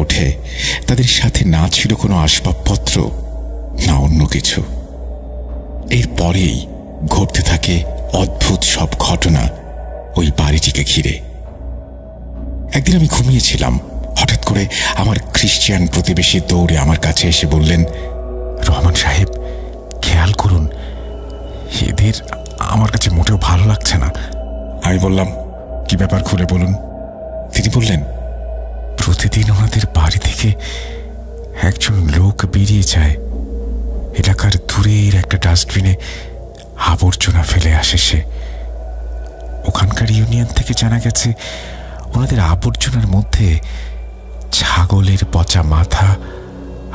ওঠে তাদের সাথে না ছিল কোনো আসবাবপত্র, না অন্য কিছু। এরপরেই ঘটতে থাকে অদ্ভুত সব ঘটনা ওই বাড়িটিকে ঘিরে। একদিন আমি ঘুমিয়েছিলাম, হঠাৎ করে আমার খ্রিস্টান প্রতিবেশী দৌড়ে আমার কাছে এসে বললেন, রহমান সাহেব, খেয়াল করুন, এদের আমার কাছে মোটেও ভালো লাগছে না। আমি বললাম, কি ব্যাপার, খুলে বলুন। তিনি বললেন, প্রতিদিন ওনাদের বাড়ি থেকে একজন লোক বেরিয়ে যায়, এলাকার দূরের একটা ডাস্টবিনে আবর্জনা ফেলে আসে সে। ওখানকার ইউনিয়ন থেকে জানা গেছে ওনাদের আবর্জনার মধ্যে ছাগলের পচা মাথা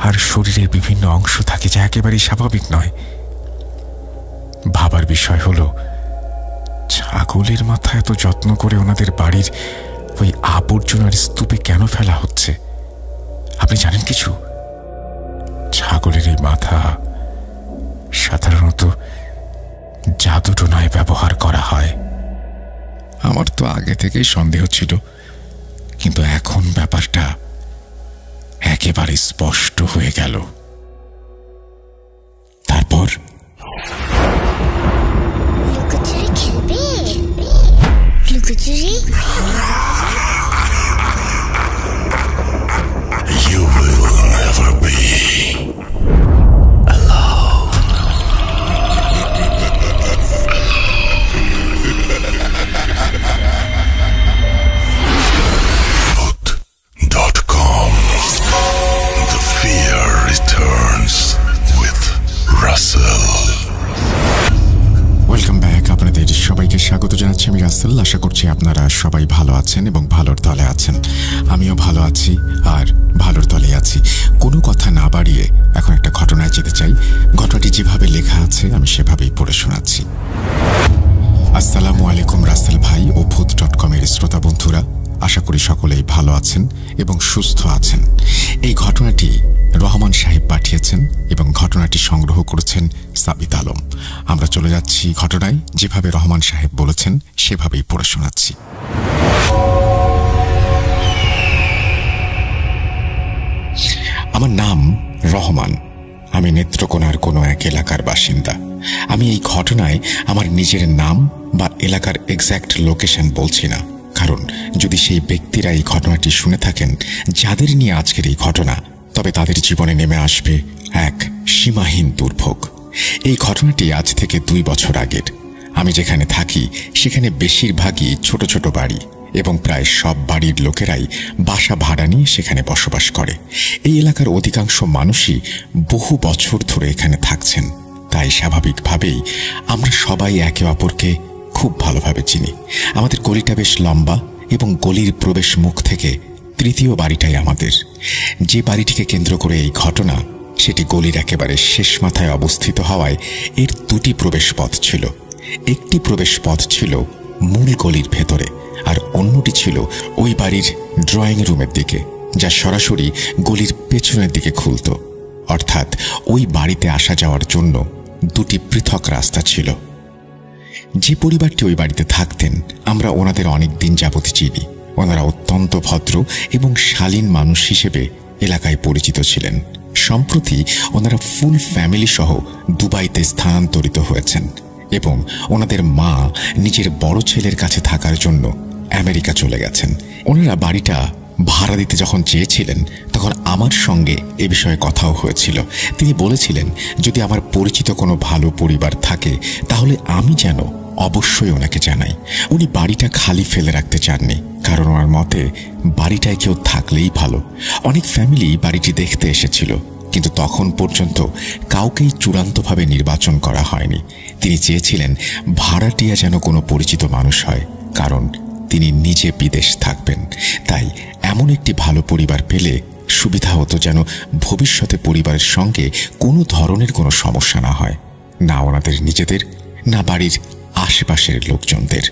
আর শরীরের বিভিন্ন অংশ থাকে, যা একেবারেই স্বাভাবিক নয়। ভাবার বিষয় হলো, ছাগলের মাথা এত যত্ন করে ওনাদের বাড়ির ওই আবর্জনার স্তূপে কেন ফেলা হচ্ছে? আপনি জানেন কিছু? ছাগলের এই মাথা সাধারণত জাদুটোনায় ব্যবহার করা হয়। আমার তো আগে থেকেই সন্দেহ ছিল, কিন্তু এখন ব্যাপারটা একেবারে স্পষ্ট হয়ে গেল। তারপর লুকোচুরি খেলবে? লুকোচুরি? You will never be alone. Voot.com. The fear returns with Russell. Welcome back. আপনাদের সবাইকে স্বাগত জানাচ্ছি। আমি রাসেল। আশা করছি আপনারা সবাই ভালো আছেন এবং ভালোর দলে আছেন। আমিও ভালো আছি আর ভালোর দলে আছি। কোনো কথা না বাড়িয়ে এখন একটা ঘটনায় যেতে চাই। ঘটনাটি যেভাবে লেখা আছে আমি সেভাবেই পড়ে শোনাচ্ছি। আসসালামু আলাইকুম রাসেল ভাই ও ভূত.com এর শ্রোতা বন্ধুরা, আশা করি সকলেই ভালো আছেন এবং সুস্থ আছেন। এই ঘটনাটি রহমান সাহেব পাঠিয়েছেন এবং ঘটনাটি সংগ্রহ করেছেন সাবিত আলম। আমরা চলে যাচ্ছি ঘটনায়। যেভাবে রহমান সাহেব বলেছেন সেভাবেই পড়ে শোনাচ্ছি। আমার নাম রহমান। আমি নেত্রকোনার কোনো এক এলাকার বাসিন্দা। আমি এই ঘটনায় আমার নিজের নাম বা এলাকার এক্স্যাক্ট লোকেশন বলছি না, কারণ যদি সেই ব্যক্তিরা এই ঘটনাটি শুনে থাকেন যাদের নিয়ে আজকের এই ঘটনা, তবে তাদের জীবনে নেমে আসবে এক সীমাহীন দুর্ভোগ। এই ঘটনাটি আজ থেকে 2 বছর আগের। আমি যেখানে থাকি সেখানে বেশিরভাগই ছোট ছোট বাড়ি এবং প্রায় সব বাড়ির লোকেরাই বাসা ভাড়া নিয়ে সেখানে বসবাস করে। এই এলাকার অধিকাংশ মানুষই বহু বছর ধরে এখানে থাকছেন, তাই স্বাভাবিকভাবেই আমরা সবাই একে অপরকে খুব ভালোভাবে চিনি। আমাদের গলিটা বেশ লম্বা এবং গলির প্রবেশ মুখ থেকে তৃতীয় বাড়িটাই আমাদের। যে বাড়িটিকে কেন্দ্র করে এই ঘটনা, সেটি গলির একেবারে শেষ মাথায় অবস্থিত হওয়ায় এর 2টি প্রবেশ পথ ছিল। একটি প্রবেশ পথ ছিল মূল গলির ভেতরে, আর অন্যটি ছিল ওই বাড়ির ড্রয়িং রুমের দিকে, যা সরাসরি গলির পেছনের দিকে খুলত। অর্থাৎ ওই বাড়িতে আসা যাওয়ার জন্য 2টি পৃথক রাস্তা ছিল। যে পরিবারটি ওই বাড়িতে থাকতেন আমরা ওনাদের অনেক দিন যাবত চিনি। ওনারা অত্যন্ত ভদ্র এবং শালীন মানুষ হিসেবে এলাকায় পরিচিত ছিলেন। সম্প্রতি ওনারা ফুল ফ্যামিলি সহ দুবাইতে স্থানান্তরিত হয়েছেন এবং ওনাদের মা নিজের বড় ছেলের কাছে থাকার জন্য আমেরিকা চলে গেছেন। ওনারা বাড়িটা ভাড়া দিতে যখন চেয়েছিলেন তখন আমার সঙ্গে এ বিষয়ে কথাও হয়েছিল। তিনি বলেছিলেন যদি আমার পরিচিত কোনো ভালো পরিবার থাকে তাহলে আমি যেন অবশ্যই ওনাকে জানাই। উনি বাড়িটা খালি ফেলে রাখতে চাননি, কারণ ওনার মতে বাড়িটায় কেউ থাকলেই ভালো। অনেক ফ্যামিলি বাড়িটি দেখতে এসেছিল, কিন্তু তখন পর্যন্ত কাউকেই চূড়ান্তভাবে নির্বাচন করা হয়নি। তিনি চেয়েছিলেন ভাড়াটিয়া যেন কোনো পরিচিত মানুষ হয়, কারণ তিনি নিজে বিদেশ থাকবেন। তাই এমন একটি ভালো পরিবার পেলে সুবিধা হতো যেন ভবিষ্যতে পরিবারের সঙ্গে কোনো ধরনের কোনো সমস্যা না হয়, না ওনাদের নিজেদের, না বাড়ির আশেপাশের লোকজনদের।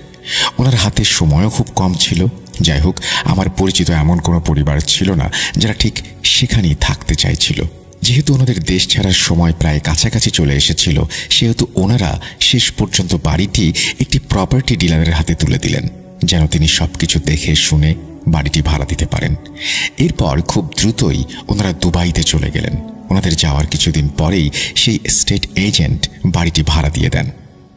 ওনার হাতে সময়ও খুব কম ছিল। যাই হোক, আমার পরিচিত এমন কোনো পরিবার ছিল না যারা ঠিক সেখানেই থাকতে চাইছিল। যেহেতু ওনাদের দেশ ছাড়ার সময় প্রায় কাছাকাছি চলে এসেছিল, সেহেতু ওনারা শেষ পর্যন্ত বাড়িটি একটি প্রপার্টি ডিলারের হাতে তুলে দিলেন, যেন তিনি সবকিছু দেখে শুনে বাড়িটি ভাড়া দিতে পারেন। এরপর খুব দ্রুতই ওনারা দুবাইতে চলে গেলেন। ওনাদের যাওয়ার কিছুদিন পরেই সেই স্টেট এজেন্ট বাড়িটি ভাড়া দিয়ে দেন।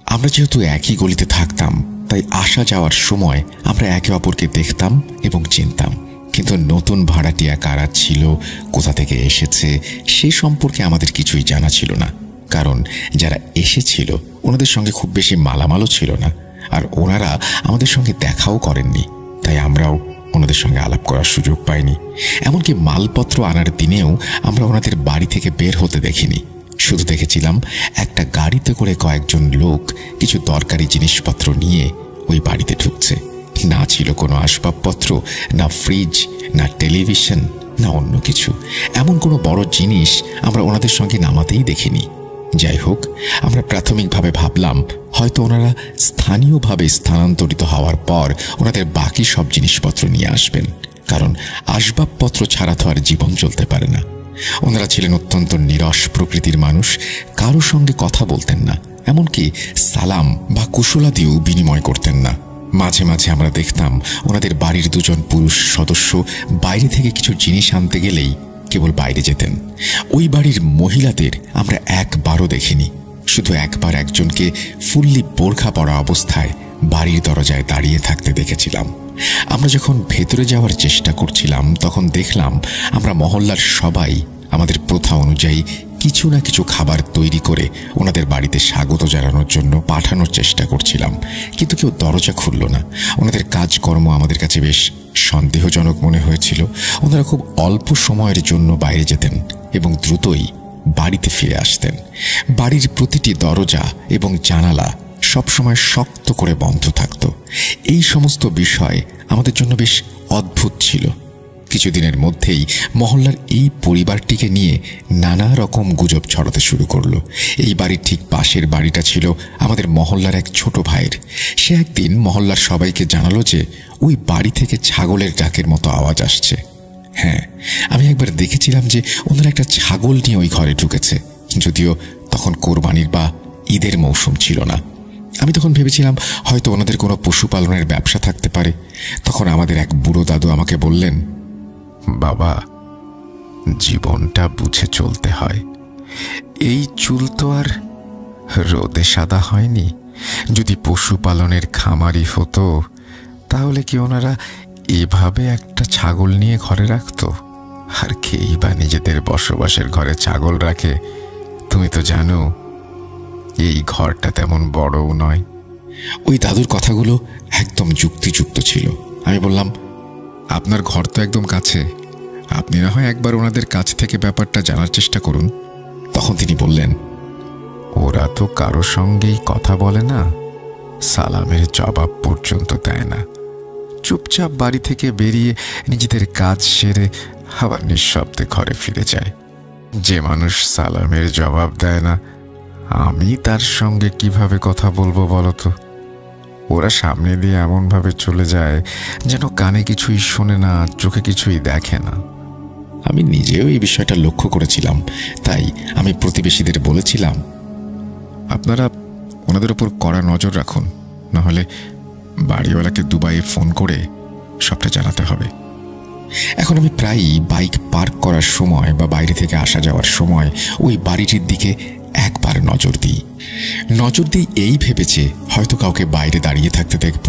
আমরা যেহেতু একই গলিতে থাকতাম, তাই আসা যাওয়ার সময় আমরা একে অপরকে দেখতাম এবং চিনতাম। কিন্তু নতুন ভাড়াটিয়া কারা ছিল, কোথা থেকে এসেছে, সে সম্পর্কে আমাদের কিছুই জানা ছিল না। কারণ যারা এসেছিল ওনাদের সঙ্গে খুব বেশি মালামালও ছিল না, আর ওনারা আমাদের সঙ্গে দেখাও করেননি, তাই আমরাও ওনাদের সঙ্গে আলাপ করার সুযোগ পাইনি। এমনকি মালপত্র আনার দিনেও আমরা ওনাদের বাড়ি থেকে বের হতে দেখিনি। শুধু দেখেছিলাম একটা গাড়িতে করে কয়েকজন লোক কিছু দরকারি জিনিসপত্র নিয়ে ওই বাড়িতে ঢুকছে। না ছিল কোনো আসবাবপত্র, না ফ্রিজ, না টেলিভিশন, না অন্য কিছু। এমন কোনো বড় জিনিস আমরা ওনাদের সঙ্গে নামাতেই দেখিনি। যাই হোক, আমরা প্রাথমিকভাবে ভাবলাম হয়তো ওনারা স্থানীয়ভাবে স্থানান্তরিত হওয়ার পর ওনাদের বাকি সব জিনিসপত্র নিয়ে আসবেন, কারণ আসবাবপত্র ছাড়া তো আর জীবন চলতে পারে না। ওনারা ছিলেন অত্যন্ত নিরস প্রকৃতির মানুষ, কারো সঙ্গে কথা বলতেন না, এমনকি সালাম বা কুশলাদিও বিনিময় করতেন না। মাঝে মাঝে আমরা দেখতাম ওনাদের বাড়ির দুজন পুরুষ সদস্য বাইরে থেকে কিছু জিনিস আনতে গেলেই কেবল বাইরে যেতেন। ওই বাড়ির মহিলাদের আমরা একবারও দেখিনি। শুধু একবার একজনকে ফুললি বোরখা পরা অবস্থায় বাড়ির দরজায় দাঁড়িয়ে থাকতে দেখেছিলাম। আমরা যখন ভেতরে যাওয়ার চেষ্টা করছিলাম, তখন দেখলাম আমরা মহল্লার সবাই আমাদের প্রথা অনুযায়ী কিছু না কিছু খাবার তৈরি করে ওনাদের বাড়িতে স্বাগত জানানোর জন্য পাঠানোর চেষ্টা করছিলাম, কিন্তু কেউ দরজা খুলল না। ওনাদের কাজকর্ম আমাদের কাছে বেশ সন্দেহজনক মনে হয়েছিল। ওনারা খুব অল্প সময়ের জন্য বাইরে যেতেন এবং দ্রুতই বাড়িতে ফিরে আসতেন। বাড়ির প্রতিটি দরজা এবং জানালা সবসময় শক্ত করে বন্ধ থাকত। এই সমস্ত বিষয় আমাদের জন্য বেশ অদ্ভুত ছিল। কিছুদিনের মধ্যেই মহল্লার এই পরিবারটিকে নিয়ে নানা রকম গুজব ছড়াতে শুরু করলো। এই বাড়ির ঠিক পাশের বাড়িটা ছিল আমাদের মহল্লার এক ছোট ভাইয়ের। সে একদিন মহল্লার সবাইকে জানালো যে ওই বাড়ি থেকে ছাগলের ডাকের মতো আওয়াজ আসছে। হ্যাঁ, আমি একবার দেখেছিলাম যে ওনারা একটা ছাগল নিয়ে ওই ঘরে ঢুকেছে, যদিও তখন কোরবানির বা ঈদের মৌসুম ছিল না। আমি তখন ভেবেছিলাম হয়তো ওনাদের কোনো পশুপালনের ব্যবসা থাকতে পারে। তখন আমাদের এক বুড়ো দাদু আমাকে বললেন, বাবা, জীবনটা বুঝে চলতে হয়। এই চুল তো আর রোদে সাদা হয়নি। যদি পশুপালনের খামারি হতো, তাহলে কি ওনারা এভাবে একটা ছাগল নিয়ে ঘরে রাখতো? আর কেই বা নিজেদের বসবাসের ঘরে ছাগল রাখে? তুমি তো জানো এই ঘরটা তেমন বড়ও নয়। ওই দাদুর কথাগুলো একদম যুক্তিযুক্ত ছিল। আমি বললাম, আপনার ঘর তো একদম কাছে, আপনি না হয় একবার ওনাদের কাছ থেকে ব্যাপারটা জানার চেষ্টা করুন। তখন তিনি বললেন, ওরা তো কারো সঙ্গেই কথা বলে না, সালামের জবাব পর্যন্ত দেয় না। চুপচাপ বাড়ি থেকে বেরিয়ে নিজেদের কাজ সেরে আবার নিঃশব্দে ঘরে ফিরে যায়। যে মানুষ সালামের জবাব দেয় না, আমি তার সঙ্গে কিভাবে কথা বলবো বলতো? ওরা সামনে দিয়ে এমনভাবে চলে যায় যেন কানে কিছুই শোনে না, চোখে কিছুই দেখে না। আমি নিজেও এই বিষয়টা লক্ষ্য করেছিলাম, তাই আমি প্রতিবেশীদের বলেছিলাম, আপনারা ওনাদের উপর কড়া নজর রাখুন, নাহলে বাড়িওয়ালাকে দুবাইয়ে ফোন করে সবটা জানাতে হবে। এখন আমি প্রায়ই বাইক পার্ক করার সময় বা বাইরে থেকে আসা যাওয়ার সময় ওই বাড়িটির দিকে একবার নজর দিই। এই ভেবেছে হয়তো কাউকে বাইরে দাঁড়িয়ে থাকতে দেখব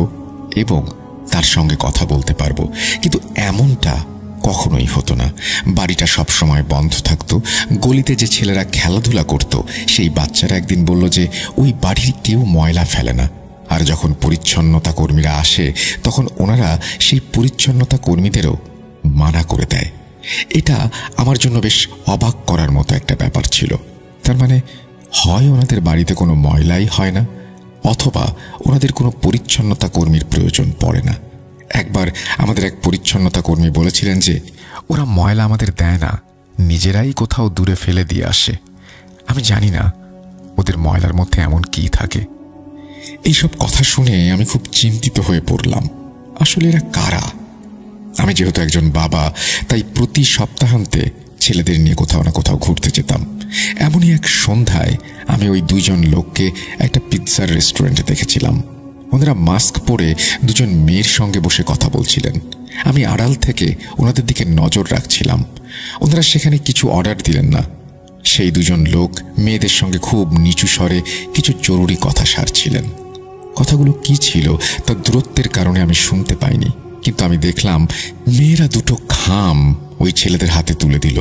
এবং তার সঙ্গে কথা বলতে পারবো, কিন্তু এমনটা কখনোই হতো না। বাড়িটা সবসময় বন্ধ থাকতো। গলিতে যে ছেলেরা খেলাধুলা করত, সেই বাচ্চারা একদিন বলল যে ওই বাড়ির কেউ ময়লা ফেলে না, আর যখন পরিচ্ছন্নতা কর্মীরা আসে তখন ওনারা সেই পরিচ্ছন্নতা কর্মীদেরও মানা করে দেয়। এটা আমার জন্য বেশ অবাক করার মতো একটা ব্যাপার ছিল। তার মানে হয় ওনাদের বাড়িতে কোনো ময়লাই হয় না, অথবা ওনাদের কোনো পরিচ্ছন্নতা কর্মীর প্রয়োজন পড়ে না। একবার আমাদের এক পরিচ্ছন্নতা কর্মী বলেছিলেন যে ওরা ময়লা আমাদের দেয় না, নিজেরাই কোথাও দূরে ফেলে দিয়ে আসে। আমি জানি না ওদের ময়লার মধ্যে এমন কি থাকে। এইসব কথা শুনে আমি খুব চিন্তিত হয়ে পড়লাম। আসলে এরা কারা? আমি যেহেতু একজন বাবা, তাই প্রতি সপ্তাহান্তে ছেলেদের নিয়ে কোথাও না কোথাও ঘুরতে যেতাম। এমনই এক সন্ধ্যায় আমি ওই দুইজন লোককে একটা পিৎজার রেস্টুরেন্টে দেখেছিলাম। ওনারা মাস্ক পরে দুজন মেয়ের সঙ্গে বসে কথা বলছিলেন। আমি আড়াল থেকে ওনাদের দিকে নজর রাখছিলাম। ওনারা সেখানে কিছু অর্ডার দিলেন না। সেই দুজন লোক মেয়েদের সঙ্গে খুব নিচু স্বরে কিছু জরুরি কথা সারছিলেন। কথাগুলো কি ছিল তা দূরত্বের কারণে আমি শুনতে পাইনি, কিন্তু আমি দেখলাম মেয়েরা দুটো খাম ওই ছেলেদের হাতে তুলে দিল।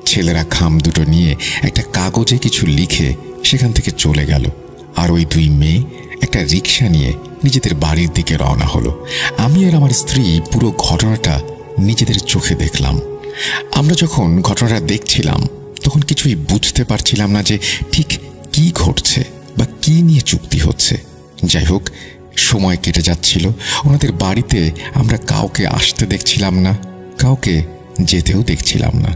ছেলেরা খাম দুটো নিয়ে একটা কাগজে কিছু লিখে সেখান থেকে চলে গেল, আর ওই দুই মেয়ে একটা রিক্সা নিয়ে নিজেদের বাড়ির দিকে রওনা হলো। আমি আর আমার স্ত্রী পুরো ঘটনাটা নিজেদের চোখে দেখলাম। আমরা যখন ঘটনাটা দেখছিলাম তখন কিছুই বুঝতে পারছিলাম না যে ঠিক কি ঘটছে বা কি নিয়ে চুক্তি হচ্ছে। যাই হোক, সময় কেটে যাচ্ছিল। ওনাদের বাড়িতে আমরা কাউকে আসতে দেখছিলাম না, কাউকে যেতেও দেখছিলাম না।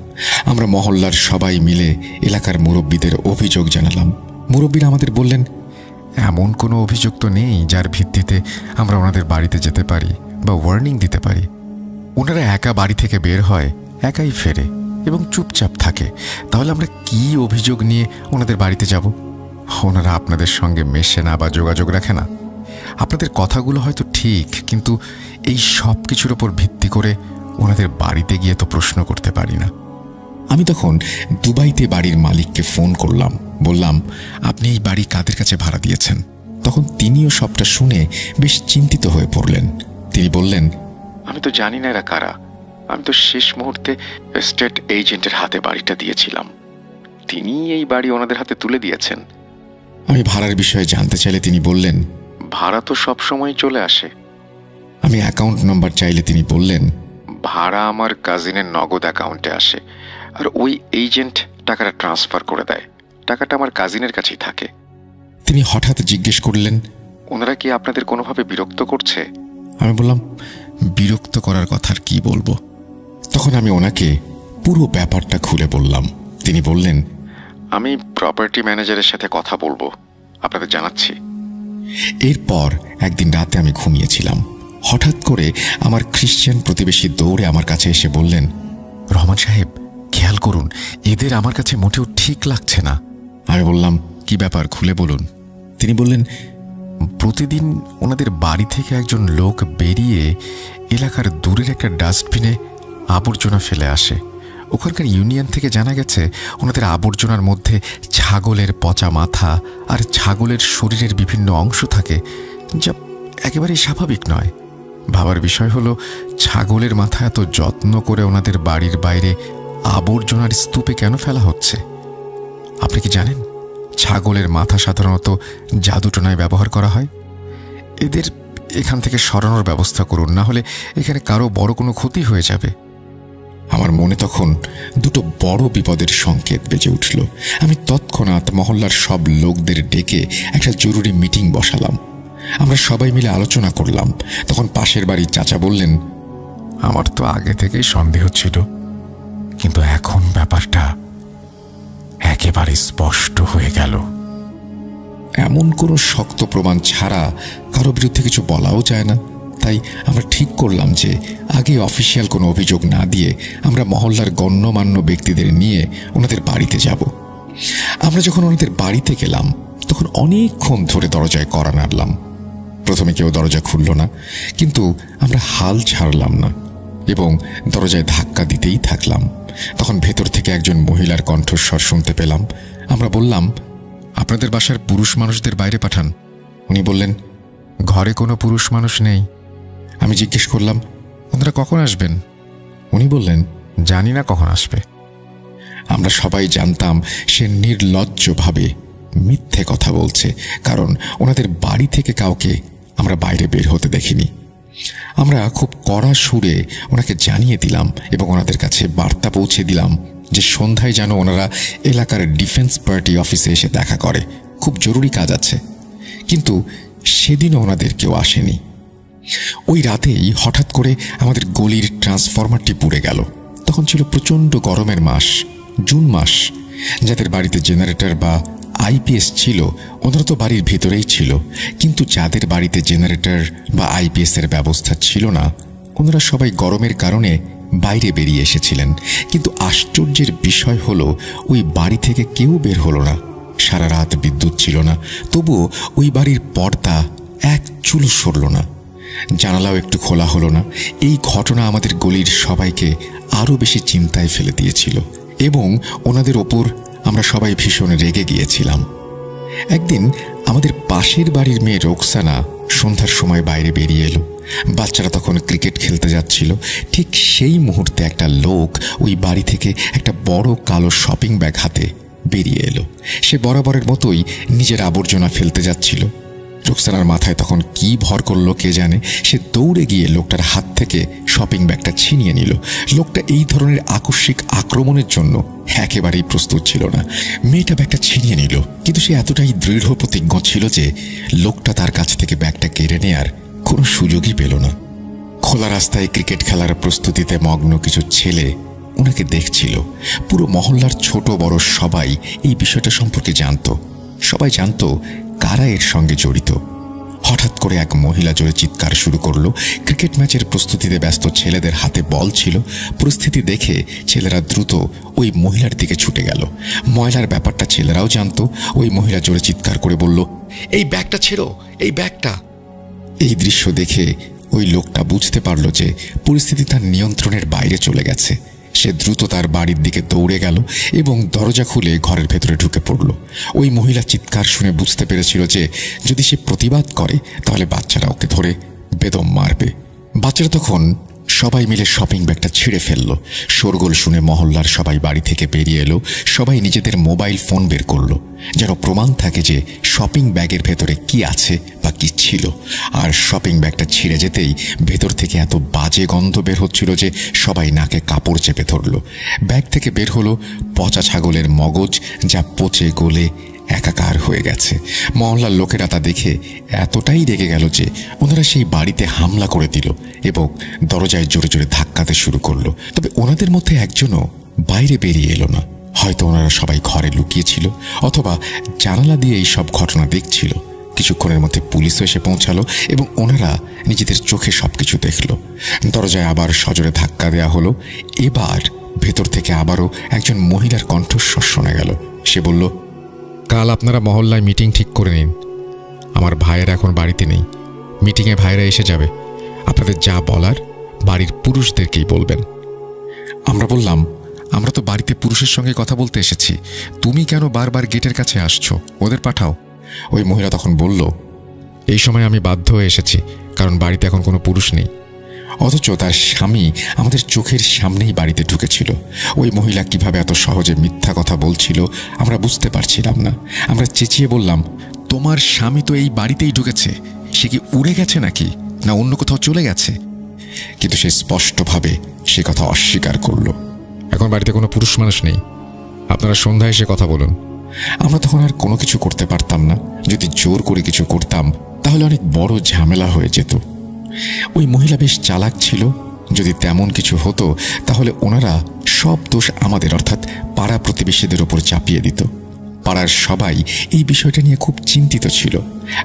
আমরা মহল্লার সবাই মিলে এলাকার মুরব্বীদের অভিযোগ জানালাম। মুরব্বীরা আমাদের বললেন, এমন কোনো অভিযোগ তো নেই যার ভিত্তিতে আমরা ওনাদের বাড়িতে যেতে পারি বা ওয়ার্নিং দিতে পারি। ওনারা একা বাড়ি থেকে বের হয়, একাই ফেরে এবং চুপচাপ থাকে। তাহলে আমরা কি অভিযোগ নিয়ে ওনাদের বাড়িতে যাব? ওনারা আপনাদের সঙ্গে মেশে না বা যোগাযোগ রাখে না। আপনাদের কথাগুলো হয়তো ঠিক, কিন্তু এই সব কিছুর ওপর ভিত্তি করে ওনাদের বাড়িতে গিয়ে তো প্রশ্ন করতে পারি না। আমি তখন দুবাইতে বাড়ির মালিককে ফোন করলাম। বললাম, আপনি এই বাড়ি কাদের কাছে ভাড়া দিয়েছেন? তখন তিনিও সবটা শুনে বেশ চিন্তিত হয়ে পড়লেন। তিনি বললেন, আমি তো জানি না এরা কারা। আমি তো শেষ মুহূর্তে স্টেট এজেন্টের হাতে বাড়িটা দিয়েছিলাম। তিনি এই বাড়ি ওনাদের হাতে তুলে দিয়েছেন। আমি ভাড়ার বিষয়ে জানতে চাইলে তিনি বললেন, ভাড়া তো সবসময় চলে আসে। আমি অ্যাকাউন্ট নম্বর চাইলে তিনি বললেন, ভাড়া আমার কাজিনের নগদ অ্যাকাউন্টে আসে, আর ওই এজেন্ট টাকাটা ট্রান্সফার করে দেয়। টাকাটা আমার কাজিনের কাছেই থাকে। তিনি হঠাৎ জিজ্ঞেস করলেন, ওনারা কি আপনাদের কোনোভাবে বিরক্ত করছে? আমি বললাম, বিরক্ত করার কথা আর কি বলবো। তখন আমি ওনাকে পুরো ব্যাপারটা খুলে বললাম। তিনি বললেন, আমি প্রপার্টি ম্যানেজারের সাথে কথা বলবো, আপনাদের জানাচ্ছি। এরপর একদিন রাতে আমি ঘুমিয়েছিলাম। হঠাৎ করে আমার খ্রিশ্চান প্রতিবেশী দৌড়ে আমার কাছে এসে বললেন, রহমান সাহেব, খেয়াল করুন, এদের আমার কাছে মোটেও ঠিক লাগছে না। আমি বললাম, কি ব্যাপার, খুলে বলুন। তিনি বললেন, প্রতিদিন ওনাদের বাড়ি থেকে একজন লোক বেরিয়ে এলাকার দূরের একটা ডাস্টবিনে আবর্জনা ফেলে আসে। ওখানকার ইউনিয়ন থেকে জানা গেছে ওনাদের আবর্জনার মধ্যে ছাগলের পচা মাথা আর ছাগলের শরীরের বিভিন্ন অংশ থাকে, যা একেবারেই স্বাভাবিক নয়। ভাবার বিষয় হলো, ছাগলের মাথা এত যত্ন করে ওনাদের বাড়ির বাইরে আবর্জনার স্তূপে কেন ফেলা হচ্ছে? আপনি কি জানেন, ছাগলের মাথা সাধারণত জাদুটোনায় ব্যবহার করা হয়। এদের এখান থেকে সরানোর ব্যবস্থা করুন, না হলে এখানে কারো বড় কোনো ক্ষতি হয়ে যাবে। আমার মনে তখন দুটো বড় বিপদের সংকেত বেজে উঠল। আমি তৎক্ষণাৎ মহল্লার সব লোকদের ডেকে একটা জরুরি মিটিং বসালাম। আমরা সবাই মিলে আলোচনা করলাম। তখন পাশের বাড়ির চাচা বললেন, আমার তো আগে থেকেই সন্দেহ ছিল, কিন্তু এখন ব্যাপারটা একেবারে স্পষ্ট হয়ে গেল। এমন কোনো শক্ত প্রমাণ ছাড়া কারো বিরুদ্ধে কিছু বলাও যায় না। তাই আমরা ঠিক করলাম যে আগে অফিসিয়াল কোনো অভিযোগ না দিয়ে আমরা মহল্লার গণ্যমান্য ব্যক্তিদের নিয়ে ওনাদের বাড়িতে যাব। আমরা যখন ওনাদের বাড়িতে গেলাম তখন অনেকক্ষণ ধরে দরজায় কড়া নাড়লাম। প্রথমে কেউ দরজা খুলল না, কিন্তু আমরা হাল ছাড়লাম না এবং দরজায় ধাক্কা দিতেই থাকলাম। তখন ভেতর থেকে একজন মহিলার কণ্ঠস্বর শুনতে পেলাম। আমরা বললাম, আপনাদের বাসার পুরুষ মানুষদের বাইরে পাঠান। উনি বললেন, ঘরে কোনো পুরুষ মানুষ নেই। আমি জিজ্ঞেস করলাম, ওনারা কখন আসবেন? উনি বললেন, জানি না কখন আসবে। আমরা সবাই জানতাম সে নির্লজ্জভাবে মিথ্যে কথা বলছে, কারণ ওনাদের বাড়ি থেকে কাউকে আমরা বাইরে বের হতে দেখিনি। আমরা খুব কড়া সুরে ওনাকে জানিয়ে দিলাম এবং ওনাদের কাছে বার্তা পৌঁছে দিলাম যে সন্ধ্যায় যেন ওনারা এলাকার ডিফেন্স পার্টি অফিসে এসে দেখা করে, খুব জরুরি কাজ আছে। কিন্তু সেদিনও ওনাদের কেউ আসেনি। ওই রাতেই হঠাৎ করে আমাদের গলির ট্রান্সফরমারটি পুড়ে গেল। তখন ছিল প্রচণ্ড গরমের মাস, জুন মাস। যাদের বাড়িতে জেনারেটর বা আইপিএস ছিল ওনারা তো বাড়ির ভেতরেই ছিল, কিন্তু যাদের বাড়িতে জেনারেটর বা আইপিএসের ব্যবস্থা ছিল না ওনারা সবাই গরমের কারণে বাইরে বেরিয়ে এসেছিলেন। কিন্তু আশ্চর্যের বিষয় হলো, ওই বাড়ি থেকে কেউ বের হলো না। সারা রাত বিদ্যুৎ ছিল না, তবুও ওই বাড়ির পর্দা এক চুলও সরল না। জানালাও একটু খোলা হলো না। এই ঘটনা আমাদের গলির সবাইকে আরও বেশি চিন্তায় ফেলে দিয়েছিল এবং ওনাদের ওপর আমরা সবাই ভীষণ রেগে গিয়েছিলাম। একদিন আমাদের পাশের বাড়ির মেয়ে রোকসানা সন্ধ্যার সময় বাইরে বেরিয়ে এলো। বাচ্চারা তখন ক্রিকেট খেলতে যাচ্ছিল। ঠিক সেই মুহূর্তে একটা লোক ওই বাড়ি থেকে একটা বড় কালো শপিং ব্যাগ হাতে বেরিয়ে এলো। সে বরাবরের মতোই নিজের আবর্জনা ফেলতে যাচ্ছিল। রোকসানার মাথায় তখন কি ভর করলো কে জানে। সে দৌড়ে গিয়ে লোকটার হাত থেকে শপিং ব্যাগটা ছিনিয়ে নিল। লোকটা এই ধরনের আকস্মিক আক্রমণের জন্য একেবারেই প্রস্তুত ছিল না। মেয়েটা ব্যাগটা ছিনিয়ে নিল, কিন্তু সে এতটাই দৃঢ় প্রতিজ্ঞ ছিল যে লোকটা তার কাছ থেকে ব্যাগটা কেড়ে নেয়ার কোনো সুযোগই পেল না। খোলা রাস্তায় ক্রিকেট খেলার প্রস্তুতিতে মগ্ন কিছু ছেলে ওনাকে দেখছিল। পুরো মহল্লার ছোট বড় সবাই এই বিষয়টা সম্পর্কে জানত। সবাই জানত কারা এর সঙ্গে জড়িত। হঠাৎ করে এক মহিলা জোরে চিৎকার শুরু করলো। ক্রিকেট ম্যাচের প্রস্তুতিতে ব্যস্ত ছেলেদের হাতে বল ছিল। পরিস্থিতি দেখে ছেলেরা দ্রুত ওই মহিলার দিকে ছুটে গেল। ময়লার ব্যাপারটা ছেলেরাও জানত। ওই মহিলা জোরে চিৎকার করে বলল, এই ব্যাগটা ছেড়ো, এই ব্যাগটা। এই দৃশ্য দেখে ওই লোকটা বুঝতে পারল যে পরিস্থিতি তার নিয়ন্ত্রণের বাইরে চলে গেছে। সে দ্রুত তার বাড়ির দিকে দৌড়ে গেল এবং দরজা খুলে ঘরের ভেতরে ঢুকে পড়ল। ওই মহিলা চিৎকার শুনে বুঝতে পেরেছিল যে যদি সে প্রতিবাদ করে তাহলে বাচ্চারা ওকে ধরে বেদম মারবে। বাচ্চারা তখন সবাই মিলে শপিং ব্যাগটা ছিঁড়ে ফেলল। শোরগোল শুনে মহল্লার সবাই বাড়ি থেকে বেরিয়ে এলো। সবাই নিজেদের মোবাইল ফোন বের করলো, যেন প্রমাণ থাকে যে শপিং ব্যাগের ভেতরে কি আছে বা কি ছিল। আর শপিং ব্যাগটা ছিঁড়ে যেতেই ভেতর থেকে এত বাজে গন্ধ বের হচ্ছিল যে সবাই নাকে কাপড় চেপে ধরল। ব্যাগ থেকে বের হলো পচা ছাগলের মগজ, যা পচে গলে একাকার হয়ে গেছে। মহল্লার লোকেরা তা দেখে এতটাই রেগে গেল যে ওনারা সেই বাড়িতে হামলা করে দিল এবং দরজায় জোরে জোরে ধাক্কাতে শুরু করলো। তবে ওনাদের মধ্যে একজনও বাইরে বেরিয়ে এলো না। হয়তো ওনারা সবাই ঘরে লুকিয়েছিল অথবা জানালা দিয়ে এই সব ঘটনা দেখছিল। কিছুক্ষণের মধ্যে পুলিশও এসে পৌঁছালো এবং ওনারা নিজেদের চোখে সবকিছু দেখল। দরজায় আবার সজোরে ধাক্কা দেয়া হলো। এবার ভেতর থেকে আবারও একজন মহিলার কণ্ঠস্বর শোনা গেল। সে বলল, কাল আপনারা মহল্লায় মিটিং ঠিক করে নিন। আমার ভাইয়েরা এখন বাড়িতে নেই। মিটিংয়ে ভাইরা এসে যাবে। আপনাদের যা বলার বাড়ির পুরুষদেরকেই বলবেন। আমরা বললাম, আমরা তো বাড়িতে পুরুষের সঙ্গে কথা বলতে এসেছি। তুমি কেন বারবার গেটের কাছে আসছো? ওদের পাঠাও। ওই মহিলা তখন বলল, এই সময় আমি বাধ্য হয়ে এসেছি, কারণ বাড়িতে এখন কোনো পুরুষ নেই। অথচ তার স্বামী আমাদের চোখের সামনেই বাড়িতে ঢুকেছিল। ওই মহিলা কিভাবে এত সহজে মিথ্যা কথা বলছিল আমরা বুঝতে পারছিলাম না। আমরা চেঁচিয়ে বললাম, তোমার স্বামী তো এই বাড়িতেই ঢুকেছে। সে কি উড়ে গেছে নাকি, না অন্য কোথাও চলে গেছে? কিন্তু সে স্পষ্টভাবে সে কথা অস্বীকার করল। এখন বাড়িতে কোনো পুরুষ মানুষ নেই। আপনারা সন্ধ্যায় এসে কথা বলুন। আমরা তখন আর কোনো কিছু করতে পারতাম না। যদি জোর করে কিছু করতাম তাহলে অনেক বড় ঝামেলা হয়ে যেত। ওই মহিলা বেশ চালাক ছিল। যদি তেমন কিছু হতো তাহলে ওনারা সব দোষ আমাদের অর্থাৎ পাড়া প্রতিবেশীদের ওপর চাপিয়ে দিত। পাড়ার সবাই এই বিষয়টা নিয়ে খুব চিন্তিত ছিল।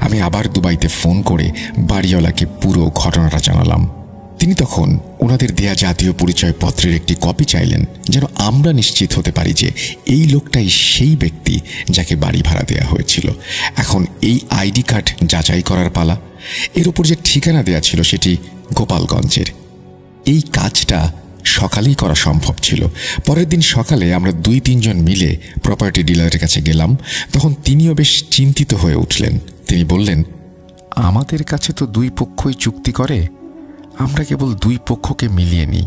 আমি আবার দুবাইতে ফোন করে বাড়িওয়ালাকে পুরো ঘটনাটা জানালাম। তিনি তখন ওনাদের দেয়া জাতীয় পরিচয়পত্রের একটি কপি চাইলেন, যেন আমরা নিশ্চিত হতে পারি যে এই লোকটাই সেই ব্যক্তি যাকে বাড়ি ভাড়া দেওয়া হয়েছিল। এখন এই আইডি কার্ড যাচাই করার পালা। এর উপর যে ঠিকানা দেয়া ছিল সেটি গোপালগঞ্জের। এই কাজটা সকালেই করা সম্ভব ছিল। পরের দিন সকালে আমরা 2-3 জন মিলে প্রপার্টি ডিলারের কাছে গেলাম। তখন তিনিও বেশ চিন্তিত হয়ে উঠলেন। তিনি বললেন, আমাদের কাছে তো দুই পক্ষই চুক্তি করে। আমরা কেবল দুই পক্ষকে মিলিয়ে নিই।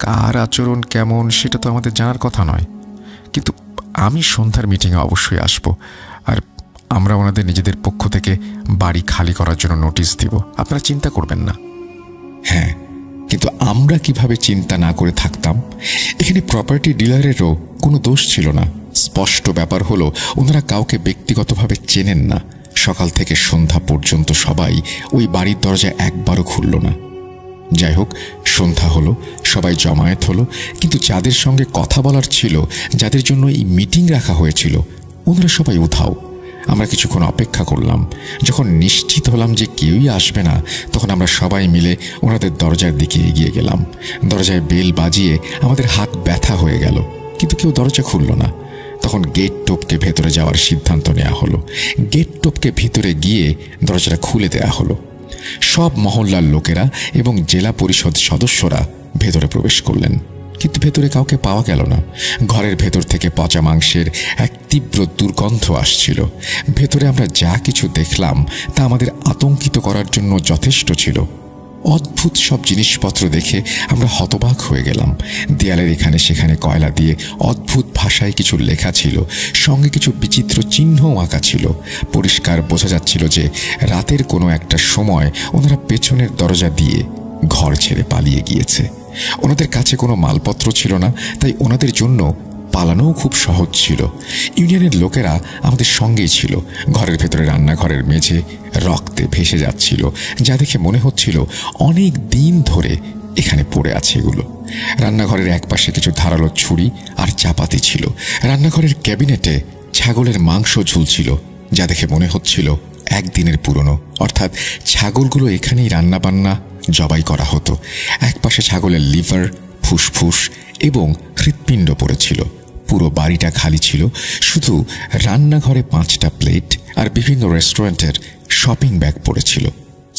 কার আচরণ কেমন সেটা তো আমাদের জানার কথা নয়। কিন্তু আমি সন্ধ্যার মিটিংয়ে অবশ্যই আসব, আর আমরা ওনাদের নিজেদের পক্ষ থেকে বাড়ি খালি করার জন্য নোটিশ দিব। আপনারা চিন্তা করবেন না। হ্যাঁ, কিন্তু আমরা কিভাবে চিন্তা না করে থাকতাম? এখানে প্রপার্টি ডিলারেরও কোনো দোষ ছিল না। স্পষ্ট ব্যাপার হলো ওনারা কাউকে ব্যক্তিগতভাবে চেনেন না। সকাল থেকে সন্ধ্যা পর্যন্ত সবাই ওই বাড়ির দরজা একবারও খুলল না। যাই হোক, সন্ধ্যা হলো, সবাই জমায়েত হলো, কিন্তু যাদের সঙ্গে কথা বলার ছিল, যাদের জন্য এই মিটিং রাখা হয়েছিল, ওনারা সবাই উধাও। আমরা কিছুক্ষণ অপেক্ষা করলাম। যখন নিশ্চিত হলাম যে কেউই আসবে না, তখন আমরা সবাই মিলে ওনাদের দরজার দিকে এগিয়ে গেলাম। দরজায় বেল বাজিয়ে আমাদের হাত ব্যথা হয়ে গেল, কিন্তু কেউ দরজা খুলল না। তখন গেট টপকে ভেতরে যাওয়ার সিদ্ধান্ত নেওয়া হলো। গেট টপকে ভিতরে গিয়ে দরজাটা খুলে দেয়া হলো। সব মহল্লার লোকেরা এবং জেলা পরিষদ সদস্যরা ভেতরে প্রবেশ করলেন, কিন্তু ভেতরে কাউকে পাওয়া গেল না। ঘরের ভেতর থেকে পচা মাংসের এক তীব্র দুর্গন্ধ আসছিল। ভেতরে আমরা যা কিছু দেখলাম তা আমাদের আতঙ্কিত করার জন্য যথেষ্ট ছিল। অদ্ভুত সব জিনিসপত্র দেখে আমরা হতবাক হয়ে গেলাম। দেয়ালের এখানে সেখানে কয়লা দিয়ে অদ্ভুত ভাষায় কিছু লেখা ছিল, সঙ্গে কিছু বিচিত্র চিহ্নও আঁকা ছিল। পরিষ্কার বোঝা যাচ্ছিল যে রাতের কোনো একটা সময় ওনারা পেছনের দরজা দিয়ে ঘর ছেড়ে পালিয়ে গিয়েছে। ওনাদের কাছে কোনো মালপত্র ছিল না, তাই ওনাদের জন্য পালানোও খুব সহজ ছিল। ইউনিয়নের লোকেরা আমাদের সঙ্গেই ছিল। ঘরের ভেতরে রান্নাঘরের মেঝে রক্তে ভেসে যাচ্ছিল, যা দেখে মনে হচ্ছিল অনেক দিন ধরে এখানে পড়ে আছে এগুলো। রান্নাঘরের একপাশে কিছু ধারালো ছুরি আর চাপাতি ছিল। রান্নাঘরের ক্যাবিনেটে ছাগলের মাংস ঝুলছিল, যা দেখে মনে হচ্ছিল একদিনের পুরনো, অর্থাৎ ছাগলগুলো এখানেই রান্নাবান্না জবাই করা হতো। একপাশে ছাগলের লিভার, ফুসফুস এবং হৃৎপিণ্ড পড়েছিল। পুরো বাড়িটা খালি ছিল, শুধু রান্নাঘরে 5টা প্লেট আর বিভিন্ন রেস্টুরেন্টের শপিং ব্যাগ পড়েছিল।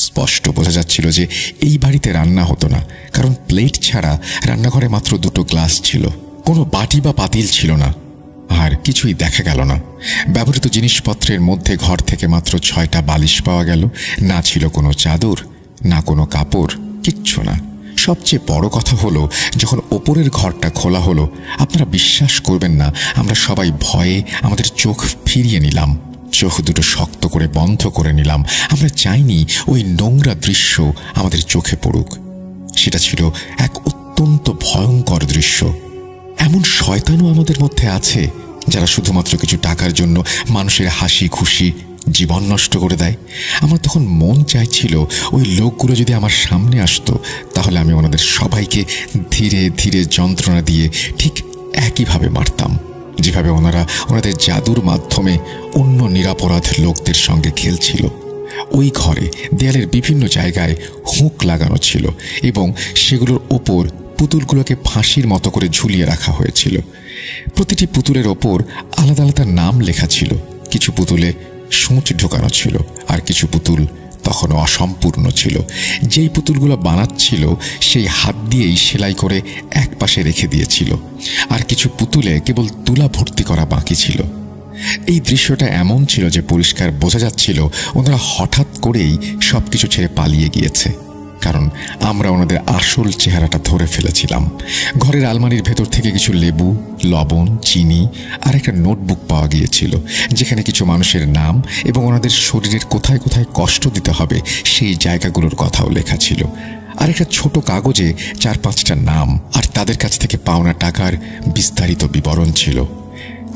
স্পষ্ট বোঝা যাচ্ছিল যে এই বাড়িতে রান্না হতো না, কারণ প্লেট ছাড়া রান্নাঘরে মাত্র 2টো গ্লাস ছিল। কোনো বাটি বা পাতিল ছিল না, আর কিছুই দেখা গেল না। ব্যবহৃত জিনিসপত্রের মধ্যে ঘর থেকে মাত্র 6টা বালিশ পাওয়া গেল। না ছিল কোনো চাদর, না কোনো কাপড়, কিচ্ছু না। সবচেয়ে বড় কথা হলো, যখন ওপরের ঘরটা খোলা হলো, আপনারা বিশ্বাস করবেন না, আমরা সবাই ভয়ে আমাদের চোখ ফিরিয়ে নিলাম, চোখ দুটো শক্ত করে বন্ধ করে নিলাম। আমরা চাইনি ওই নোংরা দৃশ্য আমাদের চোখে পড়ুক। সেটা ছিল এক অত্যন্ত ভয়ঙ্কর দৃশ্য। এমন শয়তানও আমাদের মধ্যে আছে যারা শুধুমাত্র কিছু টাকার জন্য মানুষের হাসি খুশি জীবন নষ্ট করে দেয়। আমার তখন মন চাইছিল ওই লোকগুলো যদি আমার সামনে আসতো, তাহলে আমি ওনাদের সবাইকে ধীরে ধীরে যন্ত্রণা দিয়ে ঠিক একইভাবে মারতাম, যেভাবে ওনারা ওনাদের জাদুর মাধ্যমে অন্য নিরাপরাধ লোকদের সঙ্গে খেলছিল। ওই ঘরে দেয়ালের বিভিন্ন জায়গায় হুক লাগানো ছিল এবং সেগুলোর ওপর পুতুলগুলোকে ফাঁসির মতো করে ঝুলিয়ে রাখা হয়েছিল। প্রতিটি পুতুলের ওপর আলাদা আলাদা নাম লেখা ছিল। কিছু পুতুলে সূঁচ ঢোকানো ছিল, আর কিছু পুতুল তখনও অসম্পূর্ণ ছিল। যেই পুতুলগুলো বানাচ্ছিল সেই হাত দিয়েই সেলাই করে এক পাশে রেখে দিয়েছিল, আর কিছু পুতুলে কেবল তুলা ভর্তি করা বাকি ছিল। এই দৃশ্যটা এমন ছিল যে পরিষ্কার বোঝা যাচ্ছিল ওনারা হঠাৎ করেই সবকিছু ছেড়ে পালিয়ে গিয়েছে, কারণ আমরা ওনাদের আসল চেহারাটা ধরে ফেলেছিলাম। ঘরের আলমারির ভেতর থেকে কিছু লেবু, লবণ, চিনি আর একটা নোটবুক পাওয়া গিয়েছিল, যেখানে কিছু মানুষের নাম এবং ওনাদের শরীরের কোথায় কোথায় কষ্ট দিতে হবে সেই জায়গাগুলোর কথাও লেখা ছিল। আর একটা ছোট কাগজে 4-5টা নাম আর তাদের কাছ থেকে পাওনা টাকার বিস্তারিত বিবরণ ছিল।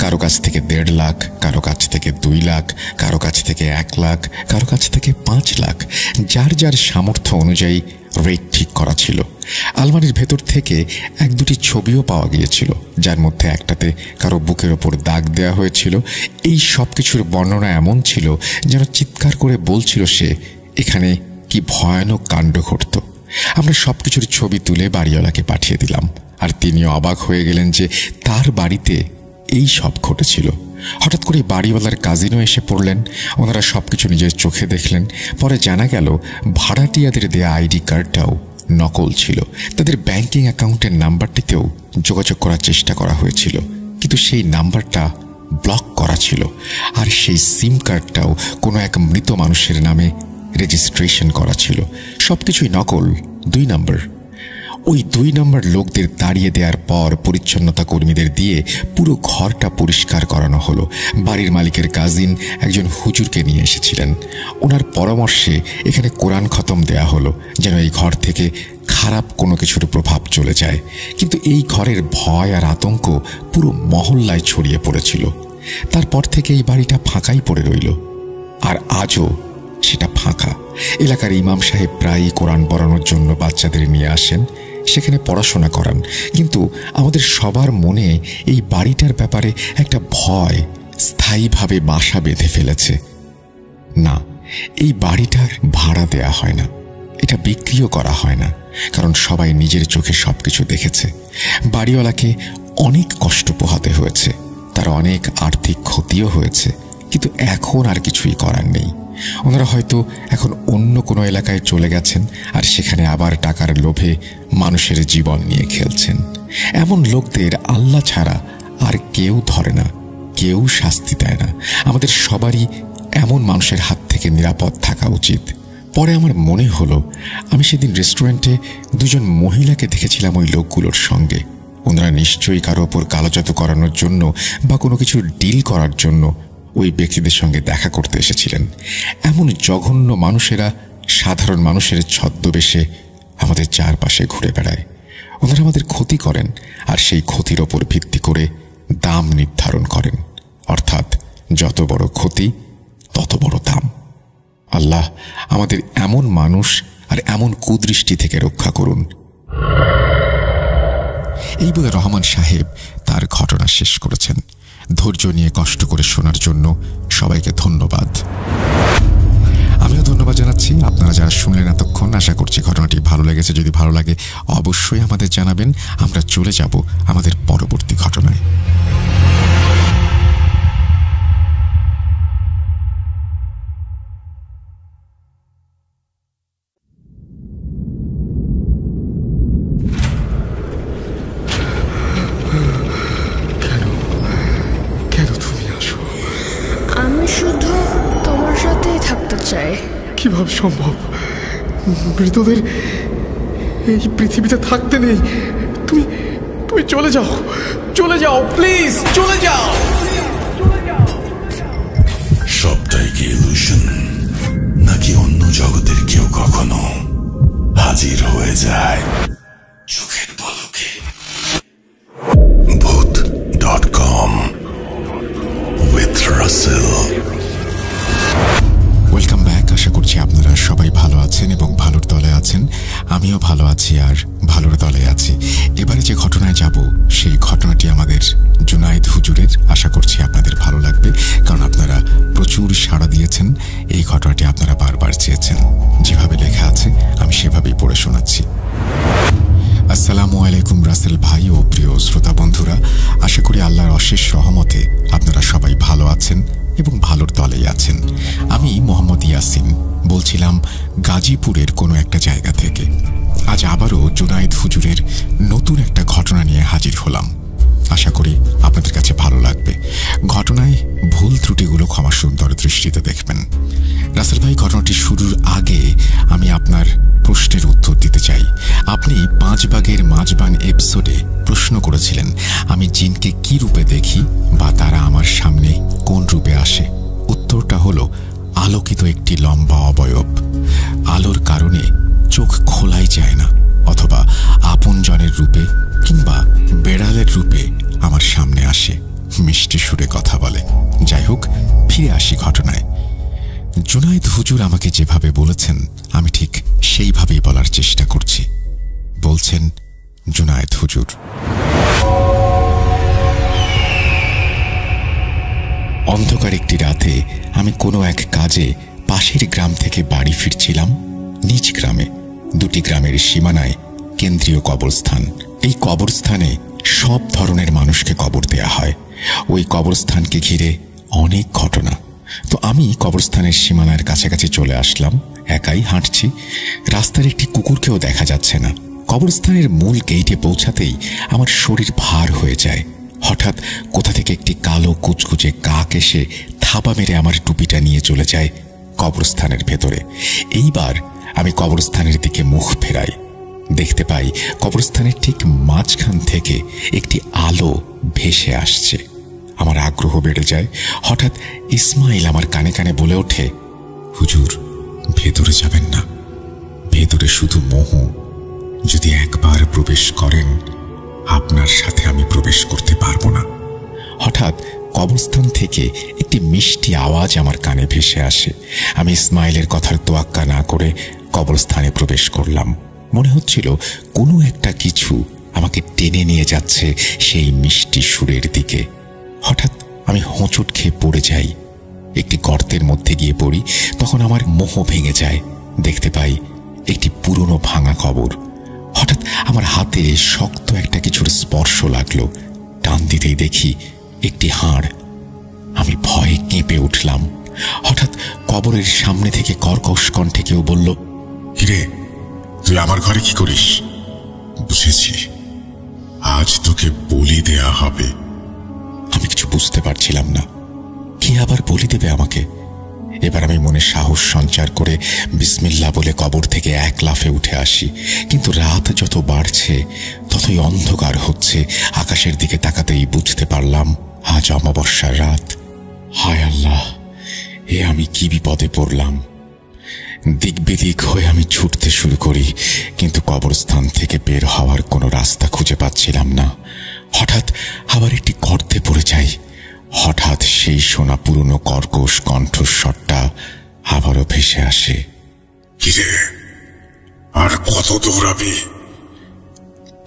কারো কাছ থেকে 1.5 লাখ, কারো কাছ থেকে 2 লাখ, কারো কাছ থেকে 1 লাখ, কারো কাছ থেকে 5 লাখ। যার যার সামর্থ্য অনুযায়ী রেট ঠিক করা ছিল। আলমারির ভেতর থেকে 1-2টি ছবিও পাওয়া গিয়েছিল, যার মধ্যে একটাতে কারো বুকের ওপর দাগ দেওয়া হয়েছিল। এই সব কিছুর বর্ণনা এমন ছিল যেন চিৎকার করে বলছিল সে এখানে কি ভয়ানক কাণ্ড ঘটত। আমরা সবকিছুর ছবি তুলে বাড়িওয়ালাকে পাঠিয়ে দিলাম, আর তিনিও অবাক হয়ে গেলেন যে তার বাড়িতে এই সব ঘটেছিল। হঠাৎ করে বাড়িওয়ালার কাজিনও এসে পড়লেন। ওনারা সবকিছু নিজের চোখে দেখলেন। পরে জানা গেল ভাড়াটিয়াদের দেয়া আইডি কার্ডটাও নকল ছিল। তাদের ব্যাংকিং অ্যাকাউন্টের নাম্বারটিতেও যোগাযোগ করার চেষ্টা করা হয়েছিল, কিন্তু সেই নাম্বারটা ব্লক করা ছিল। আর সেই সিম কার্ডটাও কোনো এক মৃত মানুষের নামে রেজিস্ট্রেশন করা ছিল। সবকিছুই নকল, 2 নম্বর। ওই 2 নম্বর লোকদের তাড়িয়ে দেওয়ার পর পরিচ্ছন্নতা কর্মীদের দিয়ে পুরো ঘরটা পরিষ্কার করানো হলো। বাড়ির মালিকের কাজিন একজন হুজুরকে নিয়ে এসেছিলেন। ওনার পরামর্শে এখানে কোরআন খতম দেয়া হলো, যেন এই ঘর থেকে খারাপ কোনো কিছুর প্রভাব চলে যায়। কিন্তু এই ঘরের ভয় আর আতঙ্ক পুরো মহল্লায় ছড়িয়ে পড়েছিল। তারপর থেকে এই বাড়িটা ফাঁকাই পড়ে রইল, আর আজও সেটা ফাঁকা। এলাকার ইমাম সাহেব প্রায়ই কোরআন পড়ানোর জন্য বাচ্চাদের নিয়ে আসেন, সেখানে পড়াশোনা করান। কিন্তু আমাদের সবার মনে এই বাড়িটার ব্যাপারে একটা ভয় স্থায়ীভাবে বাসা বেঁধে ফেলেছে। না, এই বাড়িটার ভাড়া দেয়া হয় না, এটা বিক্রিও করা হয় না, কারণ সবাই নিজের চোখে সবকিছু দেখেছে। বাড়িওয়ালাকে অনেক কষ্ট পোহাতে হয়েছে, তার অনেক আর্থিক ক্ষতিও হয়েছে, কিন্তু এখন আর কিছুই করার নেই। ওনারা হয়তো এখন অন্য কোনো এলাকায় চলে গেছেন, আর সেখানে আবার টাকার লোভে মানুষের জীবন নিয়ে খেলছেন। এমন লোকদের আল্লাহ ছাড়া আর কেউ ধরে না, কেউ শাস্তি দেয় না। আমাদের সবারই এমন মানুষের হাত থেকে নিরাপদ থাকা উচিত। পরে আমার মনে হলো, আমি সেদিন রেস্টুরেন্টে দুজন মহিলাকে দেখেছিলাম ওই লোকগুলোর সঙ্গে। ওনারা নিশ্চয়ই কারো ওপর কালোজাদু করানোর জন্য বা কোনো কিছু ডিল করার জন্য ওই ব্যক্তিদের সঙ্গে দেখা করতে এসেছিলেন। এমন জঘন্য মানুষেরা সাধারণ মানুষের ছদ্মবেশে আমাদের চারপাশে ঘুরে বেড়ায়। ওনারা আমাদের ক্ষতি করেন, আর সেই ক্ষতির ওপর ভিত্তি করে দাম নির্ধারণ করেন, অর্থাৎ যত বড় ক্ষতি তত বড় দাম। আল্লাহ আমাদের এমন মানুষ আর এমন কুদৃষ্টি থেকে রক্ষা করুন। এই বলে রহমান সাহেব তার ঘটনা শেষ করেছেন। ধৈর্য নিয়ে কষ্ট করে শোনার জন্য সবাইকে ধন্যবাদ। আমিও ধন্যবাদ জানাচ্ছি আপনারা যারা শুনলেন এতক্ষণ। আশা করছি ঘটনাটি ভালো লেগেছে। যদি ভালো লাগে অবশ্যই আমাদের জানাবেন। আমরা চলে যাব আমাদের পরবর্তী ঘটনায়। আমি শুধু তোমার সাথেই থাকতে চাই। কিভাবে সম্ভব? মৃতদের এই পৃথিবীতে থাকতে নেই। তুমি তুমি চলে যাও, চলে যাও, প্লিজ চলে যাও। সবটাই কি ইলুশন, নাকি অন্য জগতের কেউ কখনো হাজির হয়ে যায় চোখের পলকে? Bhoot.com with Russell। Welcome back. আশা করছি আপনারা সবাই ভালো আছেন এবং ভালোর দলে আছেন। আমিও ভালো আছি আর ভালোর দলে আছি। এবারে যে ঘটনায় যাব সেই ঘটনাটি আমাদের জুনায়েদ হুজুরের। আশা করছি আপনাদের ভালো লাগবে, কারণ আপনারা প্রচুর সাড়া দিয়েছেন। এই ঘটনাটি আপনারা বারবার চেয়েছেন। যেভাবে লেখা আছে আমি সেভাবেই পড়ে শোনাচ্ছি। আসসালামু আলাইকুম রাসেল ভাই ও প্রিয় শ্রোতা বন্ধুরা। আশা করি আল্লাহর অশেষ রহমতে আপনারা সবাই ভালো আছেন এবং ভালোর দলেই আছেন। আমি মোহাম্মদ ইয়াসিন বলছিলাম গাজীপুরের কোনো একটা জায়গা থেকে। আজ আবারও জুনায়েদ হুজুরের নতুন একটা ঘটনা নিয়ে হাজির হলাম। আশা করি আপনাদের কাছে ভালো লাগবে। ঘটনায় ভুল ত্রুটিগুলো ক্ষমা সুন্দর দৃষ্টিতে দেখবেন। রাসেল ভাই, ঘটনাটি শুরুর আগে আমি আপনার প্রশ্নের উত্তর দিতে চাই। আপনি 5 ভাগের মাঝবান এপিসোডে প্রশ্ন করেছিলেন আমি জিনকে কি রূপে দেখি বা তারা আমার সামনে কোন রূপে আসে। উত্তরটা হলো আলোকিত একটি লম্বা অবয়ব। আলোর কারণে চোখ খোলাই যায় না, অথবা আপনজনের রূপে কিংবা বেড়ালের রূপে আমার সামনে আসে, মিষ্টি সুরে কথা বলে। যাই হোক, ফিরে আসি ঘটনায়। জুনায়েদ হুজুর আমাকে যেভাবে বলেছেন আমি ঠিক সেইভাবেই বলার চেষ্টা করছি। বলছেন জুনায়েদ হুজুর, অন্ধকার একটি রাতে আমি কোনো এক কাজে পাশের গ্রাম থেকে বাড়ি ফিরছিলাম। নিজ গ্রামে 2টি গ্রামের সীমানায় কেন্দ্রীয় কবরস্থান। এই কবরস্থানে সব ধরনের মানুষকে কবর দেয়া হয়। ওই কবরস্থানকে ঘিরে অনেক ঘটনা। তো আমি কবরস্থানের সীমানার কাছাকাছি চলে আসলাম। একাই হাঁটছি। রাস্তার একটি কুকুরকেও দেখা যাচ্ছে না। কবরস্থানের মূল গেইটে পৌঁছাতেই আমার শরীর ভার হয়ে যায়। হঠাৎ কোথা থেকে একটি কালো কুচকুচে কাক এসে থাবা মেরে আমার টুপিটা নিয়ে চলে যায় কবরস্থানের ভেতরে। এইবার আমি কবরস্থানের দিকে মুখ ফেরাই। দেখতে পাই কবরস্থানের ঠিক মাঝখান থেকে একটি আলো ভেসে আসছে। আমার আগ্রহ বেড়ে যায়। হঠাৎ ইসমাইল আমার কানে কানে বলে ওঠে, হুজুর, ভেতরে যাবেন না, ভেতরে শুধু মোহ। যদি একবার প্রবেশ করেন আপনার সাথে আমি প্রবেশ করতে পারবো না। হঠাৎ কবরস্থান থেকে একটি মিষ্টি আওয়াজ আমার কানে ভেসে আসে। আমি ইসমাইলের কথার তোয়াক্কা না করে কবরস্থানে প্রবেশ করলাম। মনে হচ্ছিল কোনো একটা কিছু আমাকে টেনে নিয়ে যাচ্ছে সেই মিষ্টি সুরের দিকে। হঠাৎ আমি হোঁচট খেয়ে পড়ে যাই। একটি গর্তের মধ্যে গিয়ে পড়ি। তখন আমার মোহ ভেঙে যায়। দেখতে পাই একটি পুরনো ভাঙা কবর। হঠাৎ আমার হাতে শক্ত একটা কিছুর স্পর্শ লাগলো। টান দিতেই দেখি একটি হাড়। আমি ভয়ে কেঁপে উঠলাম। হঠাৎ কবরের সামনে থেকে কর্কশ কণ্ঠে কেউ বলল, কিরে, তুই আমার ঘরে কি করিস? বুঝেছি, আজ তোকে বলি দেয়া হবে। আমি কিছু বুঝতে পারছিলাম না। কে আবার বলি দেবে আমাকে? এবার আমি মনে সাহস সঞ্চার করে বিসমিল্লাহ বলে কবর থেকে এক লাফে উঠে আসি। কিন্তু রাত যত বাড়ছে ততই অন্ধকার হচ্ছে। আকাশের দিকে তাকাতেই বুঝতে পারলাম আজ অমাবস্যার রাত। হায় আল্লাহ, এ আমি কি বিপদে পড়লাম! দিক বিদিক হয়ে আমি ছুটতে শুরু করি, কিন্তু কবরস্থান থেকে বের হওয়ার কোনো রাস্তা খুঁজে পাচ্ছিলাম না। হঠাৎ আবার একটি গর্তে পড়ে যাই। হঠাৎ সেই শোনা পুরনো কর্কশ কণ্ঠস্বরটা আবারও ভেসে আসে। কিরে, আর কত দৌড়াবি?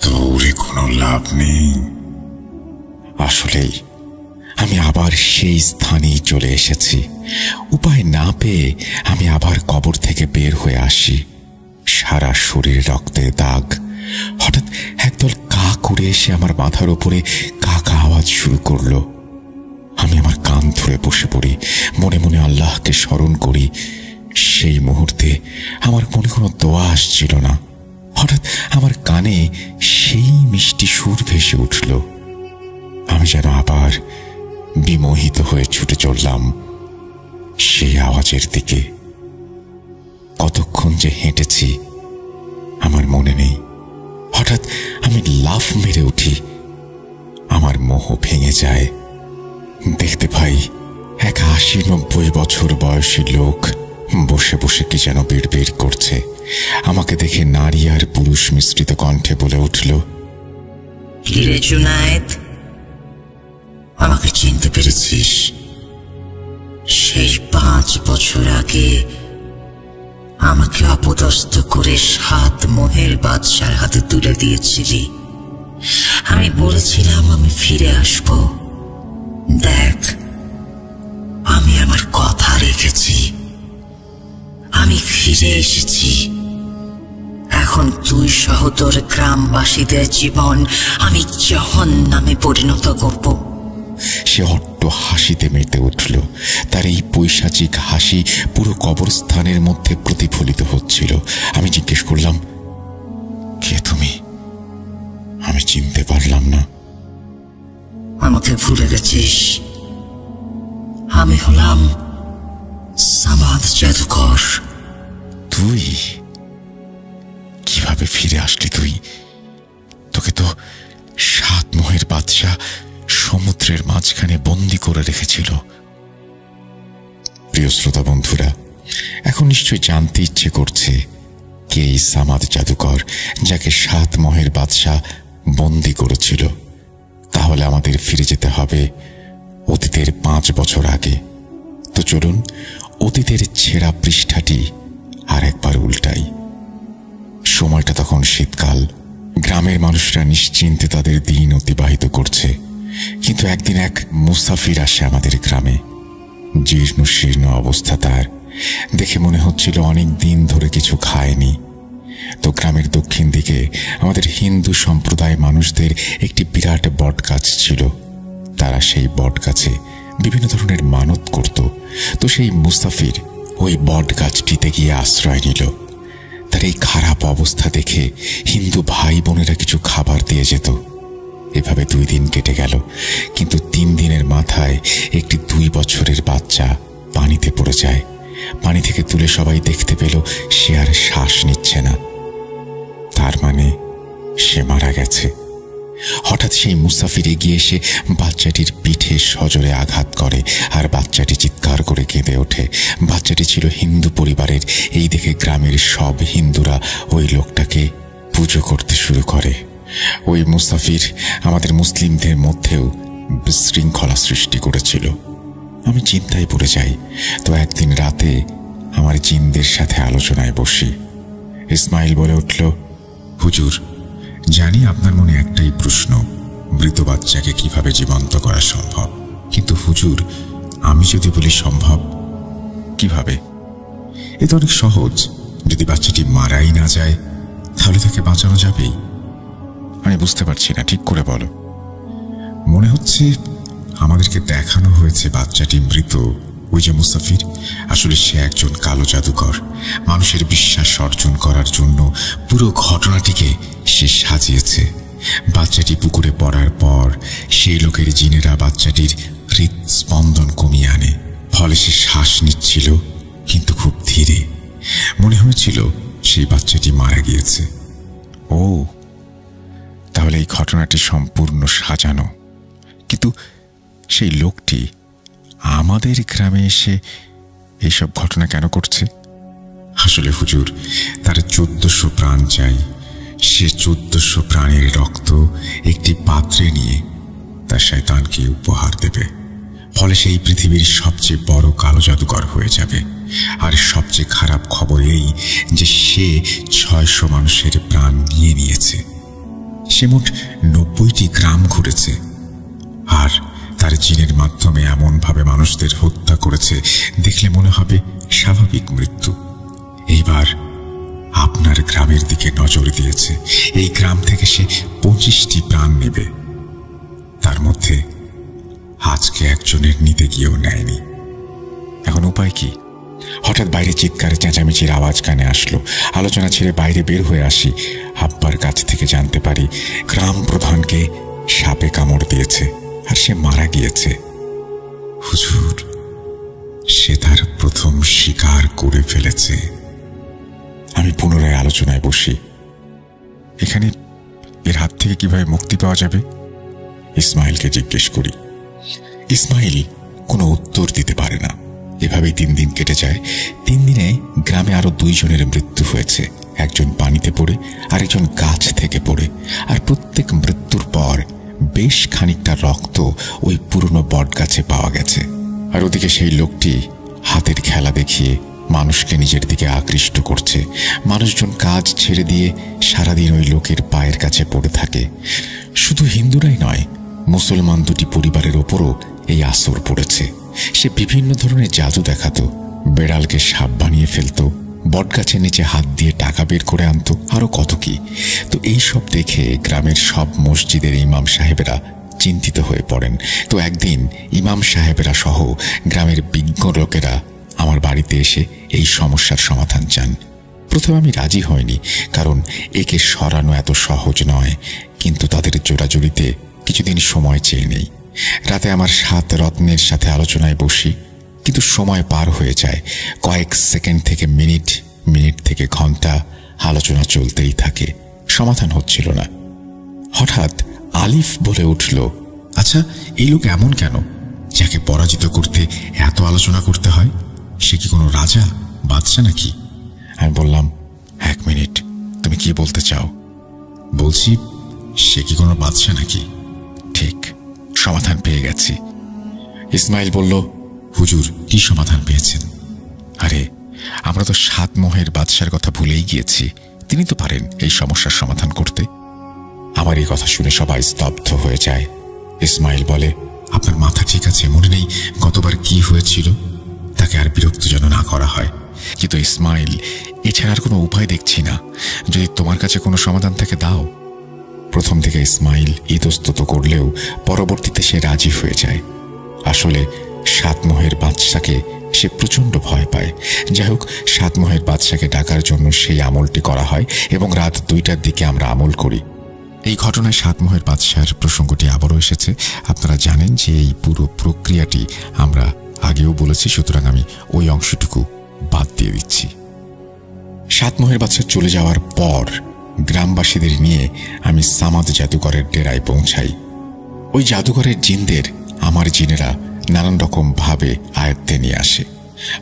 দৌড়ে কোনো লাভ নেই। আসলেই আমি আবার সেই স্থানেই চলে এসেছি। উপায় না পেয়ে আমি আবার কবর থেকে বের হয়ে আসি। সারা শরীরে রক্তের দাগ। হঠাৎ একদল কাক উড়ে এসে আমার মাথার উপরে কা কা আওয়াজ শুরু করলো। আমি আমার কান ধরে বসে পড়ি, মনে মনে আল্লাহকে স্মরণ করি। সেই মুহূর্তে আমার মনে কোনো দোয়া আসছিল না। হঠাৎ আমার কানে সেই মিষ্টি সুর ভেসে উঠল। আমি যেন আবার বিমোহিত হয়ে ছুটে চললাম সেই আওয়াজের দিকে। কতক্ষণ যে হেঁটেছি আমার মনে নেই। হঠাৎ আমি লাফ মেরে উঠি। আমার মোহ ভেঙে যায়। দেখতে পাই এক ৮০-৯০ বছর বয়সী লোক বসে বসে কি যেন বিড়বিড় করছে। আমাকে দেখে নারী আর পুরুষ মিশ্রিত কণ্ঠে বলে উঠল, কিরে জুনায়েদ, আমাকে চিনতে পেরেছিস? সেই ৫ বছর আগে আমাকে অপদস্থ করে ৭ মোহের বাদশার হাতে তুলে দিয়েছিলি। আমি বলেছিলাম আমি ফিরে আসব। দেখ, আমি আমার কথা রেখেছি। আমি ফিরে এসেছি। এখন তুই সহ তোর গ্রামবাসীদের জীবন আমি জাহান্নামে পরিণত করব। সে অট্ট হাসিতে মেতে উঠল। তার এই পৈশাচিক হাসি পুরো কবরস্থানের মধ্যে প্রতিফলিত হচ্ছিল। আমি জিজ্ঞেস করলাম, কে তুমি? আমি চিনতে পারলাম না। আমাকে ভুলে গেছিস? আমি হলাম সামাদ জাদুকর। তুই কিভাবে ফিরে আসলি? তোকে তো ৭ মোহের বাদশা সমুদ্রের মাঝখানে বন্দী করে রেখেছিল। প্রিয় শ্রোতা বন্ধুরা, এখন নিশ্চয়ই জানতে ইচ্ছে করছে কে এই সামাদ জাদুকর যাকে ৭ মোহের বাদশা বন্দী করেছিল। তাহলে আমাদের ফিরে যেতে হবে অতীতের ৫ বছর আগে। তো চলুন অতীতের ছেঁড়া পৃষ্ঠাটি আর একবার উল্টাই। সময়টা তখন শীতকাল। গ্রামের মানুষরা নিশ্চিন্তে তাদের দিন অতিবাহিত করছে। কিন্তু একদিন এক মুসাফির আসে আমাদের গ্রামে। জীর্ণ শীর্ণ অবস্থা তার। দেখে মনে হচ্ছিল অনেক দিন ধরে কিছু খায়নি। তো গ্রামের দক্ষিণ দিকে আমাদের হিন্দু সম্প্রদায় মানুষদের একটি বিরাট বট গাছ ছিল। তারা সেই বট গাছে বিভিন্ন ধরনের মানত করত। তো সেই মুসাফির ওই বট গাছটিতে গিয়ে আশ্রয় নিল। তার এই খারাপ অবস্থা দেখে হিন্দু ভাই বোনেরা কিছু খাবার দিয়ে যেত। এভাবে ২ দিন কেটে গেল। কিন্তু ৩ দিনের মাথায় একটি ২ বছরের বাচ্চা পানিতে পড়ে যায়। পানি থেকে তুলে সবাই দেখতে পেল সে আর শ্বাস নিচ্ছে না। তার মানে সে মারা গেছে। হঠাৎ সেই মুসাফির এগিয়ে এসে বাচ্চাটির পিঠে সজোরে আঘাত করে আর বাচ্চাটি চিৎকার করে কেঁদে ওঠে। বাচ্চাটি ছিল হিন্দু পরিবারের। এই দেখে গ্রামের সব হিন্দুরা ওই লোকটাকে পুজো করতে শুরু করে। ওই মুসাফির আমাদের মুসলিমদের মধ্যেও বিশৃঙ্খলা সৃষ্টি করেছিল। আমি চিন্তায় পড়ে যাই। তো একদিন রাতে আমার জিনদের সাথে আলোচনায় বসি। ইসমাইল বলে উঠল, হুজুর, জানি আপনার মনে একটাই প্রশ্ন, মৃত বাচ্চাকে কিভাবে জীবন্ত করা সম্ভব। কিন্তু হুজুর, আমি যদি বলি সম্ভব, কিভাবে? এ তো অনেক সহজ। যদি বাচ্চাটি মারাই না যায় তাহলে তাকে বাঁচানো যাবেই। আমি বুঝতে পারছি না, ঠিক করে বলো। মনে হচ্ছে আমাদেরকে দেখানো হয়েছে বাচ্চাটি মৃত। ওই যে মুসাফির, আসলে সে একজন কালো জাদুকর। মানুষের বিশ্বাস অর্জন করার জন্য পুরো ঘটনাটিকে সে সাজিয়েছে। বাচ্চাটি পুকুরে পড়ার পর সেই লোকের জিনেরা বাচ্চাটির হৃদস্পন্দন কমিয়ে আনে। ফলে সে শ্বাস নিচ্ছিল, কিন্তু খুব ধীরে। মনে হয়েছিল সেই বাচ্চাটি মারা গিয়েছে। ও, তাহলে এই ঘটনাটি সম্পূর্ণ সাজানো। কিন্তু সেই লোকটি আমাদের গ্রামে এসে এইসব ঘটনা কেন করছে? আসলে হুজুর, তার 1400 প্রাণ চাই। সে 1400 প্রাণের রক্ত একটি পাত্রে নিয়ে তার শয়তানকে উপহার দেবে। ফলে সেই পৃথিবীর সবচেয়ে বড় কালো জাদুকর হয়ে যাবে। আর সবচেয়ে খারাপ খবর এই যে সে 600 মানুষের প্রাণ নিয়ে নিয়েছে। সে মোট 90টি গ্রাম ঘুরেছে, আর তার জিনের মাধ্যমে এমনভাবে মানুষদের হত্যা করেছে দেখলে মনে হবে স্বাভাবিক মৃত্যু। এইবার আপনার গ্রামের দিকে নজর দিয়েছে। এই গ্রাম থেকে সে 25টি প্রাণ নেবে। তার মধ্যে আজকে একজনের নিতে গিয়েও নেয়নি। এখন উপায় কি? হঠাৎ বাইরে চিৎকার চেঁচামেচির আওয়াজ কানে আসলো। আলোচনা ছেড়ে বাইরে বের হয়ে আসি। আব্বার কাছ থেকে জানতে পারি গ্রাম প্রধানকে সাপে কামড় দিয়েছে আর সে মারা গিয়েছে। হুজুর, সে তার প্রথম শিকার করে ফেলেছে। আমি পুনরায় আলোচনায় বসি। এখানে এর হাত থেকে কিভাবে মুক্তি পাওয়া যাবে? ইসমাইলকে জিজ্ঞেস করি। ইসমাইল কোনো উত্তর দিতে পারে না। এভাবেই 3 দিন কেটে যায়। 3 দিনে গ্রামে আরো 2 জনের মৃত্যু হয়েছে। একজন পানিতে পড়ে, আরেকজন গাছ থেকে পড়ে। আর প্রত্যেক মৃত্যুর পর বেশ খানিকটা রক্ত ওই পুরনো বট গাছে পাওয়া গেছে। আর ওদিকে সেই লোকটি হাতের খেলা দেখিয়ে মানুষকে নিজের দিকে আকৃষ্ট করছে। মানুষজন কাজ ছেড়ে দিয়ে সারাদিন ওই লোকের পায়ের কাছে পড়ে থাকে। শুধু হিন্দুরাই নয়, মুসলমান 2টি পরিবারের ওপরও এই আসর পড়েছে। সে বিভিন্ন ধরনের জাদু দেখাতো। বেড়ালকে সাপ বানিয়ে ফেলতো, বটগাছের নিচে হাত দিয়ে টাকা বের করে আনতো, আরো কত কি। তো এই সব দেখে গ্রামের সব মসজিদের ইমাম সাহেবেরা চিন্তিত হয়ে পড়েন। তো একদিন ইমাম সাহেবেরা সহ গ্রামের বিজ্ঞ লোকেরা আমার বাড়িতে এসে এই সমস্যার সমাধান চান। প্রথমে আমি রাজি হইনি, কারণ একে সরানো এত সহজ নয়। কিন্তু তাদের জোড়াজুড়িতে কিছুদিন সময় চেয়ে নেই। রাতে আমার 7 রত্নের সাথে আলোচনায় বসি, কিন্তু সময় পার হয়ে যায়। কয়েক সেকেন্ড থেকে মিনিট, মিনিট থেকে ঘন্টা আলোচনা চলতেই থাকে, সমাধান হচ্ছিল না। হঠাৎ আলিফ বলে উঠল, আচ্ছা, এই লোক এমন কেন যাকে পরাজিত করতে এত আলোচনা করতে হয়? সে কি কোনো রাজা, বাদশা নাকি? আমি বললাম, 1 মিনিট, তুমি কি বলতে চাও? বলছি, সে কি কোনো বাদশা নাকি? ঠিক, সমাধান পেয়ে গেছি। ইসমাইল বলল, হুজুর, কি সমাধান পেয়েছেন? আরে, আমরা তো 7 মোহের বাদশার কথা ভুলেই গিয়েছি। তিনি তো পারেন এই সমস্যার সমাধান করতে। আমার এই কথা শুনে সবাই স্তব্ধ হয়ে যায়। ইসমাইল বলে, আপনার মাথা ঠিক আছে? মনে নেই গতবার কি হয়েছিল? তাকে আর বিরক্ত যেন না করা হয়। কিন্তু ইসমাইল, এছাড়া আর কোনো উপায় দেখছি না। যদি তোমার কাছে কোনো সমাধান থাকে দাও। প্রথম থেকে ইসমাইল ইতস্তত করলেও পরবর্তীতে সে রাজি হয়ে যায়। আসলে 7 মোহের বাদশাকে সে প্রচণ্ড ভয় পায়। যাই হোক, 7 মোহের বাদশাকে ডাকার জন্য সেই আমলটি করা হয় এবং রাত 2টার দিকে আমরা আমল করি। এই ঘটনায় 7 মোহের বাদশার প্রসঙ্গটি আবারও এসেছে। আপনারা জানেন যে এই পুরো প্রক্রিয়াটি আমরা আগেও বলেছি, সুতরাং আমি ওই অংশটুকু বাদ দিয়ে দিচ্ছি। 7 মোহের বাদশা চলে যাওয়ার পর গ্রামবাসীদের নিয়ে আমি সামাদ জাদুকরের ডেরায় পৌঁছাই। ওই জাদুকরের জিনদের আমার জিনেরা নানান রকম ভাবে আয়ত্তে নিয়ে আসে,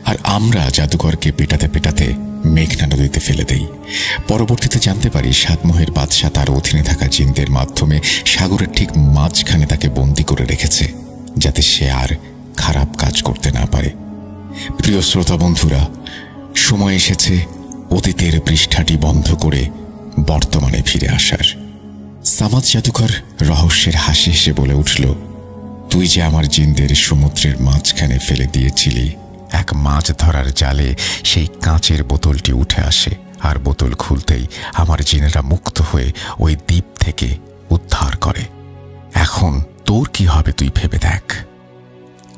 আর আমরা জাদুকরকে পেটাতে পেটাতে মেঘনা নদীতে ফেলে দেই। পরবর্তীতে জানতে পারি 7 মোহের বাদশা তার অধীনে থাকা জিনদের মাধ্যমে সাগরের ঠিক মাঝখানে তাকে বন্দী করে রেখেছে, যাতে সে আর খারাপ কাজ করতে না পারে। প্রিয় শ্রোতা বন্ধুরা, সময় এসেছে অতীতের পৃষ্ঠাটি বন্ধ করে বর্তমানে ফিরে আসার। সামাদ জাদুকর রহস্যের হাসি হেসে বলে উঠল, তুই যে আমার জিনদের সমুদ্রের মাঝখানে ফেলে দিয়েছিলি। এক মাছ ধরার জালে সেই কাঁচের বোতলটি উঠে আসে, আর বোতল খুলতেই আমার জিনেরা মুক্ত হয়ে ওই দ্বীপ থেকে উদ্ধার করে। এখন তোর কি হবে তুই ভেবে দেখ।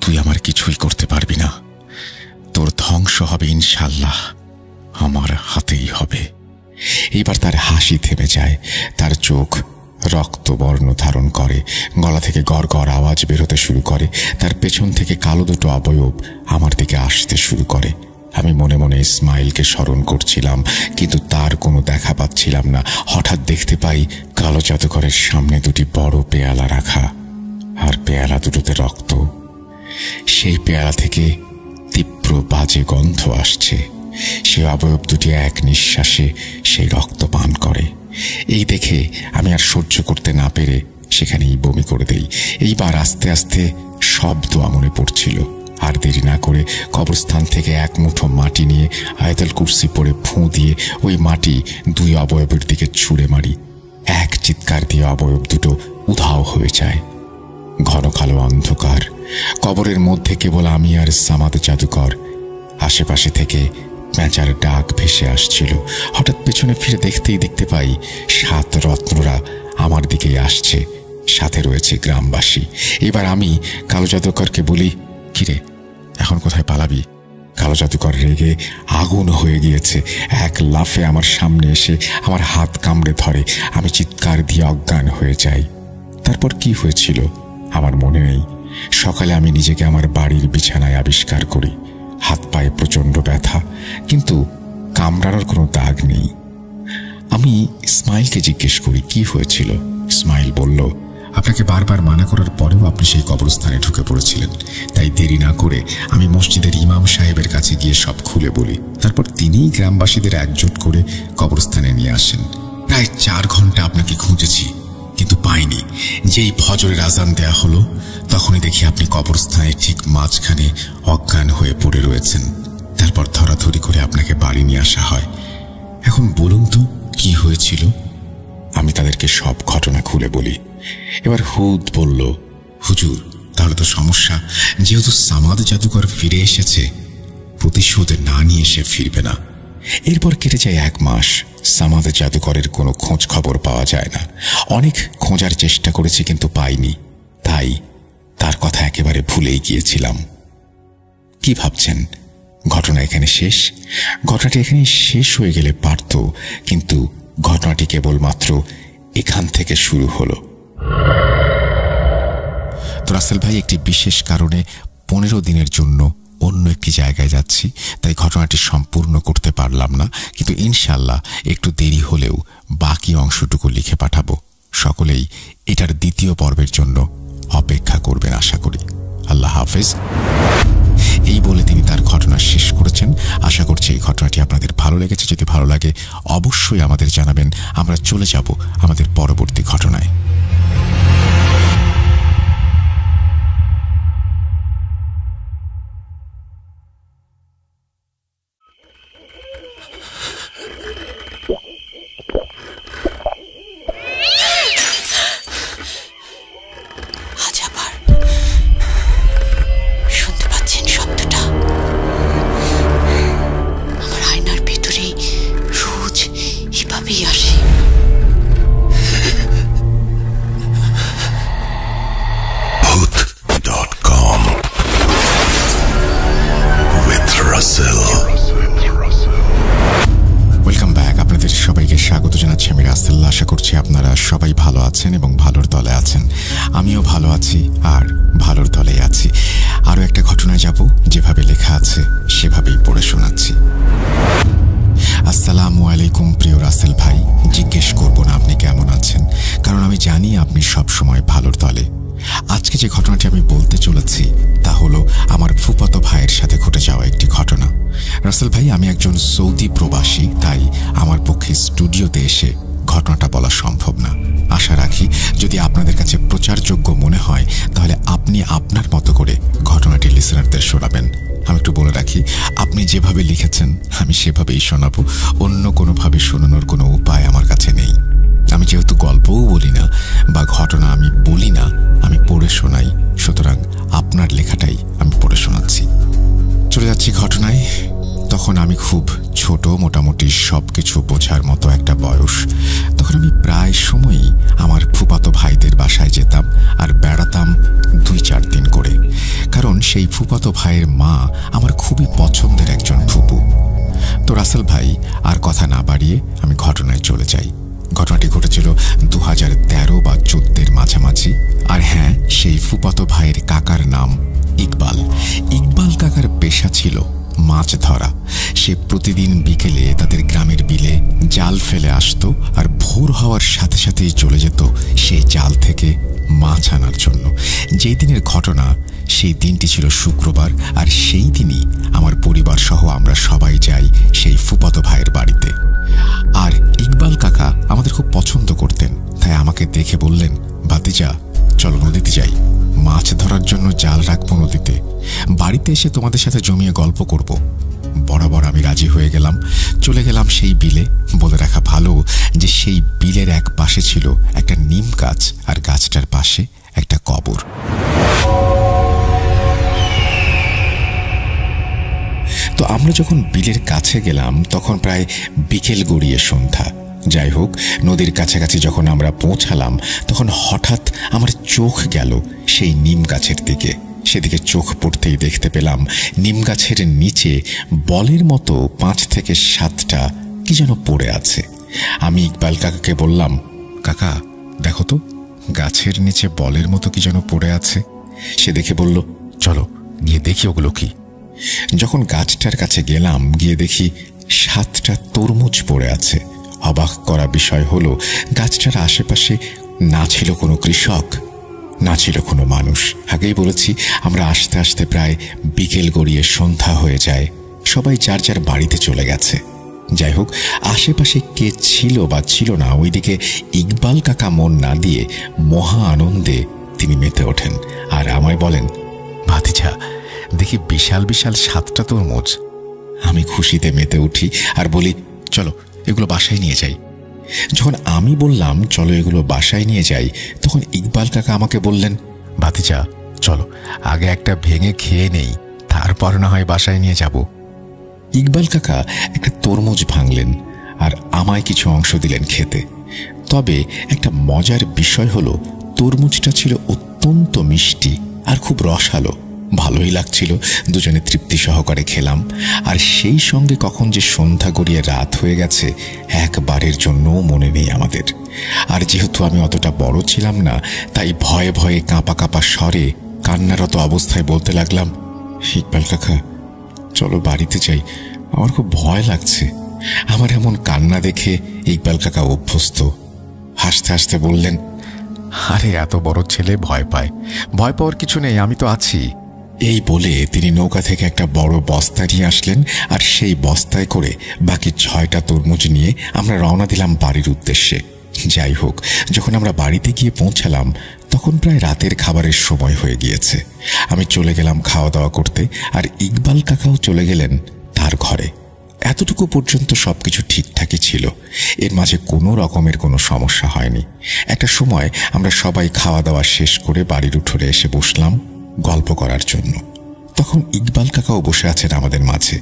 তুই আমার কিছুই করতে পারবি না। তোর ধ্বংস হবে ইনশাল্লাহ আমার হাতেই হবে। এইবার তার হাসি থেমে যায়, তার চোখ রক্তবর্ণ ধারণ করে, গলা থেকে গড় গড় আওয়াজ বেরোতে শুরু করে, তার পেছন থেকে কালো দুটো অবয়ব আমার দিকে আসতে শুরু করে। আমি মনে মনে ইসমাইলকে স্মরণ করছিলাম, কিন্তু তার কোনো দেখা পাচ্ছিলাম না। হঠাৎ দেখতে পাই কালো জাদুঘরের সামনে দুটি বড় পেয়ালা রাখা, আর পেয়ালা দুটোতে রক্ত। সেই পেয়ালা থেকে তীব্র বাজে গন্ধ আসছে। সে অবয়ব দুটি এক নিঃশ্বাসে সেই রক্ত পান করে। এই দেখে আমি আর সহ্য করতে না পেরে সেখানেই বমি করে দেই। এইবার আস্তে আস্তে শব্দ মনে পড়ছিল। আর দেরি না করে কবরস্থান থেকে এক মুঠো মাটি নিয়ে আয়াতুল কুরসি পড়ে ফুঁ দিয়ে ওই মাটি দুই অবয়বের দিকে ছুঁড়ে মারি। এক চিৎকার দিয়ে অবয়ব দুটো উধাও হয়ে যায়। ঘন কালো অন্ধকার, কবরের মধ্যে কেবল আমি আর সামাদ জাদুকর। আশেপাশে থেকে প্যাঁচার ডাক ভেসে আসছিল। হঠাৎ পেছনে ফিরে দেখতে পাই 7 রত্নরা আমার দিকেই আসছে, সাথে রয়েছে গ্রামবাসী। এবার আমি কালো জাদুকরকে বলি, কিরে এখন কোথায় পালাবি? কালো জাদুকর রেগে আগুন হয়ে গিয়েছে। এক লাফে আমার সামনে এসে আমার হাত কামড়ে ধরে। আমি চিৎকার দিয়ে অজ্ঞান হয়ে যাই। তারপর কি হয়েছিল আমার মনে নেই। সকালে আমি নিজেকে আমার বাড়ির বিছানায় আবিষ্কার করি। হাত পায়ে প্রচণ্ড ব্যথা, কিন্তু কামড়ানোর কোনো দাগ নেই। আমি ইসমাইলকে জিজ্ঞেস করি কি হয়েছিল। ইসমাইল বলল, আপনাকে বারবার মানা করার পরেও আপনি সেই কবরস্থানে ঢুকে পড়েছিলেন। তাই দেরি না করে আমি মসজিদের ইমাম সাহেবের কাছে গিয়ে সব খুলে বলি। তারপর তিনিই গ্রামবাসীদের একজোট করে কবরস্থানে নিয়ে আসেন। প্রায় 4 ঘন্টা আপনাকে খুঁজেছি, কিন্তু পাইনি। যেই ফজরের আজান দেয়া হলো, তখনই দেখি আপনি কবরস্থানের ঠিক মাঝখানে অজ্ঞান হয়ে পড়ে রয়েছেন। তারপর ধরাধরি করে আপনাকে বাড়ি নিয়ে আসা হয়। এখন বলুন তো কি হয়েছিল? আমি তাদেরকে সব ঘটনা খুলে বলি। এবার হুদ বলল, হুজুর, তাহলে তো সমস্যা। যেহেতু সামাদ জাদুকর ফিরে এসেছে, প্রতিশোধ না নিয়ে সে ফিরবে না। এরপর কেটে যায় 1 মাস। সামাদ জাদুকরের কোনো খোঁজ খবর পাওয়া যায় না। অনেক খোঁজার চেষ্টা করেছি, কিন্তু পাইনি। তাই তার কথা একেবারে ভুলেই গিয়েছিলাম। কি ভাবছেন ঘটনা এখানে শেষ? ঘটনাটি এখানে শেষ হয়ে গেলে পারত, কিন্তু ঘটনাটি কেবলমাত্র এখান থেকে শুরু হলো। তো রাসেল ভাই, একটি বিশেষ কারণে 15 দিনের জন্য অন্য একটি জায়গায় যাচ্ছি, তাই ঘটনাটি সম্পূর্ণ করতে পারলাম না। কিন্তু ইনশাল্লাহ একটু দেরি হলেও বাকি অংশটুকু লিখে পাঠাবো। সকলেই এটার 2য় পর্বের জন্য অপেক্ষা করবেন আশা করি। আল্লাহ হাফেজ। এই বলে তিনি তার ঘটনা শেষ করেছেন। আশা করছি এই ঘটনাটি আপনাদের ভালো লেগেছে। যদি ভালো লাগে অবশ্যই আমাদের জানাবেন। আমরা চলে যাব আমাদের পরবর্তী ঘটনায়। Welcome back. আপনাদের সবাইকে স্বাগত জানাচ্ছি আমি রাসেল। আশা করছি আপনারা সবাই ভালো আছেন এবং ভালোর দলে আছেন। আমিও ভালো আছি আর ভালোর দলেই আছি। আরও একটা ঘটনায় যাব, যেভাবে লেখা আছে সেভাবেই পড়ে শোনাচ্ছি। আসসালামু আলাইকুম প্রিয় রাসেল ভাই। জিজ্ঞেস করব না আপনি কেমন আছেন, কারণ আমি জানি আপনি সবসময় ভালোর দলে। আজকে যে ঘটনাটি আমি বলতে চলেছি তা হলো আমার ফুফাতো ভাইয়ের সাথে ঘটে যাওয়া একটি ঘটনা। রাসেল ভাই, আমি একজন সৌদি প্রবাসী, তাই আমার পক্ষে স্টুডিওতে এসে ঘটনাটা বলা সম্ভব না। আশা রাখি যদি আপনাদের কাছে প্রচারযোগ্য মনে হয় তাহলে আপনি আপনার মতো করে ঘটনাটি লিসেনারদের শোনাবেন। আমি একটু বলে রাখি, আপনি যেভাবে লিখেছেন আমি সেভাবেই শোনাবো। অন্য কোনোভাবে শোনানোর কোনো উপায় আমার কাছে নেই। আমি যেহেতু গল্পও বলি না বা ঘটনা আমি বলি না, আমি পড়ে শোনাই, সুতরাং আপনার লেখাটাই আমি পড়ে শোনাচ্ছি। চলে যাচ্ছি ঘটনায়। তখন আমি খুব ছোট, মোটামুটি সবকিছু বোঝার মতো একটা বয়স। তখন আমি প্রায় সময়ই আমার ফুফাতো ভাইদের বাসায় যেতাম আর বেড়াতাম 2-4 দিন করে, কারণ সেই ফুফাতো ভাইয়ের মা আমার খুবই পছন্দের একজন ফুপু। তো রাসেল ভাই, আর কথা না বাড়িয়ে আমি ঘটনায় চলে যাই। ঘটনাটি ঘটেছিল 2013 বা 2014 মাঝামাঝি। আর হ্যাঁ, সেই ফুফাতো ভাইয়ের কাকার নাম ইকবাল। ইকবাল কাকার পেশা ছিল মাছ ধরা। সে প্রতিদিন বিকেলে তাদের গ্রামের বিলে জাল ফেলে আসতো আর ভোর হওয়ার সাথে সাথেই চলে যেত সেই জাল থেকে মাছ আনার জন্য। যেই দিনের ঘটনা, সেই দিনটি ছিল শুক্রবার, আর সেই দিনই আমার পরিবার সহ আমরা সবাই যাই সেই ফুফাতো ভাইয়ের বাড়িতে। আর ইকবাল কাকা আমাদের খুব পছন্দ করতেন, তাই আমাকে দেখে বললেন, ভাতিজা চলো নদীতে যাই, মাছ ধরার জন্য জাল রাখবো নদীতে, বাড়িতে এসে তোমাদের সাথে জমিয়ে গল্প করব। বরাবর আমি রাজি হয়ে গেলাম। চলে গেলাম সেই বিলে। বলে রাখা ভালো যে সেই বিলের এক পাশে ছিল একটা নিম গাছ, আর গাছটার পাশে একটা কবর। তো আমরা যখন বিলের কাছে গেলাম তখন প্রায় বিকেল গড়িয়ে সন্ধ্যা। যাই হোক, নদীর কাছাকাছি যখন আমরা পৌঁছালাম তখন হঠাৎ আমার চোখ গেল সেই নিম গাছের দিকে। সেদিকে চোখ পড়তেই দেখতে পেলাম নিম গাছের নিচে বলের মতো 5 থেকে 7টা কি যেন পড়ে আছে। আমি ইকবাল কাকাকে বললাম, কাকা দেখো তো, গাছের নিচে বলের মতো কি যেন পড়ে আছে। সে দেখে বলল, চলো গিয়ে দেখি ওগুলো কি। যখন গাছটার কাছে গেলাম, গিয়ে দেখি 7টা তরমুজ পড়ে আছে। অবাক করা বিষয় হলো, গাছটার আশেপাশে না ছিল কোনো কৃষক, না ছিল কোনো মানুষ। আগেই বলেছি, আমরা আস্তে আস্তে প্রায় বিকেল গড়িয়ে সন্ধ্যা হয়ে যায়, সবাই যার যার বাড়িতে চলে গেছে। যাই হোক, আশেপাশে কে ছিল বা ছিল না, ওইদিকে ইকবাল কাকা মন না দিয়ে মহা আনন্দে তিনি মেতে ওঠেন আর আমায় বলেন, ভাতিজা দেখি বিশাল বিশাল 7টা তরমুজ। আমি খুশিতে মেতে উঠি আর বলি, চলো এগুলো বাসায় নিয়ে যাই। যখন আমি বললাম চলো এগুলো বাসায় নিয়ে যাই, তখন ইকবাল কাকা আমাকে বললেন, ভাতিজা চলো আগে একটা ভেঙে খেয়ে নেই, তারপর না হয় বাসায় নিয়ে যাব। ইকবাল কাকা একটা তরমুজ ভাঙলেন আর আমায় কিছু অংশ দিলেন খেতে। তবে একটা মজার বিষয় হলো, তরমুজটা ছিল অত্যন্ত মিষ্টি আর খুব রসালো। ভালোই লাগছিল, দুজনে তৃপ্তি সহকারে খেলাম। আর সেই সঙ্গে কখন যে সন্ধ্যা গড়িয়ে রাত হয়ে গেছে একবারের জন্যও মনে নেই আমাদের। আর যেহেতু আমি অতটা বড় ছিলাম না, তাই ভয়ে ভয়ে কাঁপা কাঁপা স্বরে কান্নারত অবস্থায় বলতে লাগলাম, ইকবাল কাকা চলো বাড়িতে যাই, আমার খুব ভয় লাগছে। আমার এমন কান্না দেখে ইকবাল কাকা অভ্যস্ত। হাসতে হাসতে বললেন, আরে এত বড় ছেলে ভয় পায়, ভয় পাওয়ার কিছু নেই, আমি তো আছি। এই বলে তিনি নৌকা থেকে একটা বড় বস্তা নিয়ে আসলেন, আর সেই বস্তায় করে বাকি 6টা তরমুজ নিয়ে আমরা রওনা দিলাম বাড়ির উদ্দেশ্যে। যাই হোক, যখন আমরা বাড়িতে গিয়ে পৌঁছালাম তখন প্রায় রাতের খাবারের সময় হয়ে গিয়েছে। আমি চলে গেলাম খাওয়া দাওয়া করতে, আর ইকবাল কাকাও চলে গেলেন তার ঘরে। এতটুকু পর্যন্ত সবকিছু ঠিকঠাকই ছিল, এর মাঝে কোনো রকমের কোনো সমস্যা হয়নি। একটা সময় আমরা সবাই খাওয়া দাওয়া শেষ করে বাড়ির উঠোনে এসে বসলাম গল্প করার জন্য। তখন ইকবাল কাকাও বসে আছেন আমাদের মাঝে।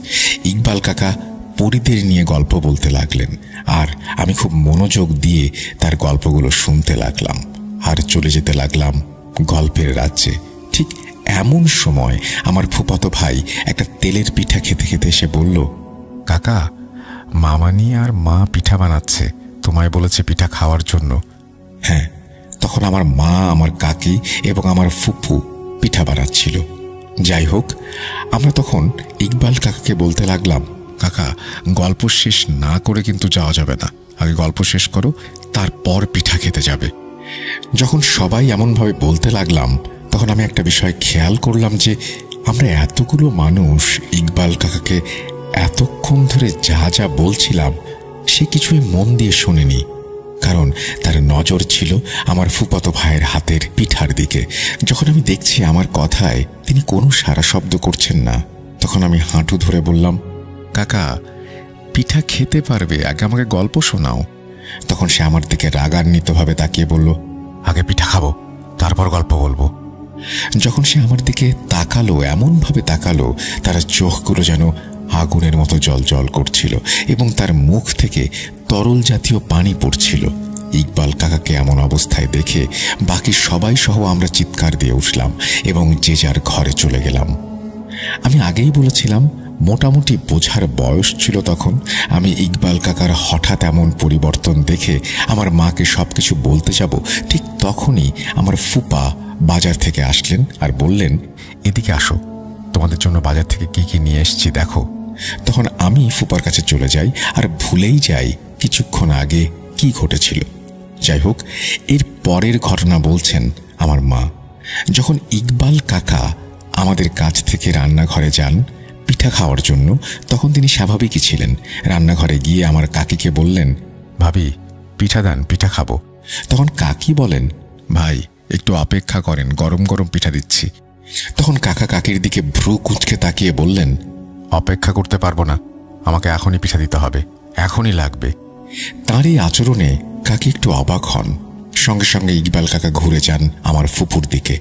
ইকবাল কাকা পরীদের নিয়ে গল্প বলতে লাগলেন, আর আমি খুব মনোযোগ দিয়ে তার গল্পগুলো শুনতে লাগলাম আর চলে যেতে লাগলাম গল্পের রাজ্যে। ঠিক এমন সময় আমার ফুফাতো ভাই একটা তেলের পিঠা খেতে খেতে এসে বলল, কাকা মামানি আর মা পিঠা বানাচ্ছে, তোমায় বলেছে পিঠা খাওয়ার জন্য। হ্যাঁ, তখন আমার মা, আমার কাকি এবং আমার ফুফু পিঠা বানাচ্ছিল। যাই হোক, আমরা তখন ইকবাল কাকাকে বলতে লাগলাম, কাকা গল্প শেষ না করে কিন্তু যাওয়া যাবে না, আগে গল্প শেষ করো, তারপর পিঠা খেতে যাবে। যখন সবাই এমনভাবে বলতে লাগলাম তখন আমি একটা বিষয় খেয়াল করলাম যে আমরা এতগুলো মানুষ ইকবাল কাকাকে এতক্ষণ ধরে যা যা বলছিলাম সে কিছুই মন দিয়ে শোনেনি, কারণ তার নজর ছিল আমার ফুফাতো ভাইয়ের হাতের পিঠার দিকে। যখন আমি দেখছি আমার কথায় তিনি কোনো সাড়া শব্দ করছেন না, তখন আমি হাঁটু ধরে বললাম, কাকা পিঠা খেতে পারবে, আগে আমাকে গল্প শোনাও। তখন সে আমার দিকে রাগান্বিতভাবে তাকিয়ে বলল, আগে পিঠা খাবো তারপর গল্প বলবো। যখন সে আমার দিকে তাকালো, এমনভাবে তাকালো তার চোখগুলো যেন আগুনের মতো জ্বলজ্বল করছিল এবং তার মুখ থেকে তরল জাতীয় পানি পড়ছিল। ইকবাল কাকাকে এমন অবস্থায় দেখে বাকি সবাই সহ আমরা চিৎকার দিয়ে উঠলাম এবং যে যার ঘরে চলে গেলাম। আমি আগেই বলেছিলাম মোটামুটি বোঝার বয়স ছিল তখন। আমি ইকবাল কাকার হঠাৎ এমন পরিবর্তন দেখে আমার মাকে সবকিছু বলতে যাব, ঠিক তখনই আমার ফুপা বাজার থেকে আসলেন আর বললেন, এদিকে আসো, তোমাদের জন্য বাজার থেকে কি কি নিয়ে এসেছি দেখো। তখন আমি ফুপার কাছে চলে যাই আর ভুলেই যাই কিছুক্ষণ আগে কি ঘটেছিল। যাই হোক, এর পরের ঘটনা বলছেন আমার মা। যখন ইকবাল কাকা আমাদের কাছ থেকে রান্নাঘরে যান পিঠা খাওয়ার জন্য, তখন তিনি স্বাভাবিকই ছিলেন। রান্নাঘরে গিয়ে আমার কাকিকে বললেন, ভাবি পিঠা দেন, পিঠা খাবো। তখন কাকি বলেন, ভাই একটু অপেক্ষা করেন, গরম গরম পিঠা দিচ্ছি। তখন কাকা কাকির দিকে ভ্রু কুঁচকে তাকিয়ে বললেন, অপেক্ষা করতে পারবো না, আমাকে এখনই পিঠা দিতে হবে, এখনই লাগবে। তাঁর এই আচরণে কাকি একটু অবাক হন। সঙ্গে সঙ্গে ইকবাল কাকা ঘুরে যান আমার ফুপুর দিকে।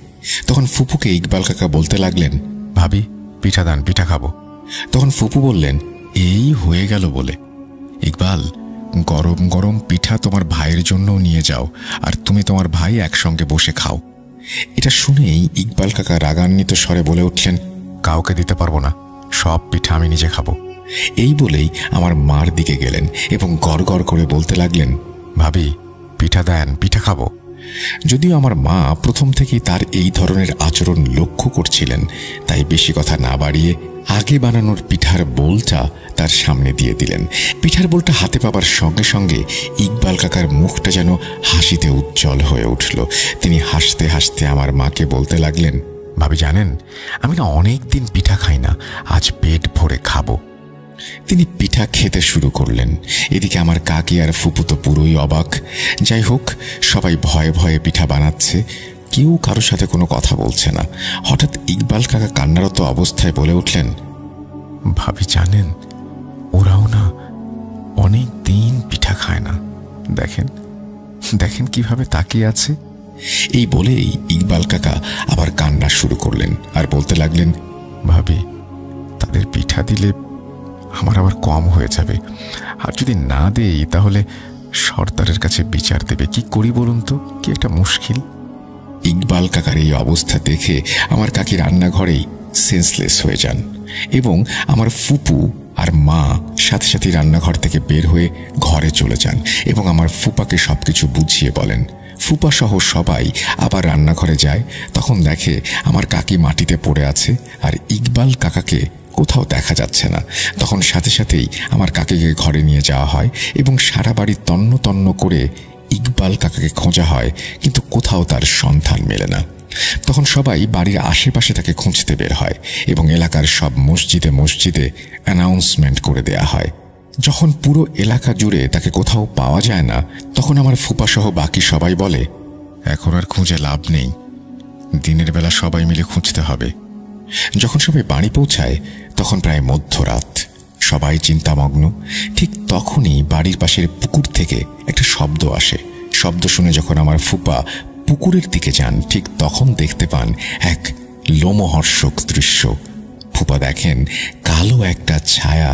তখন ফুপুকে ইকবাল কাকা বলতে লাগলেন, ভাবি পিঠা দেন, পিঠা খাবো। তখন ফুপু বললেন, এই হয়ে গেল বলে, ইকবাল গরম গরম পিঠা তোমার ভাইয়ের জন্যও নিয়ে যাও, আর তুমি তোমার ভাই একসঙ্গে বসে খাও। এটা শুনেই ইকবাল কাকা রাগান্বিত স্বরে বলে উঠলেন, কাউকে দিতে পারবো না, সব পিঠা আমি নিজে খাবো। এই বলেই আমার মার দিকে গেলেন এবং গড় গড় করে বলতে লাগলেন, ভাবি পিঠা দেন, পিঠা খাবো। যদিও আমার মা প্রথম থেকেই তার এই ধরনের আচরণ লক্ষ্য করছিলেন, তাই বেশি কথা না বাড়িয়ে আগে বানানোর পিঠার বোলটা তার সামনে দিয়ে দিলেন। পিঠার বোলটা হাতে পাবার সঙ্গে সঙ্গে ইকবাল কাকার মুখটা যেন হাসিতে উজ্জ্বল হয়ে উঠল। তিনি হাসতে হাসতে আমার মাকে বলতে লাগলেন, ভাবি জানেন, আমি না অনেক দিন পিঠা খাই না, আজ পেট ভরে খাবো। তিনি পিঠা খেতে শুরু করলেন। এদিকে আমার কাকি আর ফুপু তো পুরোই অবাক। যাই হোক, সবাই ভয়ে ভয়ে পিঠা বানাচ্ছে, কেউ কারোর সাথে কোনো কথা বলছে না। হঠাৎ ইকবাল কাকা কান্নারত অবস্থায় বলে উঠলেন, ভাবি জানেন, ওরাও না অনেক দিন পিঠা খায় না, দেখেন দেখেন কিভাবে তাকিয়ে আছে। এই বলেই ইকবাল কাকা আবার কান্না শুরু করলেন আর বলতে লাগলেন, ভাবি তাদের পিঠা দিলে আমার আবার কম হয়ে যাবে, আর যদি না দেই তাহলে সর্দারের কাছে বিচার দেবে। কি করি বলুন তো, কি একটা মুশকিল। ইকবাল কাকার এই অবস্থা দেখে আমার কাকি রান্নাঘরেই সেন্সলেস হয়ে যান এবং আমার ফুপু আর মা সাথে সাথে রান্নাঘর থেকে বের হয়ে ঘরে চলে যান এবং আমার ফুপাকে সবকিছু বুঝিয়ে বলেন। ফুপা সহ সবাই আবার রান্নাঘরে যায়। তখন দেখে আমার কাকি মাটিতে পড়ে আছে আর ইকবাল কাকাকে কোথাও দেখা যাচ্ছে না। তখন সাথে সাথেই আমার কাকিকে ঘরে নিয়ে যাওয়া হয় এবং সারা বাড়ি তন্ন তন্ন করে ইকবাল কাকাকে খোঁজা হয়, কিন্তু কোথাও তার সন্ধান মেলে না। তখন সবাই বাড়ির আশেপাশে তাকে খুঁজতে বের হয় এবং এলাকার সব মসজিদে মসজিদে অ্যানাউন্সমেন্ট করে দেয়া হয়। যখন পুরো এলাকা জুড়ে তাকে কোথাও পাওয়া যায় না, তখন আমার ফুপা সহ বাকি সবাই বলে, এখন আর খুঁজে লাভ নেই, দিনের বেলা সবাই মিলে খুঁজতে হবে। যখন সবাই বাড়ি পৌঁছায় তখন প্রায় মধ্যরাত। সবাই চিন্তামগ্ন। ঠিক তখনই বাড়ির পাশের পুকুর থেকে একটা শব্দ আসে। শব্দ শুনে যখন আমার ফুপা পুকুরের দিকে যান, ঠিক তখন দেখতে পান এক লোমহর্ষক দৃশ্য। ফুপা দেখেন কালো একটা ছায়া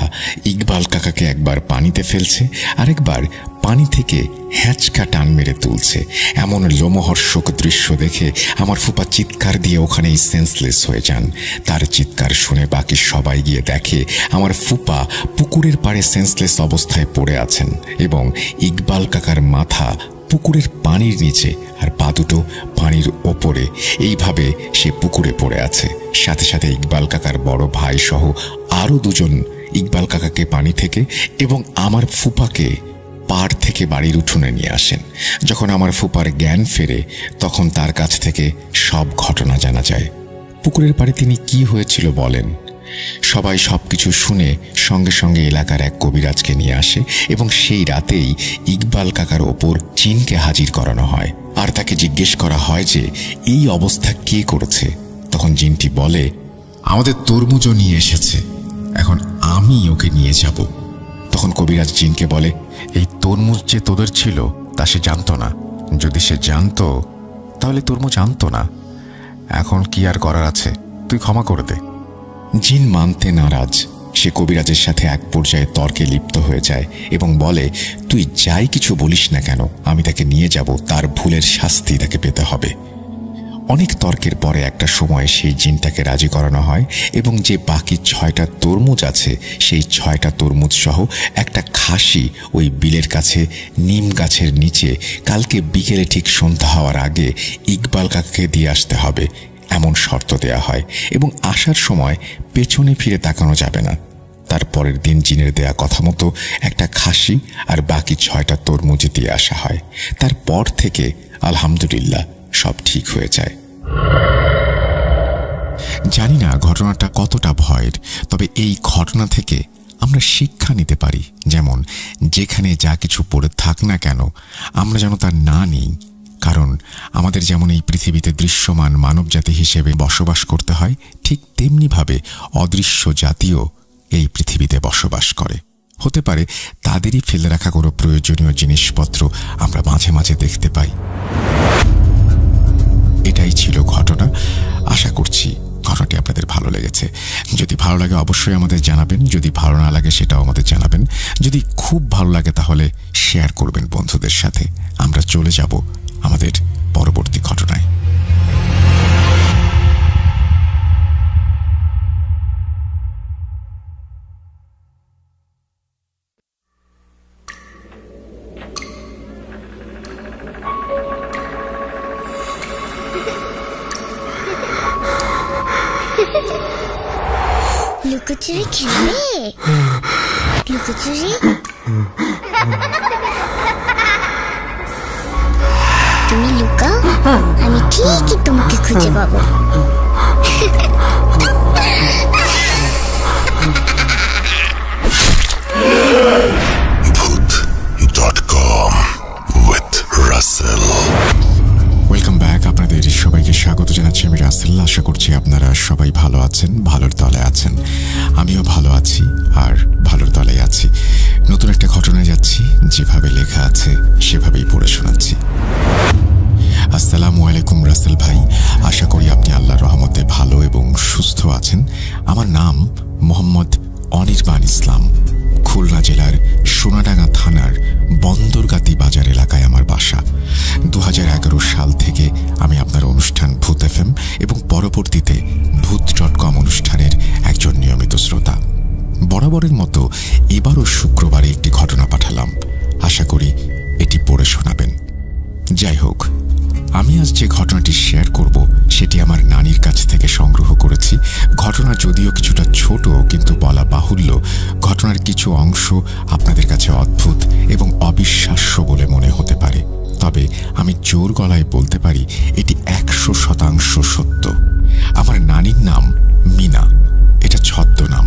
ইকবাল কাকাকে একবার পানিতে ফেলছে, আরেকবার পানি থেকে হ্যাঁচকা টান মেরে তুলছে। এমন লোমহর্ষক দৃশ্য দেখে আমার ফুপা চিৎকার দিয়ে ওখানেই সেন্সলেস হয়ে যান। তার চিৎকার শুনে বাকি সবাই গিয়ে দেখে আমার ফুপা পুকুরের পাড়ে সেন্সলেস অবস্থায় পড়ে আছেন এবং ইকবাল কাকার মাথা পুকুরের পানির নিচে আর পা দুটো পানির ওপরে। এইভাবে সে পুকুরে পড়ে আছে। সাথে সাথে ইকবাল কাকার বড় ভাই সহ আরো দুজন ইকবাল কাকাকে পানি থেকে এবং আমার ফুপাকে পাড় থেকে বাড়ির উঠোনে নিয়ে আসেন। যখন আমার ফুপার জ্ঞান ফেরে তখন তার কাছ থেকে সব ঘটনা জানা যায়। পুকুরের পাড়ে তিনি কি হয়েছিল বলেন। সবাই সবকিছু শুনে সঙ্গে সঙ্গে এলাকার এক কবিরাজকে নিয়ে আসে এবং সেই রাতেই ইকবাল কাকার ওপর জিনকে হাজির করানো হয় আর তাকে জিজ্ঞেস করা হয় যে এই অবস্থা কে করেছে। তখন জিনটি বলে, আমাদের তরমুজও নিয়ে এসেছে, এখন আমি ওকে নিয়ে যাব। তখন কবিরাজ জিনকে বলে, এই তরমুজ যে তোদের ছিল তা সে জানতো না, যদি সে জানতো তাহলে তরমুজ আনতো না। এখন কি আর করার আছে, তুই ক্ষমা করে দে। জিন মানতে নারাজ। সে কবিরাজের সাথে এক পর্যায়ে তর্কে লিপ্ত হয়ে যায় এবং বলে, তুই যাই কিছু বলিস না কেন, আমি তাকে নিয়ে যাব, তার ভুলের শাস্তি তাকে পেতে হবে। অনেক তর্কের পরে একটা সময় সেই জিনটাকে রাজি করানো হয় এবং যে বাকি 6টা তরমুজ আছে সেই 6টা তরমুজ সহ একটা খাসি ওই বিলের কাছে নিম গাছের নিচে কালকে বিকেলে ঠিক সন্ধ্যা হওয়ার আগে ইকবাল কাকাকে দিয়ে আসতে হবে এমন শর্ত দেয়া হয় এবং আসার সময় পেছনে ফিরে তাকানো যাবে না। তারপরের দিন জিনের দেয়া কথা মতো একটা খাসি আর বাকি 6টা তরমুজ দিয়ে আসা হয়। তারপর থেকে আলহামদুলিল্লাহ সব ঠিক হয়ে যায়। জানি না ঘটনাটা কতটা ভয়ের, তবে এই ঘটনা থেকে আমরা শিক্ষা নিতে পারি, যেমন যেখানে যা কিছু পড়ে থাক না কেন আমরা যেন তা না নিই, কারণ আমাদের যেমন এই পৃথিবীতে দৃশ্যমান মানবজাতি হিসেবে বসবাস করতে হয়, ঠিক তেমনিভাবে অদৃশ্য জাতিও এই পৃথিবীতে বসবাস করে। হতে পারে তাদেরই ফেলে রাখা কোনো প্রয়োজনীয় জিনিসপত্র আমরা মাঝে মাঝে দেখতে পাই। এটাই ছিল ঘটনা। আশা করছি ঘটনাটি আপনাদের ভালো লেগেছে। যদি ভালো লাগে অবশ্যই আমাদের জানাবেন, যদি ভালো না লাগে সেটাও আমাদের জানাবেন। যদি খুব ভালো লাগে তাহলে শেয়ার করবেন বন্ধুদের সাথে। আমরা চলে যাব আমাদের পরবর্তী ঘটনায়। লুকোচুরি খেলবে? লুকোচুরি তুমি লুকাও, আমি ঠিকই তোমাকে খুঁজে পাবো। Bhoot dot com with Russell. Welcome back. আপনাদের সবাইকে স্বাগত জানাচ্ছি আমি রাসেল। আশা করছি আপনারা সবাই ভালো আছেন, ভালোর দলে আছেন। আমিও ভালো আছি আর ভালোর দলে আছি। নতুন একটা ঘটনায় যাচ্ছি, যেভাবে লেখা আছে সেভাবেই পড়ে শোনাচ্ছি। আসসালামু আলাইকুম রাসেল ভাই, আশা করি আপনি আল্লাহর রহমতে ভালো এবং সুস্থ আছেন। আমার নাম মোহাম্মদ অনির্বাণ ইসলাম। খুলনা জেলার সোনাডাঙ্গা থানার বন্দরগাতি বাজার এলাকায় আমার বাসা। 2011 সাল থেকে আমি আপনার অনুষ্ঠান ভূত FM এবং পরবর্তীতে ভূত.com অনুষ্ঠানের একজন নিয়মিত শ্রোতা। বরাবরের মতো এবারও শুক্রবারে একটি ঘটনা পাঠালাম, আশা করি এটি পড়ে শোনাবেন। যাই হোক, আমি আজ যে ঘটনাটি শেয়ার করব সেটি আমার নানির কাছ থেকে সংগ্রহ করেছি। ঘটনা যদিও কিছুটা ছোট, কিন্তু বলা বাহুল্য ঘটনার কিছু অংশ আপনাদের কাছে অদ্ভুত এবং অবিশ্বাস্য বলে মনে হতে পারে, তবে আমি জোর গলায় বলতে পারি এটি 100% সত্য। আমার নানির নাম মিনা, এটা ছদ্মনাম।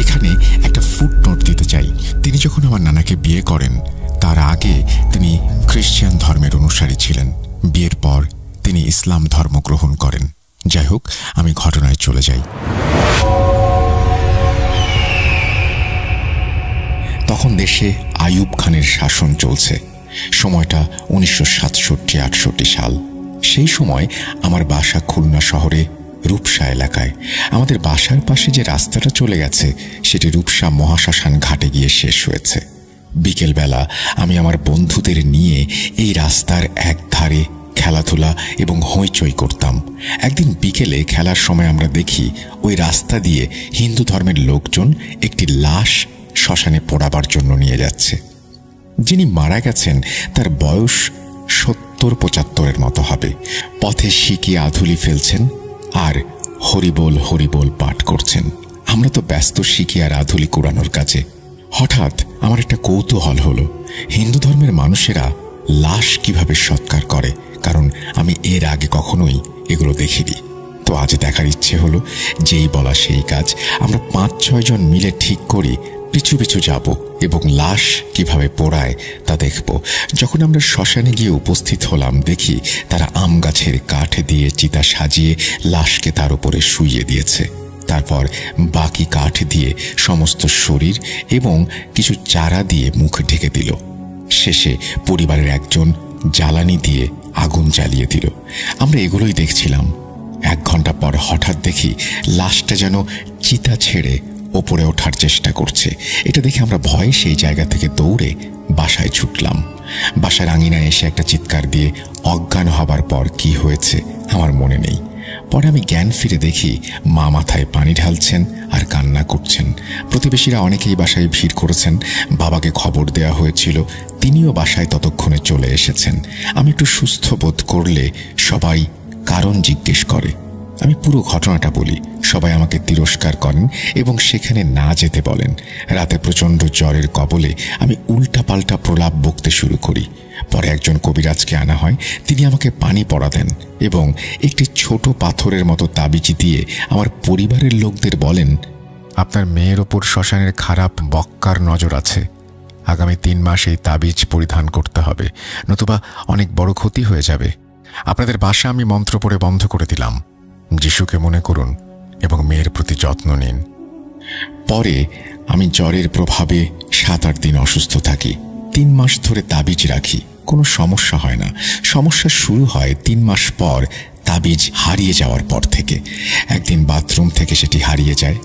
এখানে একটা ফুটনোট দিতে চাই। তিনি যখন আমার নানাকে বিয়ে করেন তার আগে তিনি খ্রিস্টান ধর্মের অনুসারী ছিলেন। বিয়ের পর তিনি ইসলাম ধর্ম গ্রহণ করেন। যাই হোক, আমি ঘটনায় চলে যাই। তখন দেশে আইয়ুব খানের শাসন চলছে। সময়টা 1967-68 সাল। সেই সময় আমার বাসা খুলনা শহরে রূপসা এলাকায়। আমাদের বাসার পাশে যে রাস্তাটা চলে গেছে সেটি রূপসা মহাশ্মশান ঘাটে গিয়ে শেষ হয়েছে। বিকেলবেলা আমি আমার বন্ধুদের নিয়ে এই রাস্তার এক ধারে খেলাধুলা এবং হইচই করতাম। একদিন বিকেলে খেলার সময় আমরা দেখি ওই রাস্তা দিয়ে হিন্দু ধর্মের লোকজন একটি লাশ শ্মশানে পোড়াবার জন্য নিয়ে যাচ্ছে। যিনি মারা গেছেন তার বয়স 70-75 মতো হবে। পথে শিকি আধুলি ফেলছেন আর হরিবোল হরিবোল পাঠ করছেন। আমরা তো ব্যস্ত শিকি আর আধুলি কুড়ানোর কাজে। হঠাৎ আমার একটা কৌতূহল হলো, হিন্দু ধর্মের মানুষেরা লাশ কিভাবে সৎকার করে, কারণ আমি এর আগে কখনোই এগুলো দেখিনি। তো আজ দেখার ইচ্ছে হলো। যেই বলা সেই কাজ। আমরা 5-6 জন মিলে ঠিক করি পিছু পিছু যাব এবং লাশ কিভাবে পোড়ায় তা দেখব। যখন আমরা শ্মশানে গিয়ে উপস্থিত হলাম, দেখি তারা আম গাছের কাঠ দিয়ে চিতা সাজিয়ে লাশকে তার উপরে শুইয়ে দিয়েছে। তারপর বাকি কাঠ দিয়ে সমস্ত শরীর এবং কিছু চারা দিয়ে মুখ ঢেকে দিল। শেষে পরিবারের একজন জ্বালানি দিয়ে আগুন জ্বালিয়ে দিল। আমরা এগুলোই দেখছিলাম। 1 ঘন্টা পর হঠাৎ দেখি লাশটা যেন চিতা ছেড়ে ওপরে ওঠার চেষ্টা করছে। এটা দেখে আমরা ভয়ে সেই জায়গা থেকে দৌড়ে বাসায় ছুটলাম। বাসার আঙিনায় এসে একটা চিৎকার দিয়ে অজ্ঞান হবার পর কি হয়েছে আমার মনে নেই। পরে আমি জ্ঞান ফিরে দেখি মা মাথায় পানি ঢালছেন আর কান্না করছেন। প্রতিবেশীরা অনেকেই বাসায় ভিড় করেছেন। বাবাকে খবর দেওয়া হয়েছিল, তিনিও বাসায় ততক্ষণে চলে এসেছেন। আমি একটু সুস্থ বোধ করলে সবাই কারণ জিজ্ঞেস করে। আমি পুরো ঘটনাটা বলি। সবাই আমাকে তিরস্কার করেন এবং সেখানে না যেতে বলেন। রাতে প্রচণ্ড জ্বরের কবলে আমি উল্টাপাল্টা প্রলাপ বকতে শুরু করি। পরে একজন কবিরাজকে আনা হয়। তিনি আমাকে পানি পড়া দেন এবং একটি ছোট পাথরের মতো তাবিজ দিয়ে আমার পরিবারের লোকদের বলেন, আপনার মেয়ের ওপর শ্মশানের খারাপ বক্কার নজর আছে। আগামী 3 মাস এই তাবিজ পরিধান করতে হবে, নতুবা অনেক বড় ক্ষতি হয়ে যাবে। আপনাদের বাসা আমি মন্ত্র পড়ে বন্ধ করে দিলাম। যিশুকে মনে করুন এবং মেয়ের প্রতি যত্ন নিন। পরে আমি জ্বরের প্রভাবে 7-8 দিন অসুস্থ থাকি। 3 মাস ধরে তাবিজ রাখি, কোনো সমস্যা হয় না। সমস্যা শুরু হয় 3 মাস পর তাবিজ হারিয়ে যাওয়ার পর থেকে। একদিন বাথরুম থেকে সেটি হারিয়ে যায়।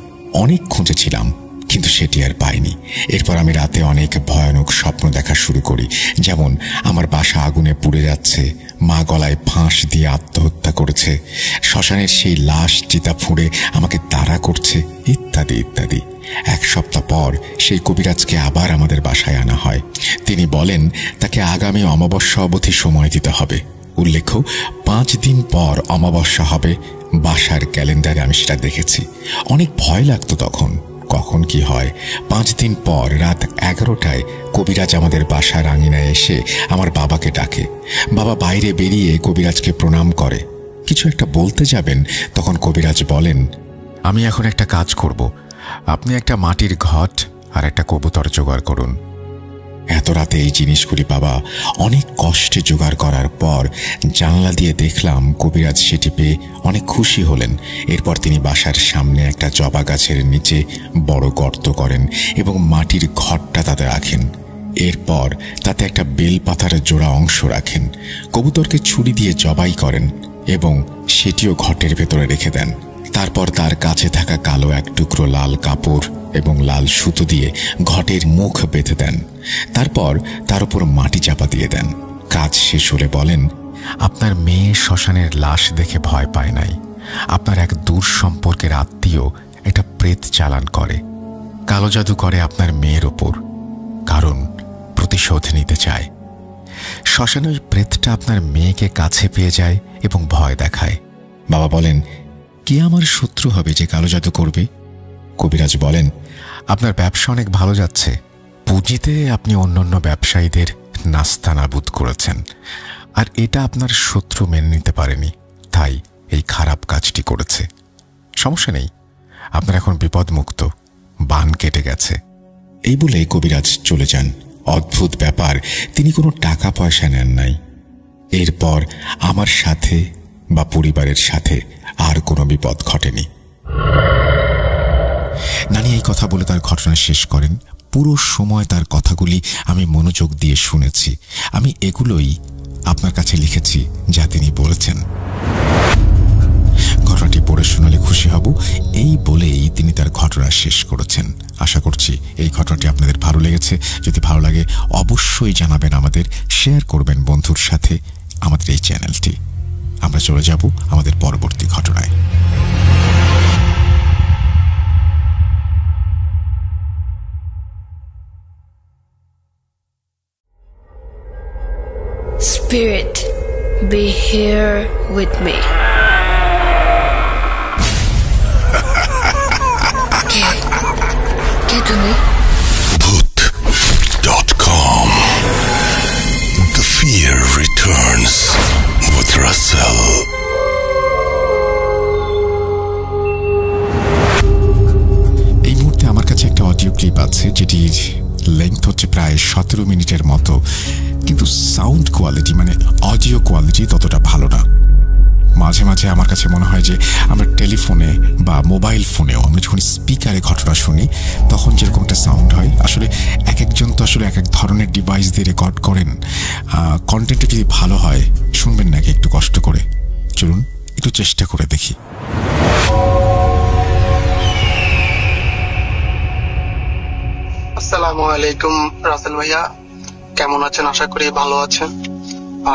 অনেক খুঁজেছিলাম কিন্তু সেটি আর পাইনি। এরপর আমি রাতে অনেক ভয়ানক স্বপ্ন দেখা শুরু করি, যেমন আমার বাসা আগুনে পুড়ে যাচ্ছে, মা গলায় ফাঁস দিয়ে আত্মহত্যা করেছে, শ্মশানের সেই লাশ চিতা ফুঁড়ে আমাকে তাড়া করছে, ইত্যাদি ইত্যাদি। 1 সপ্তাহ পর সেই কবিরাজকে আবার আমাদের বাসায় আনা হয়। তিনি বলেন তাকে আগামী অমাবস্যা অবধি সময় দিতে হবে। উল্লেখ্য 5 দিন পর অমাবস্যা হবে। বাসার ক্যালেন্ডারে আমি সেটা দেখেছি। অনেক ভয় লাগতো তখন, কখন কি হয়। 5 দিন পর রাত 11টায় কবিরাজ আমাদের বাসার আঙিনায় এসে আমার বাবাকে ডাকে। বাবা বাইরে বেরিয়ে কবিরাজকে প্রণাম করে। কিছু একটা বলতে যাবেন, তখন কবিরাজ বলেন, আমি এখন একটা কাজ করব। আপনি একটা মাটির ঘট আর একটা কবুতর জোগাড় করুন। এত রাতে এই জিনিসগুলি বাবা অনেক কষ্টে জোগাড় করার পর জানলা দিয়ে দেখলাম কবিরাজ সেটি পেয়ে অনেক খুশি হলেন। এরপর তিনি বাসার সামনে একটা জবা গাছের নিচে বড় গর্ত করেন এবং মাটির ঘটটা তাতে রাখেন। এরপর তাতে একটা বেলপাতার জোড়া অংশ রাখেন। কবুতরকে ছুরি দিয়ে জবাই করেন এবং সেটিও ঘটের ভেতরে রেখে দেন। তারপর তার কাছে থাকা কালো এক টুকরো লাল কাপড় এবং লাল সুতো দিয়ে ঘটের মুখ বেঁধে দেন। তারপর তার উপর মাটি চাপা দিয়ে দেন। কাজ শেষ হলে বলেন, আপনার মেয়ে শ্মশানের লাশ দেখে ভয় পায় নাই। আপনার এক দূর সম্পর্কের আত্মীয় একটা প্রেত চালান করে, কালো জাদু করে আপনার মেয়ের ওপর, কারণ প্রতিশোধ নিতে চায়। শ্মশানে ওই প্রেতটা আপনার মেয়েকে কাছে পেয়ে যায় এবং ভয় দেখায়। বাবা বলেন, কে আমার শত্রু হবে যে কালো জাদু করবে? কবিরাজ বলেন, আপনার ব্যবসা অনেক ভালো যাচ্ছে। পুঁজিতে আপনি অন্যান্য ব্যবসায়ীদের নাস্তানাবুদ করেছেন, আর এটা আপনার শত্রু মেনে নিতে পারেনি, তাই এই খারাপ কাজটি করেছে। সমস্যা নেই, আপনার এখন বিপদমুক্ত, বান কেটে গেছে। এই বলে কবিরাজ চলে যান। অদ্ভুত ব্যাপার, তিনি কোনো টাকা পয়সা নেন নাই। এরপর আমার সাথে বা পরিবারের সাথে আর কোনো বিপদ ঘটেনি। নানি এই কথা বলে তার ঘটনা শেষ করেন। পুরো সময় তার কথাগুলি আমি মনোযোগ দিয়ে শুনেছি। আমি এগুলোই আপনার কাছে লিখেছি যা তিনি বলেছেন। ঘটনাটি পড়ে শোনালে খুশি হব, এই বলেই তিনি তার ঘটনা শেষ করেছেন। আশা করছি এই ঘটনাটি আপনাদের ভালো লেগেছে। যদি ভালো লাগে অবশ্যই জানাবেন আমাদের, শেয়ার করবেন বন্ধুর সাথে আমাদের এই চ্যানেলটি। আমরা চলে যাব আমাদের পরবর্তী ঘটনায়। Spirit, be here with me. কে তুমি? Bhoot.com. The fear returns with Russell. এই মুহূর্তে আমার কাছে একটা অডিও ক্লিপ আছে, যেটির লেংথ হচ্ছে প্রায় 17 মিনিটের মতো, কিন্তু সাউন্ড কোয়ালিটি মানে অডিও কোয়ালিটি ততটা ভালো না। মাঝে মাঝে আমার কাছে মনে হয় যে আমরা টেলিফোনে বা মোবাইল ফোনেও আমরা যখন স্পিকারে ঘটনা শুনি তখন যেরকম একটা সাউন্ড হয়, আসলে এক একজন তো আসলে এক এক ধরনের ডিভাইস দিয়ে রেকর্ড করেন। কন্টেন্টটা যদি ভালো হয় শুনবেন নাকি একটু কষ্ট করে? চলুন একটু চেষ্টা করে দেখি। আসসালামু আলাইকুম রাসেল ভাইয়া, কেমন আছেন? আশা করি ভালো আছেন।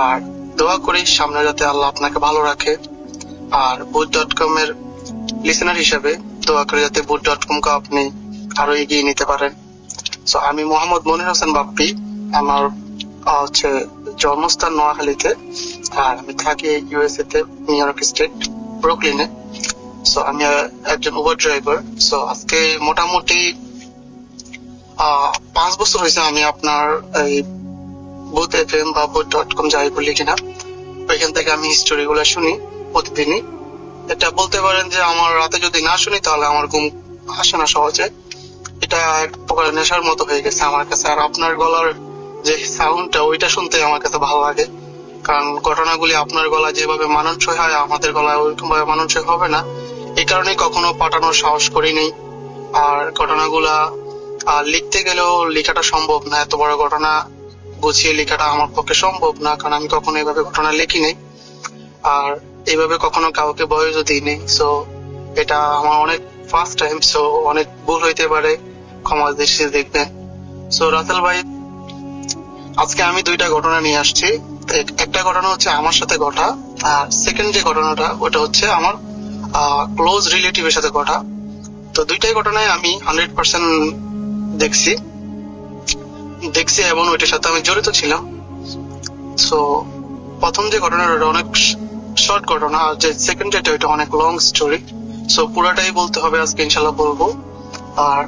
আর দোয়া করি সামনে যাতে আল্লাহ আপনাকে ভালো রাখে। আর বুট.কম এর লিসেনার হিসেবে দোয়া করি যাতে বুট.কম কে আপনি আরো এগিয়ে নিতে পারেন। সো আমি মোহাম্মদ মনির হোসেন বাপ্পি, আমার হচ্ছে জন্মস্থান নোয়াখালীতে, আর আমি থাকি ইউএসএ তে নিউ ইয়র্ক স্টেট ব্রুকলিনে। সো আমি একজন উবার ড্রাইভার। সো আজকে মোটামুটি 5 বছর হয়েছে আমি আপনার এই বুট এফএম বা বুট.কম যাই বলি কিনা, ওইখান থেকে আমি হিস্টোরি গুলো শুনি প্রতিদিনই। এটা বলতে পারেন যে আমার রাতে যদি না শুনি তাহলে আমার ঘুম আসে না সহজে। এটা এক প্রকার নেশার মতো হয়ে গেছে আমার কাছে। আর আপনার গলার যে সাউন্ডটা ওইটা শুনতে আমার কাছে ভালো লাগে, কারণ ঘটনাগুলি আপনার গলা যেভাবে মানানসই হয় আমাদের গলায় ওইরকম ভাবে মানানসই হবে না। এই কারণে কখনো পাঠানোর সাহস করিনি। আর ঘটনাগুলা লিখতে গেলেও লেখাটা সম্ভব না, এত বড় ঘটনা গুছিয়ে লেখাটা আমার পক্ষে সম্ভব না, কারণ আমি কখনো এইভাবে ঘটনা লিখি নাই আর এইভাবে কখনো কাউকে বয়সও দিই নেই। সো এটা আমার অনেক ফার্স্ট টাইম, সো অনেক ভুল হইতে পারে, ক্ষমা দৃষ্টিতে দেখবেন। সো রাসেল ভাই, আজকে আমি 2টা ঘটনা নিয়ে আসছি। একটা ঘটনা হচ্ছে আমার সাথে ঘটা, আর সেকেন্ড যে ঘটনাটা ওটা হচ্ছে আমার ক্লোজ রিলেটিভের সাথে ঘটা। তো 2টাই ঘটনায় আমি 100% দেখছি এবং ওইটার সাথে আমি জড়িত ছিলাম। সো প্রথম যে ঘটনাটা অনেক শর্ট ঘটনা, আর যে সেকেন্ড যেটা ওইটা অনেক লং স্টোরি। সো পুরাটাই বলতে হবে আজকে, ইনশাল্লাহ বলবো। আর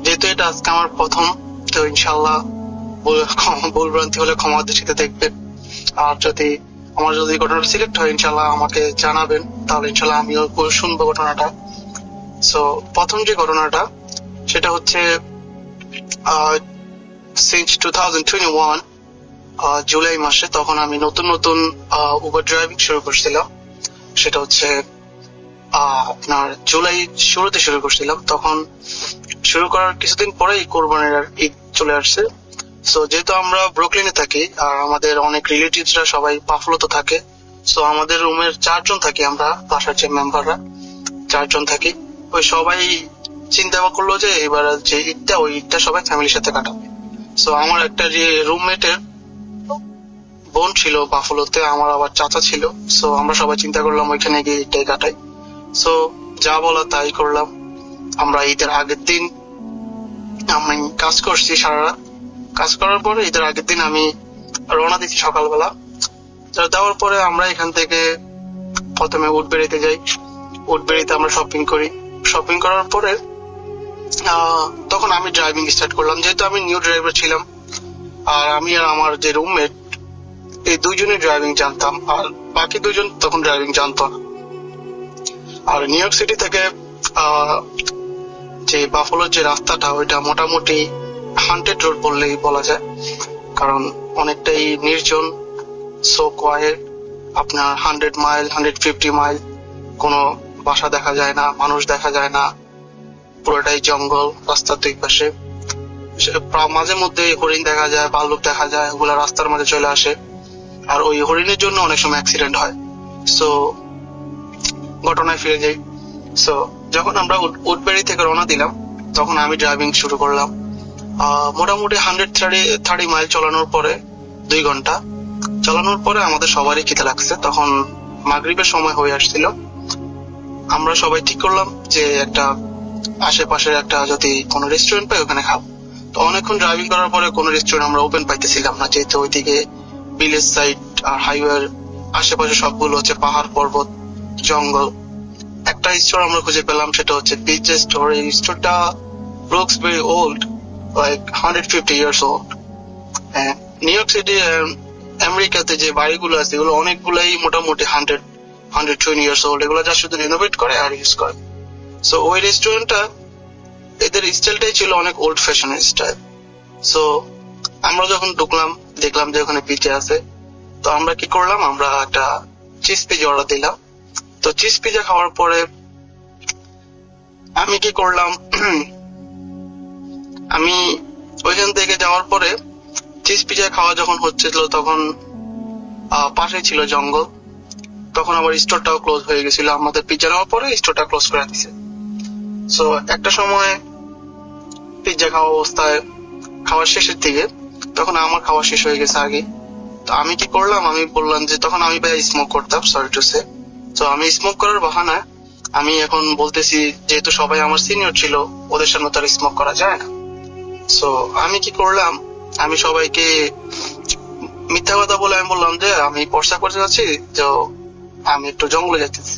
যেহেতু এটা আজকে আমার প্রথম, তো ইনশাল্লাহ ভুল ভ্রান্তি হলে ক্ষমা দৃষ্টিতে দেখবেন। আর যদি আমার ঘটনাটা সিলেক্ট হয় ইনশাল্লাহ আমাকে জানাবেন, তাহলে ইনশাল্লাহ আমিও শুনবো ঘটনাটা। সো প্রথম যে ঘটনাটা সেটা হচ্ছে সিন্স 2021 জুলাই মাসে, তখন আমি নতুন উবার ড্রাইভিং শুরু করছিলাম। সেটা হচ্ছে আপনার জুলাই শুরুতে শুরু করছিলাম। তখন শুরু করার কিছুদিন পরেই কোরবানির ঈদ চলে আসছে। সো যেহেতু আমরা ব্রুকলিনে থাকি আর আমাদের অনেক রিলেটিভসরা সবাই বাফলোতে থাকে, সো আমাদের রুমের 4 জন থাকি, আমরা বাসার যে মেম্বাররা 4 জন থাকি। ওই সবাই চিন্তা করলো যে এবার যে ঈদটা, ওই ঈদটা সবাই ফ্যামিলির সাথে কাটাবে। সো আমার একটা যে রুমমেটের বোন ছিল বাফলোতে, আমার আবার চাচা ছিল। সো আমরা সবাই চিন্তা করলাম ওইখানে গিয়ে ঈদটাই কাটাই। সো যা বলা তাই করলাম। আমরা ঈদের আগের দিন আমি কাজ করছি সারা রাত। কাজ করার পরে ঈদের আগের দিন আমি রওনা দিচ্ছি সকালবেলা। যাওয়ার পরে আমরা এখান থেকে প্রথমে উডবেরিতে যাই। উডবেরিতে আমরা শপিং করি। শপিং করার পরে তখন আমি ড্রাইভিং স্টার্ট করলাম, যেহেতু আমি নিউ ড্রাইভার ছিলাম। আর আমি আর আমার যে রুমমেট, এই 2 জনের ড্রাইভিং জানতাম, আর বাকি 2 জন তখন ড্রাইভিং জানতো না। আর নিউ ইয়র্ক সিটি থেকে যে বাফলোর যে রাস্তাটা, ওইটা মোটামুটি হান্টেড রোড বললেই বলা যায়, কারণ অনেকটাই নির্জন। সো কোয়াইট, আপনার 100 মাইল 150 মাইল কোনো বাসা দেখা যায় না, মানুষ দেখা যায় না, পুরোটাই জঙ্গল রাস্তার 2 পাশে। মাঝে মধ্যে হরিণ দেখা যায়, ভাল্লুক দেখা যায়, ওগুলা রাস্তার মাঝে চলে আসে। আর ওই হরিণের জন্য অনেক সময় অ্যাক্সিডেন্ট হয়। সো ঘটনায় ফিরে যাই। সো যখন আমরা উডবেরি থেকে রওনা দিলাম, তখন আমি ড্রাইভিং শুরু করলাম। মোটামুটি 130 মাইল চালানোর পরে, 2 ঘন্টা চালানোর পরে আমাদের সবারই খিদে লাগছে। তখন মাগরিবের সময় হয়ে আসছিল। আমরা সবাই ঠিক করলাম যে একটা আশেপাশের একটা যদি কোনো রেস্টুরেন্ট পাই ওখানে খাবো। তো অনেকক্ষণ ড্রাইভিং করার পরে কোনো রেস্টুরেন্ট আমরা ওপেন পাইতেছিলাম না, যেহেতু ওইদিকে ভিলেজ সাইড আর হাইওয়ের আশেপাশে সবগুলো হচ্ছে পাহাড় পর্বত জঙ্গল। একটা স্টোর আমরা খুঁজে পেলাম, সেটা হচ্ছে পিৎজা স্টোর। এই স্টোরটা looks very old, like 150 years old। New York City আমেরিকাতে যে বাড়িগুলো আছে এগুলো অনেকগুলাই মোটামুটি 120 years old। এগুলো যা শুধু রিনোভেট করে আর ইউজ করে। সো ওই রেস্টুরেন্টটা, এদের স্টাইলটাই ছিল অনেক ওল্ড ফ্যাশনের স্টাইল। সো আমরা যখন ঢুকলাম দেখলাম যে ওখানে পিৎজা আছে। তো আমরা কি করলাম, আমরা একটা চিজ পিৎজা অর্ডার দিলাম। তো চিজ পিৎজা খাওয়ার পরে আমি কি করলাম, আমি ওইখান থেকে যাওয়ার পরে চিজ পিৎজা খাওয়া যখন হচ্ছিল তখন পাশে ছিল জঙ্গল। তখন আবার স্টোরটাও ক্লোজ হয়ে গেছিল। আমাদের পিৎজা নেওয়ার পরে স্টোরটা ক্লোজ করে দিছে। সো একটা সময় পিৎজা খাওয়া অবস্থায় খাওয়ার শেষের দিকে, তখন আমার খাওয়া শেষ হয়ে গেছে আগে। তো আমি কি করলাম, আমি বললাম যে তখন আমি ভাই স্মোক করতাম, সরি টু সে। তো আমি স্মোক করার বাহানায় আমি এখন বলতেছি, যেহেতু সবাই আমার সিনিয়র ছিল, ওদের সামনে তো আর স্মোক করা যায় না। সো আমি কি করলাম, আমি সবাইকে মিথ্যা কথা বলে আমি বললাম যে আমি পর্সা করতে যাচ্ছি, তো আমি একটু জঙ্গলে যাচ্ছি।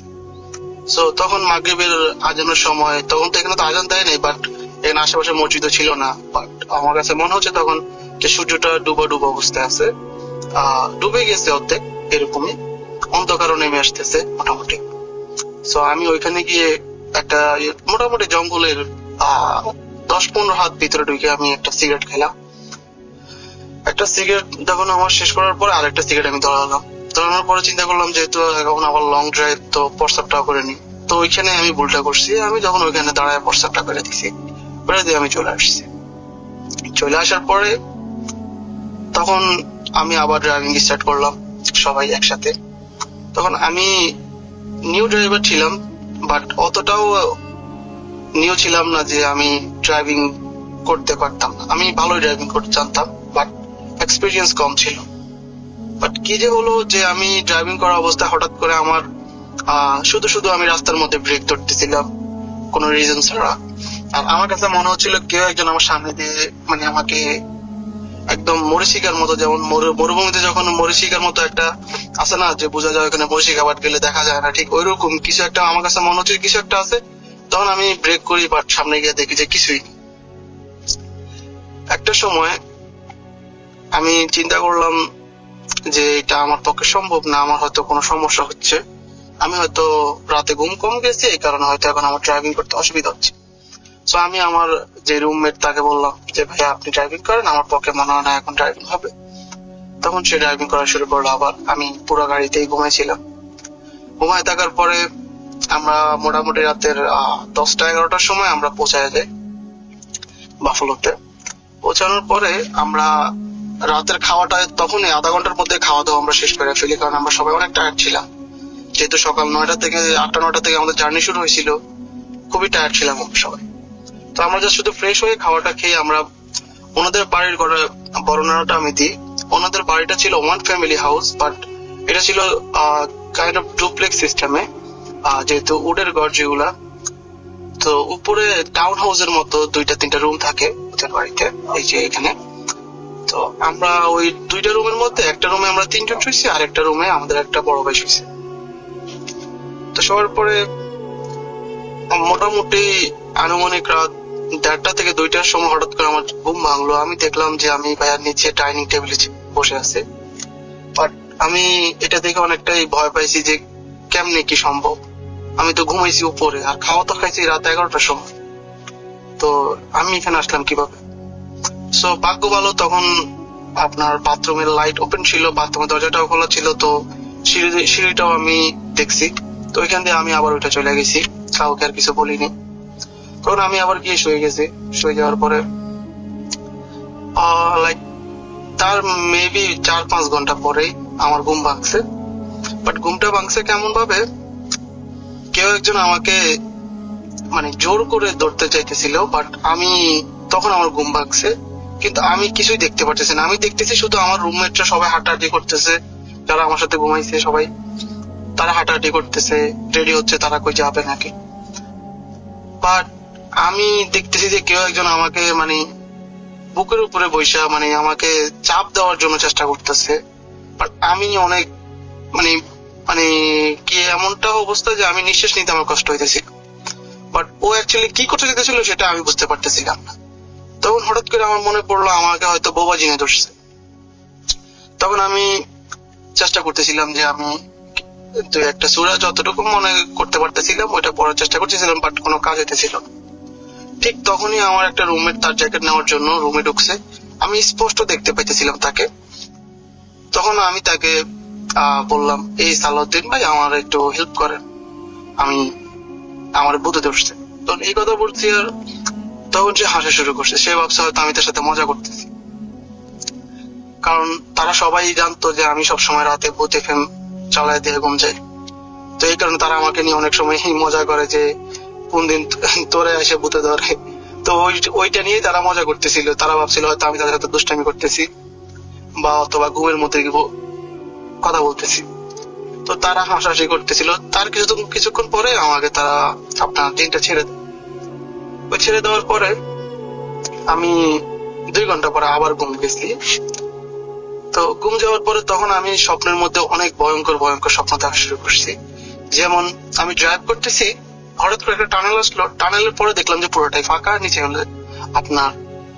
সো তখন মাগরিবের আজানের সময়, তখন তো এখানে তো আজান দেয় নাই, বাট এখানে আশেপাশে মসজিদও ছিল না। বাট আমার কাছে মনে হচ্ছে তখন যে সূর্যটা ডুবা ডুবা অবস্থায় আছে, ডুবে গেছে অর্ধেক, এরকমই অন্ধকারও নেমে আসতেছে মোটামুটি। সো আমি ওইখানে গিয়ে একটা মোটামুটি জঙ্গলের 10-15 হাত ভিতরে ঢুকে আমি একটা সিগারেট খেলাম। একটা সিগারেট যখন আমার শেষ করার পরে আরেকটা সিগারেট আমি ধরালাম। ধরানোর পরে চিন্তা করলাম যেহেতু এখন আবার লং ড্রাইভ, তো প্রস্তাবটা করে নি। তো ওইখানে আমি ভুলটা করছি, আমি যখন ওইখানে দাঁড়ায় প্রস্তাবটা করে দিছি, করে দিয়ে আমি চলে আসছি। চলে আসার পরে তখন আমি আবার ড্রাইভিং স্টার্ট করলাম সবাই একসাথে। তখন আমি নিউ ড্রাইভার ছিলাম, বাট অতটাও নিউ ছিলাম না যে আমি ড্রাইভিং করতে পারতাম না। আমি ভালোই ড্রাইভিং করতে জানতাম, বাট এক্সপিরিয়েন্স কম ছিল। বাট কি যে হলো যে আমি ড্রাইভিং করা অবস্থায় হঠাৎ করে আমার শুধু শুধু আমি রাস্তার মধ্যে ব্রেক ধরতেছিলাম কোনো রিজন ছাড়া। আর আমার কাছে মনে হচ্ছিল কেউ একজন আমার সামনে দিয়ে মানে আমাকে একদম মরিচিকার মতো, যেমন মরুভূমিতে যখন মরিচিকার মতো একটা আছে না, যে বোঝা যায় ওখানে মরিচিকা বাট গেলে দেখা যায় না, ঠিক ওইরকম কিছু একটা আমার কাছে মনে হচ্ছে কিছু একটা আছে। তখন আমি ব্রেক করি, বাট সামনে গিয়ে দেখি যে কিছুই। একটা সময় আমি চিন্তা করলাম যে এটা আমার পক্ষে সম্ভব না, আমার হয়তো কোনো সমস্যা হচ্ছে, আমি হয়তো রাতে ঘুম কম গেছি, এই কারণে হয়তো এখন আমার ড্রাইভিং করতে অসুবিধা হচ্ছে। সো আমি আমার যে রুমমেট তাকে বললাম যে ভাই আপনি ড্রাইভিং করেন, আমার পক্ষে মনে হয় না এখন ড্রাইভিং হবে। তখন সে ড্রাইভিং করা শুরু করলো। আবার আমি পুরো গাড়িতেই ঘুমাইছিলাম। ঘুমায় থাকার পরে আমরা মোটামুটি রাতের 10টা-11টার সময় আমরা পৌঁছায় যাই বাফালোতে। পৌঁছানোর পরে আমরা রাতের খাওয়াটা তখনই আধা ঘন্টার মধ্যে খাওয়া দাওয়া আমরা শেষ করে ফেলি, কারণ আমরা সবাই অনেক টায়ার্ড ছিলাম। যেহেতু সকাল 9টা থেকে 8টা-9টা থেকে আমাদের জার্নি শুরু হয়েছিল, খুবই টায়ার্ড ছিলাম আমরা সবাই। তো আমরা জাস্ট শুধু ফ্রেশ হয়ে খাওয়াটা খেয়ে আমরা ওনাদের বাড়ির বর্ণনাটা আমি দিই। ওনাদের বাড়িটা ছিল 1 ফ্যামিলি হাউস, বাট এটা ছিল কাইন্ড অফ ডুপ্লেক্স সিস্টেমে, যেহেতু উডের ঘর যেগুলা। তো উপরে টাউন হাউসের মতো 2-3টা রুম থাকে ওদের বাড়িতে, এই যে এখানে। তো আমরা ওই 2টা রুমের মধ্যে একটা রুমে আমরা 3 জন শুয়েছি, আর একটা রুমে আমাদের একটা বড় ভাই শুয়েছে। তো শোয়ার পরে মোটামুটি আনুমানিক রাত 1:30 থেকে 2টার সময় হঠাৎ করে আমার ঘুম ভাঙলো। আমি দেখলাম যে আমি ভাইয়ার নিচে ডাইনিং টেবিলে বসে আছে। বাট আমি এটা দেখে অনেকটাই ভয় পাইছি যে কেমনে কি সম্ভব, আমি তো ঘুমাইছি উপরে, আর খাওয়া তো খাইছি রাত 11টার সময়, তো আমি এখানে আসলাম কিভাবে? সো ভাগ্য ভালো, তখন আপনার বাথরুমের লাইট ওপেন ছিল, বাথরুমের দরজাটাও খোলা ছিল, তো সিঁড়িটাও আমি দেখছি। তো ওইখান দিয়ে আমি আবার ওইটা চলে গেছি, কাউকে আর কিছু বলিনি। তখন আমি আবার গিয়ে শুয়ে গেছি। শুয়ে যাওয়ার পরে লাইক তার মেবি 4-5 ঘন্টা পরেই আমার ঘুম ভাঙছে। বাট ঘুমটা ভাঙছে কেমন ভাবে, কেউ একজন আমাকে মানে জোর করে ধরতে চাইতেছিল, বাট আমি তখন আমার ঘুম ভাঙছে, কিন্তু আমি কিছুই দেখতে পারতেছি না। আমি দেখতেছি শুধু আমার রুমমেটরা সবাই হাঁটাহাঁটি করতেছে, যারা আমার সাথে ঘুমাইছে সবাই, তারা হাঁটাহাঁটি করতেছে, রেডি হচ্ছে তারা কই যাবে নাকি। বাট আমি দেখতেছি যে কেউ একজন আমাকে মানে বুকের উপরে বৈশা মানে আমাকে চাপ দেওয়ার জন্য চেষ্টা করতেছে। বাট আমি অনেক মানে মানে কি এমনটা অবস্থা যে আমি নিঃশ্বাস নিতে আমার কষ্ট হইতেছিল। বাট ও অ্যাকচুয়ালি কি করতে যেতেছিল সেটা আমি বুঝতে পারতেছিলাম না। তখন হঠাৎ করে আমার মনে পড়লো আমাকে হয়তো বোবা জিনে ধরছে। তখন আমি চেষ্টা করতেছিলাম যে আমি 2-1টা সূরা যতটুকু মনে করতে পারতেছিলাম ওইটা পড়ার চেষ্টা করতেছিলাম, বাট কোনো কাজ হইতেছিল না। ঠিক তখনই আমার একটা রুমমেট তার জ্যাকেট নেওয়ার জন্য রুমে ঢুকছে, আমি স্পষ্ট দেখতে পাইতেছিলাম তাকে। তখন আমি তাকে বললাম, এই সালাউদ্দিন ভাই আমার একটু হেল্প করেন, আমি আমার বুঝে ধরছে। তখন এই কথা বলছি, আর তখন সে হাসা শুরু করছে। সে ভাবছে হয়তো আমি তার সাথে মজা করতেছি, কারণ তারা সবাই জানতো যে আমি সবসময় রাতে ভূত এফএম চালায় দিয়ে ঘুম যাই। তো এই কারণে তারা আমাকে নিয়ে অনেক সময় মজা করে যে কোন দিন তোরে এসে ভূতে ধরে। তো ওইটা নিয়ে তারা মজা করতেছিল। তারা ভাবছিল হয়তো আমি তাদের সাথে দুষ্টামি করতেছি বা অথবা ঘুমের মধ্যে কথা বলতেছি। তো তারা হাসাহাসি করতেছিল। তার কিছুক্ষণ পরে আমাকে তারা আপনার দিনটা ছেড়ে দেয়। ওই ছেড়ে দেওয়ার পরে আমি 2 ঘন্টা পরে আবার ঘুম গেছি। তো ঘুম যাওয়ার পরে তখন আমি স্বপ্নের মধ্যে অনেক ভয়ঙ্কর ভয়ঙ্কর স্বপ্ন দেখা শুরু করছি। যেমন আমি ড্রাইভ করতেছি, হঠাৎ করে একটা টানেল আসলো, টানেলের পরে দেখলাম যে পুরোটাই ফাঁকা, নিচে হলে আপনার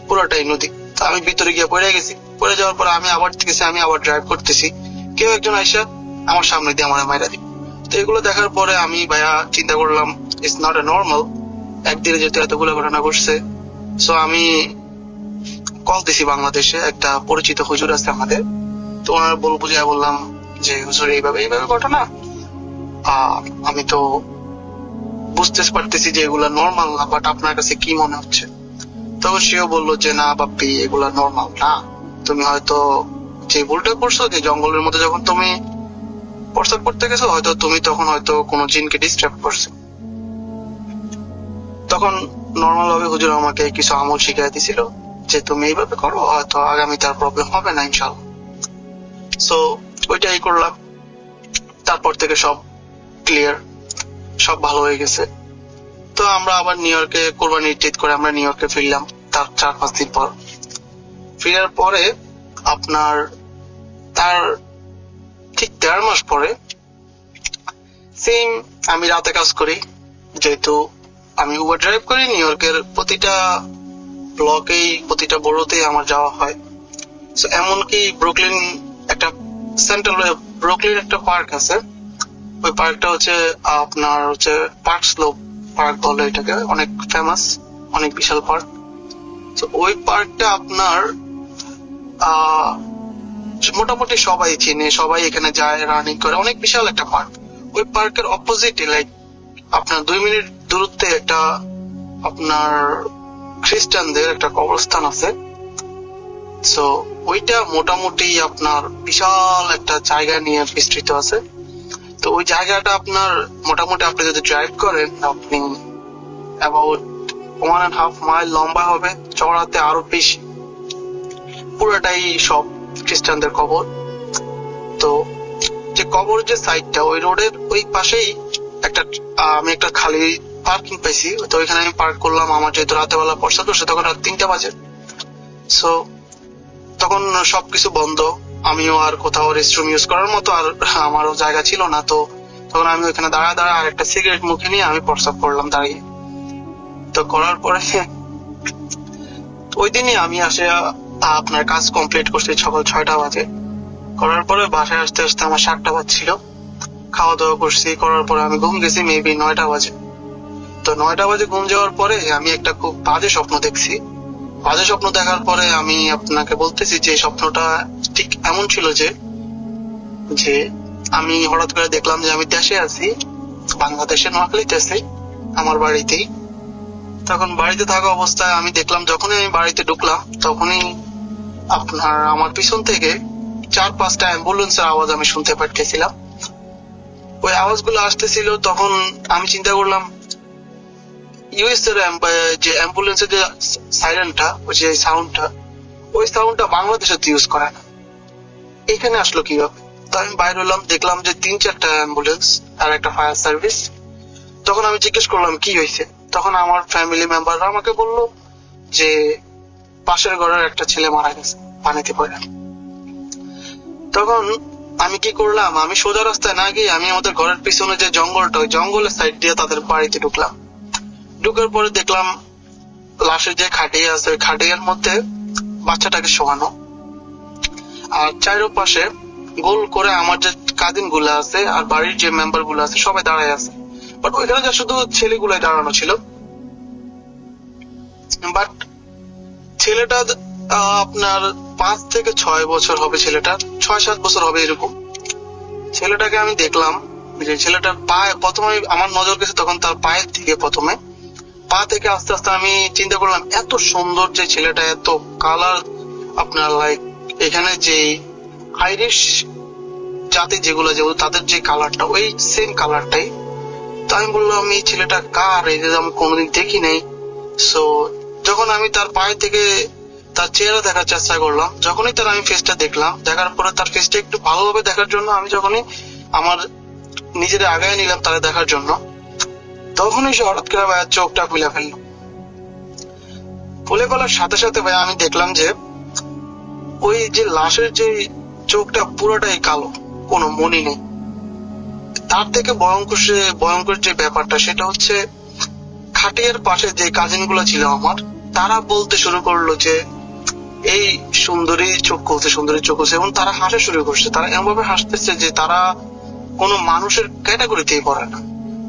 পুরোটাই নদী। তো আমি ভিতরে গিয়ে পড়ে গেছি। পড়ে যাওয়ার পরে আমি আবার দেখেছি আমি আবার ড্রাইভ করতেছি, কেউ একজন আইসা আমার সামনে দিয়ে আমার মাইরা দিই। তো এগুলো দেখার পরে আমি ভাইয়া চিন্তা করলাম ইটস নট এ নর্মাল, একদিনে যেহেতু এতগুলো ঘটনা ঘটছে। সো আমি কল দিছি বাংলাদেশে, একটা পরিচিত হুজুর আছে আমাদের। তো ওনার বুঝাই বললাম যে হুজুর এইভাবে এইভাবে ঘটনা, আমি তো বুঝতে পারতেছি যে এগুলা নর্মাল না, বাট আপনার কাছে কি মনে হচ্ছে? তখন সেও বললো যে না বাপ্পি, এগুলা নর্মাল না, তুমি হয়তো যে ভুলটা করছো যে জঙ্গলের মধ্যে যখন তুমি প্রস্তাব করতে গেছো, হয়তো তুমি তখন হয়তো কোনো জিনকে ডিস্টার্ব করছো। তখন নর্মাল ভাবে হুজুর আমাকে কিছু আমল শিখিয়ে দিছিল যে তুমি এইভাবে করো, হয়তো আগামীতে আর প্রবলেম হবে না ইনশাআল্লাহ। সো ওইটাই করলাম। তারপর থেকে সব ক্লিয়ার, সব ভালো হয়ে গেছে। তো আমরা আবার নিউ ইয়র্কে কোরবানি ঈদ করে আমরা নিউ ইয়র্কে ফিরলাম। তার 4-5 দিন পর ফিরার পরে আপনার তার ঠিক 1.5 মাস পরে সেম আমি রাতে কাজ করি, যেহেতু আমি উবার ড্রাইভ করি। নিউ ইয়র্কের প্রতিটা ব্লকেই প্রতিটা বড়োতেই আমার যাওয়া হয়। এমনকি ব্রুকলিন একটা ব্রুকলিন একটা পার্ক আছে, ওই পার্কটা হচ্ছে আপনার হচ্ছে পার্ক স্লোপ পার্ক বলে এটাকে, অনেক ফেমাস, অনেক বিশাল পার্ক। তো ওই পার্কটা আপনার মোটামুটি সবাই চিনে, সবাই এখানে যায়, রানিং করে, অনেক বিশাল একটা পার্ক। ওই পার্কের অপোজিটে লাইক আপনার 2 মিনিট দূরত্বে একটা আপনার খ্রিস্টানদের একটা কবরস্থান আছে। সো ওইটা মোটামুটি আপনার বিশাল একটা জায়গা নিয়ে বিস্তৃত আছে। তো ওই জায়গাটা আপনার মোটামুটি আপনি যদি ড্রাইভ করেন, আপনি অ্যাবাউট 1.5 মাইল লম্বা হবে, চওড়াতে আরো বেশি। পুরোটাই সব খ্রিস্টানদের কবর। তো যে কবর যে সাইডটা, ওই রোডের ওই পাশেই আমি একটা খালি পার্কিং পাইছি। তো ওইখানে আমি পার্ক করলাম। আমার যেহেতু রাতের বেলা বর্ষা করছে, তখন রাত 3টা বাজে। সো তখন সবকিছু বন্ধ, আমিও আর কোথাও রেস্টরুম ইউজ করার মতো আর আমারও জায়গা ছিল না। তো তখন আমি ওইখানে দাঁড়ায় আর একটা সিগারেট মুখে নিয়ে আমি প্রস্রাব করলাম দাঁড়িয়ে। তো করার পরে ওই দিনই আমি আসে আপনার কাজ কমপ্লিট করছি সকাল 6টা বাজে। করার পরে বাসায় আসতে আসতে আমার 7টা বাজছিল। খাওয়া দাওয়া করছি, করার পরে আমি ঘুম গেছি মেবি 9টা বাজে। তো 9টা বাজে ঘুম যাওয়ার পরে আমি একটা খুব বাজে স্বপ্ন দেখছি। বাজে স্বপ্ন দেখার পরে আমি আপনাকে বলতেছি যে স্বপ্নটা ঠিক এমন ছিল যে আমি হঠাৎ করে দেখলাম যে আমি দেশে আছি, বাংলাদেশে নোয়াখালীতে আছি, আমার বাড়িতেই। তখন বাড়িতে থাকা অবস্থায় আমি দেখলাম, যখনই আমি বাড়িতে ঢুকলাম তখনই আপনার আমার পিছন থেকে 4-5টা অ্যাম্বুলেন্সের আওয়াজ আমি শুনতে পাচ্ছিলাম। ওই আওয়াজগুলো আসতেছিল। তখন আমি চিন্তা করলাম ইউএস এর যে অ্যাম্বুলেন্সের যে সাইরেনটা, যে ওই সাউন্ডটা বাংলাদেশে ইউজ করে না, এখানে আসলো কিভাবে? তো আমি বাইরে হলাম, দেখলাম যে 3-4টা অ্যাম্বুলেন্স আর একটা ফায়ার সার্ভিস। তখন আমি জিজ্ঞেস করলাম কি হয়েছে। তখন আমার ফ্যামিলি মেম্বাররা আমাকে বললো যে পাশের ঘরের একটা ছেলে মারা গেছে পানিতে পড়ে। তখন আমি কি করলাম, আমি সোজা রাস্তায় না গিয়ে আমি আমাদের ঘরের পিছনে যে জঙ্গলটা, ওই জঙ্গলের সাইড দিয়ে তাদের বাড়িতে ঢুকলাম। ঢুকার পরে দেখলাম লাশের যে খাটিয়া আছে, ওই খাটিয়ার মধ্যে বাচ্চাটাকে শোয়ানো, আর চারপাশে গোল করে আমার যে কাজিন গুলা আছে আর বাড়ির যে মেম্বার গুলো আছে সবাই দাঁড়ায় আছে। বাট ওইখানে যা শুধু ছেলেগুলাই দাঁড়ানো ছিল। বাট ছেলেটা আপনার 5 থেকে 6 বছর হবে, ছেলেটা 6-7 বছর হবে এরকম। ছেলেটাকে আমি দেখলাম যে ছেলেটার পায়ে, প্রথমে আমার নজর গেছে তখন তার পায়ের দিকে, প্রথমে পা থেকে আস্তে আস্তে আমি চিন্তা করলাম এত সুন্দর যে ছেলেটা, এত কালার আপনার লাইক এখানে যে আইরিশ জাতি যেগুলো তাদের যে কালারটা, ওই সেম কালারটাই। তো আমি বললাম এই ছেলেটা কার, এই যে আমি কোনোদিন দেখি নাই। সো যখন আমি তার পায়ে থেকে তার চেহারা দেখার চেষ্টা করলাম, যখনই তার আমি ফেসটা দেখলাম, দেখার পরে তার ফেসটা একটু ভালোভাবে দেখার জন্য আমি যখনই আমার নিজের আগায় নিলাম তারা দেখার জন্য, তখনই সে হঠাৎ করে ভাইয়া চোখটা খুলে ফেললো। খুলে ফেলার সাথে সাথে ভাইয়া আমি দেখলাম যে ওই যে লাশের যে চোখটা পুরোটাই কালো, কোনো মনি নেই। তার থেকে ভয়ঙ্কর যে ব্যাপারটা সেটা হচ্ছে খাটিয়ার পাশে যে কাজিন গুলো ছিল আমার, তারা বলতে শুরু করলো যে এই সুন্দরী চোখ খুলছে, সুন্দরী চোখ খুলছে, এবং তারা হাসা শুরু করছে। তারা এমন ভাবে হাসতেছে যে তারা কোনো মানুষের ক্যাটাগরিতেই পড়ে না,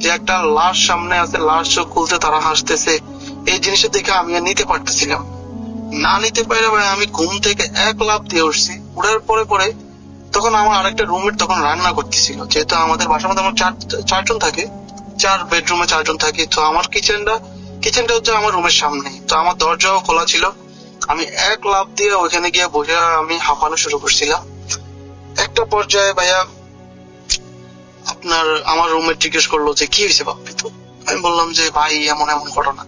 যে একটা লাশ সামনে আছে, লাশ চোখ খুলছে, তারা হাসতেছে। এই জিনিসটা দেখে আমি আর নিতে পারতেছিলাম না, নিতে পারে ভাই আমি ঘুম থেকে এক লাফ দিয়ে উঠছি। উঠার পরে তখন আমার আরেকটা রুমমেট তখন রান্না করতেছিল, যেহেতু আমাদের বাসার মধ্যে আমার চারজন থাকে, 4 বেডরুমে 4 জন থাকি। তো আমার কিচেনটা হচ্ছে আমার রুমের সামনে, তো আমার দরজাও খোলা ছিল। আমি এক লাফ দিয়ে ওইখানে গিয়ে বসে আমি হাঁপানো শুরু করছিলাম। একটা পর্যায়ে ভাইয়া আপনার আমার রুমমেট জিজ্ঞেস করলো যে কি হয়েছে বাপ্পি? তো আমি বললাম যে ভাই এমন ঘটনা।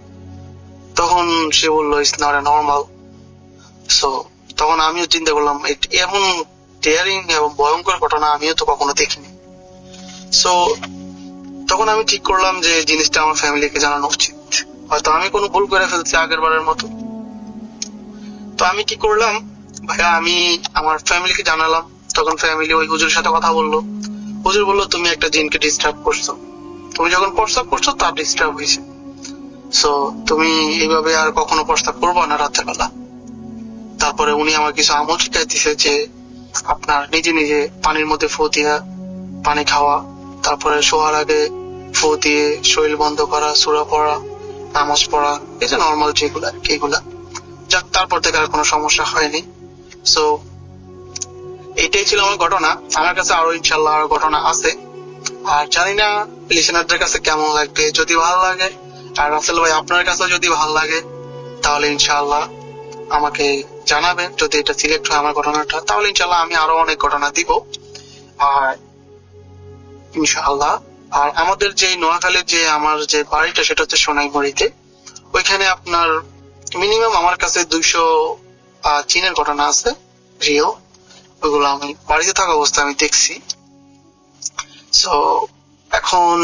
তখন সে বললো it's not a normal. So তখন আমিও চিন্তা করলাম এমন ডেয়ারিং এবং ভয়ঙ্কর ঘটনা আমিও তো কখনো দেখিনি। সো তখন আমি ঠিক করলাম যে জিনিসটা আমার ফ্যামিলিকে জানানো উচিত, হয়তো আমি কোনো ভুল করে ফেলছি আগের বারের মতো। তো আমি কি করলাম ভাইয়া, আমি আমার ফ্যামিলিকে জানালাম। তখন ফ্যামিলি ওই হুজুরের সাথে কথা বললো। হুজুর বললো তুমি একটা জিনকে ডিস্টার্ব করছো, তুমি যখন প্রস্তাব করছো তার ডিস্টার্ব হয়েছে, সো তুমি এইভাবে আর কখনো প্রস্তাব করবো না রাতের বেলা। তারপরে উনি আমার কিছু আমল শিখাইতেছে যে আপনার নিজে পানির মধ্যে ফু দিয়া পানি খাওয়া, তারপরে শোয়ার আগে ফু দিয়ে শরীর বন্ধ করা, সূরা পড়া, নামাজ পড়া, এই যে নর্মাল যেগুলা এগুলা। যাক, তারপর থেকে আর কোনো সমস্যা হয়নি। সো এটাই ছিল আমার ঘটনা। আমার কাছে আরো ইনশাল্লাহ আরো ঘটনা আছে, আর জানি না লিসেনারদের কাছে কেমন লাগবে। যদি ভালো লাগে, আর রাসেল ভাই আপনার কাছে যদি ভালো লাগে, তাহলে ইনশাআল্লাহ আমাকে জানাবেন। যদি এটা সিলেক্ট হয় আমার ঘটনাটা, তাহলে ইনশাআল্লাহ আমি আরো অনেক ঘটনা দিব আর ইনশাআল্লাহ। আর আমাদের যে নোয়াখালীর যে আমার যে বাড়িটা সেটা হচ্ছে সোনাইমুড়িতে। ওইখানে আপনার মিনিমাম আমার কাছে 200 চীনের ঘটনা আছে, রিয়েল। ওইগুলো আমি বাড়িতে থাকা অবস্থায় আমি দেখছি। সো এখন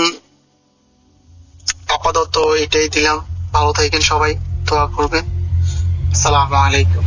আপাতত এটাই দিলাম। ভালো থাকেন সবাই, দোয়া করবেন। আসসালামু আলাইকুম।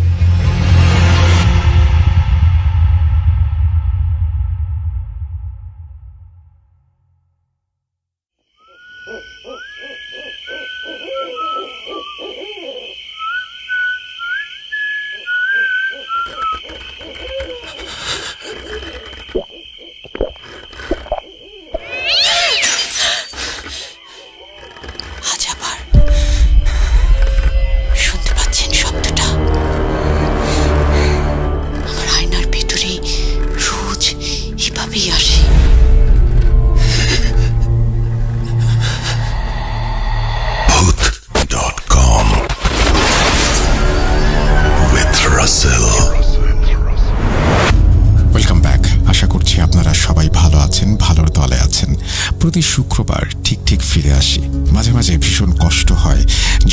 প্রতি শুক্রবার ঠিক ফিরে আসি। মাঝে মাঝে ভীষণ কষ্ট হয়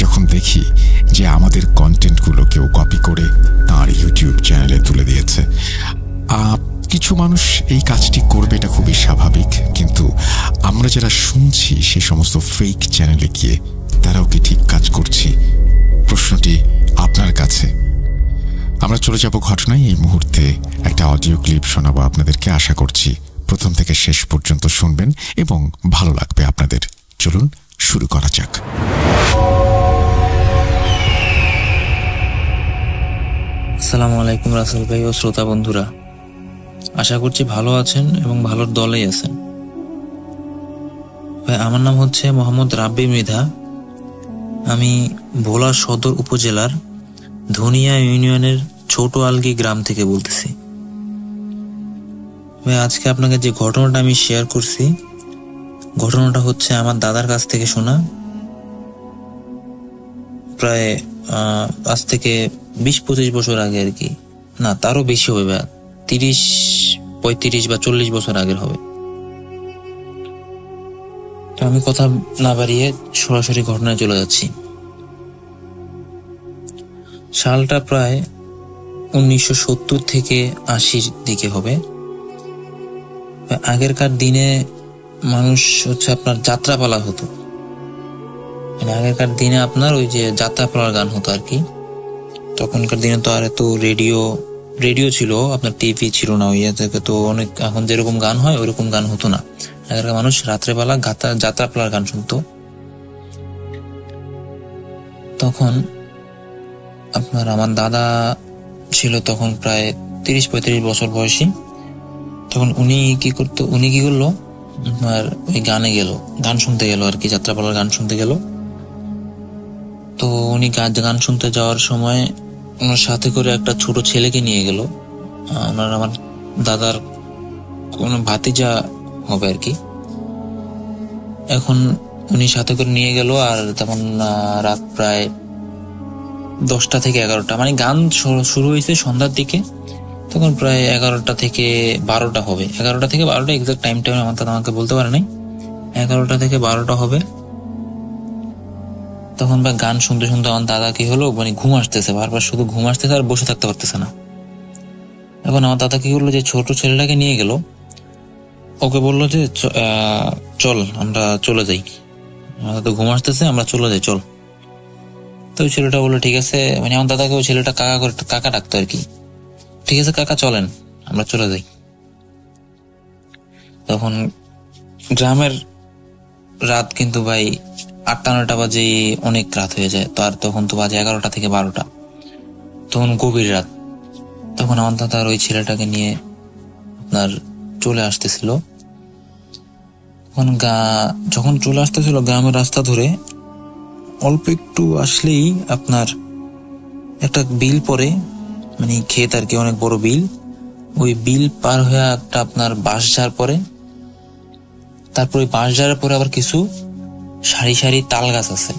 যখন দেখি যে আমাদের কন্টেন্টগুলো কেউ কপি করে তার ইউটিউব চ্যানেলে তুলে দিয়েছে। কিছু মানুষ এই কাজটি করবে, এটা খুবই স্বাভাবিক, কিন্তু আমরা যারা শুনছি সেই সমস্ত ফেক চ্যানেলে গিয়ে তারাও কি ঠিক কাজ করছি? প্রশ্নটি আপনার কাছে। আমরা চলে যাব ঘটনায়। এই মুহূর্তে একটা অডিও ক্লিপ শোনাবো আপনাদেরকে। আশা করছি প্রথম থেকে শেষ পর্যন্ত শুনবেন এবং ভালো লাগবে আপনাদের। চলুন শুরু করা যাক। আসসালামু আলাইকুম রাসেল ভাই ও শ্রোতা বন্ধুরা, আশা করছি ভালো আছেন এবং ভালোর দলেই আছেন। ভাই আমার নাম হচ্ছে মোহাম্মদ রাব্বি মৃধা। আমি ভোলা সদর উপজেলার ধনিয়া ইউনিয়নের ছোট আলগি গ্রাম থেকে বলতেছি। ভাই আজকে আপনাকে যে ঘটনাটা আমি শেয়ার করছি, ঘটনাটা হচ্ছে আমার দাদার কাছ থেকে শোনা। প্রায় আজ থেকে 20-25 বছর আগে আর কি, না তারও বেশি হবে, 30, 35 বা 40 বছর আগের হবে। তো আমি কথা না বাড়িয়ে সরাসরি ঘটনায় চলে যাচ্ছি। সালটা প্রায় 1970 থেকে 80 দিকে হবে। আগেরকার দিনে মানুষ হচ্ছে আপনার যাত্রাপালা হতো, মানে আগেরকার দিনে আপনার ওই যে যাত্রাপালার গান হতো আর কি। তখনকার দিনে তো আর এত রেডিও ছিল, আপনার টিভি ছিল না, ওই থেকে তো অনেক এখন যেরকম গান হয় ওইরকম গান হতো না। আগেরকার মানুষ রাত্রেবেলা যাত্রাপালার গান শুনতো। তখন আপনার আমার দাদা ছিল তখন প্রায় 30-35 বছর বয়সী। তখন উনি কি করলো আপনার ওই গান শুনতে গেল আর কি, যাত্রাপালার গান শুনতে গেল। তো উনি গান শুনতে যাওয়ার সময় ওনার সাথে করে একটা ছোট ছেলেকে নিয়ে গেল। আমার দাদার কোন ভাতিজা হবে আর কি। এখন উনি সাথে করে নিয়ে গেল, আর তখন রাত প্রায় 10টা থেকে 11টা, মানে গান শুরু হয়েছে সন্ধ্যার দিকে, তখন প্রায় 11টা থেকে 12টা হবে। 11টা থেকে 12টা এক্সাক্ট টাইম আমার দাদা আমাকে বলতে পারে নাই, 11টা থেকে 12টা হবে। তখন গান শুনতে শুনতে আমার দাদা কি হলো, মানে ঘুম আসতেছে, বারবার শুধু ঘুম আসতেছে আর বসে থাকতে পারতেছে না। এখন আমার দাদা কি করলো, যে ছোট ছেলেটাকে নিয়ে গেল, ওকে বললো যে চল আমরা চলে যাই, আমাদের তো ঘুম আসতেছে, আমরা চলে যাই চল। তো ওই ছেলেটা বললো ঠিক আছে, মানে আমার দাদাকে ওই ছেলেটা কাকা ডাকতো আর কি। ঠিক আছে কাকা চলেন আমরা চলে যাই। তখন গ্রামের রাত কিন্তু ভাই 8টা-9টা বাজে অনেক রাত হয়ে যায়, তো আর তখন তো বাজে 11টা থেকে 12টা, তখন গভীর রাত। তখন আমার দাদা ওই ছেলেটাকে নিয়ে আপনার চলে আসতেছিল। যখন চলে আসতেছিল গ্রামের রাস্তা ধরে, অল্প একটু আসলেই আপনার একটা বিল পরে, মানে ক্ষেত আর কি, অনেক বড় বিল। ওই বিল পার হয়ে একটা আপনার বাঁশঝাড় পরে, তারপর ওই বাঁশঝাড়ের পরে আবার কিছু সারি সারি তাল গাছ আছে।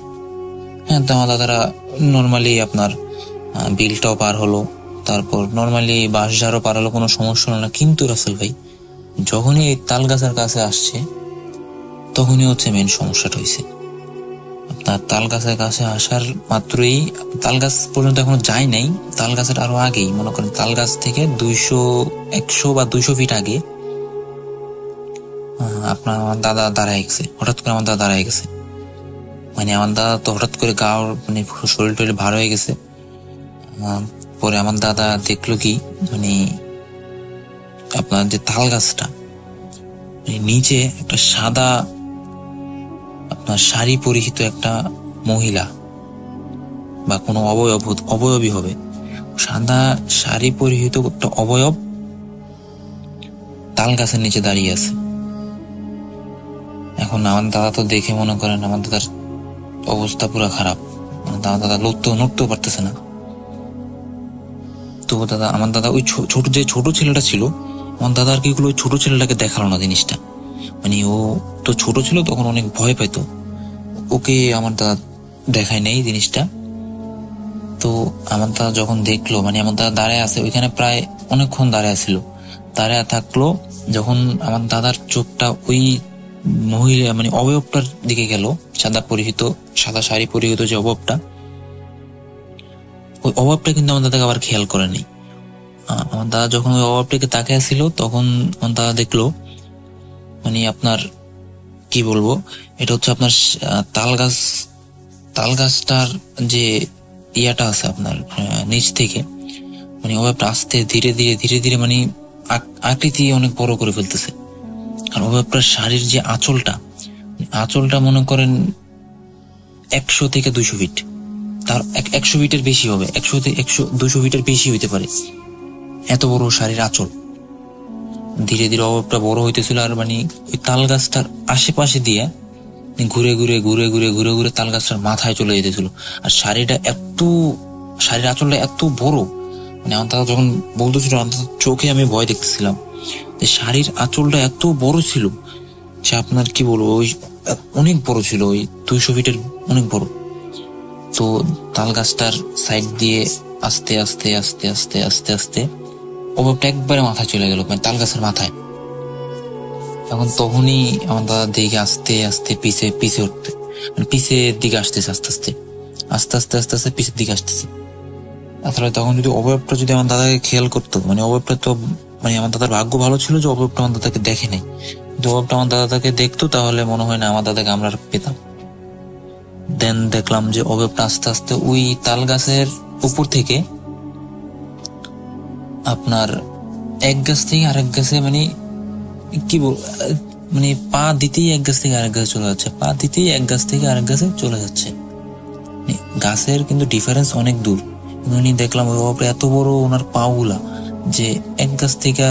হ্যাঁ, তো আমার দাদারা নর্মালি আপনার বিলটাও পার হলো, তারপর নর্মালি বাঁশঝাড়ও পার হলো, কোনো সমস্যা হলো না। কিন্তু রাসেল ভাই যখনই এই তাল গাছের কাছে আসছে, তখনই হচ্ছে মেন সমস্যাটা হয়েছে। আপনার তাল গাছের কাছে আসার মাত্রই, তাল গাছ পর্যন্ত এখনো যায় নাই, তাল গাছের আরো আগেই, মনে করেন তাল গাছ থেকে 100 বা 200 ফিট আগে আপনার আমার দাদা দাঁড়ায় গেছে। হঠাৎ করে আমার দাদা দাঁড়ায় গেছে, মানে আমার দাদা তো হঠাৎ করে মানে শরীর টরীর ভার হয়ে গেছে। পরে আমার দাদা দেখলো কি, মানে আপনার যে তাল গাছটা নিচে একটা সাদা আপনার শাড়ি পরিহিত একটা মহিলা বা কোনো অবয়বই হবে, সাদা শাড়ি পরিহিত একটা অবয়ব তাল গাছের নিচে দাঁড়িয়ে আছে। এখন আমার দাদা তো দেখে মনে করেন আমার দাদার অবস্থা পুরো খারাপ, দাদা নড়তেও পারতেছে না। তো আমার দাদা ওই ছোট ছেলেটা ছিল, আমার দাদা আর কি ওই ছোট ছেলেটাকে দেখালো না জিনিসটা, মানে ও তো ছোট ছিল তখন অনেক ভয় পাইতো, ওকে আমার দাদা দেখায় নেই জিনিসটা। তো আমার দাদা যখন দেখলো, মানে আমার দাদা দাঁড়ায় আছে ওইখানে, প্রায় অনেকক্ষণ দাঁড়ায় থাকলো। যখন আমার দাদার চোখটা ওই মহিলা মানে অবয়বটার দিকে গেল, সাদা শাড়ি পরিহিত যে অবয়বটা, ওই অবয়বটা কিন্তু আমার দাদাকে আবার খেয়াল করেনি। আমার দাদা যখন ওই অবয়বটাকে তাকিয়ে ছিল, তখন আমার দাদা দেখলো, মানে আপনার কি বলবো, এটা হচ্ছে আপনার তাল গাছটার যে ইয়াটা আছে আপনার নিচ থেকে, মানে অবয়বটা আস্তে ধীরে ধীরে মানে আকৃতি অনেক বড় করে ফেলতেছে। আর অবয়বটার শাড়ির যে আঁচলটা মনে করেন 100 থেকে 200 ফিট, তার 100 ফিটের বেশি হবে, 200 ফিটের বেশি হইতে পারে, এত বড় শাড়ির আঁচল। ধীরে ধীরে অবয়বটা বড় হইতেছিল, আর মানে ওই তাল গাছটার আশেপাশে দিয়ে ঘুরে ঘুরে তাল গাছটার মাথায় চলে যেতেছিল। আর শাড়ির আঁচলটা এত বড়, মানে আমার দাদা যখন বলতেছিল চোখে আমি ভয় দেখতেছিলাম যে শাড়ির আঁচলটা এত বড় ছিল, সে আপনার কি বলবো, ওই অনেক বড় ছিল, ওই 200 ফিটের অনেক বড়। তো তাল গাছটার সাইড দিয়ে আস্তে আস্তে আস্তে আস্তে আস্তে আস্তে অবয়বটা একবারে মাথায় চলে গেল, মানে তাল গাছের মাথায়। এখন তখনই আমার দাদা দেখে আস্তে আস্তে পিছে উঠতে, মানে পিছের দিকে আসতেছে, আস্তে আস্তে পিছের দিকে আসতেছে। আসলে তখন যদি অবয়বটা যদি আমার দাদাকে খেয়াল করতো, মানে অবয়বটা তো মানে আমার দাদার ভাগ্য ভালো ছিল যে অবয়বটা আমার দাদাকে দেখে নাই। যদি অবয়বটা আমার দাদাকে দেখতো তাহলে মনে হয় না আমার দাদাকে আমরা পেতাম। দেন দেখলাম যে অবয়বটা আস্তে আস্তে ওই তাল গাছের উপর থেকে আপনার এক গাছ থেকে আরেক গাছে মানে কি বল মানে পা দিতেই এক গাছ থেকে আরেক গাছে চলে যাচ্ছে, পা দিতেই এক গাছ থেকে আরেক গাছে চলে যাচ্ছে। গাছের কিন্তু ডিফারেন্স অনেক দূর। উনি দেখলাম ওই অবয়বটা এত বড় ওনার পা গুলা যে এক গাছ থেকে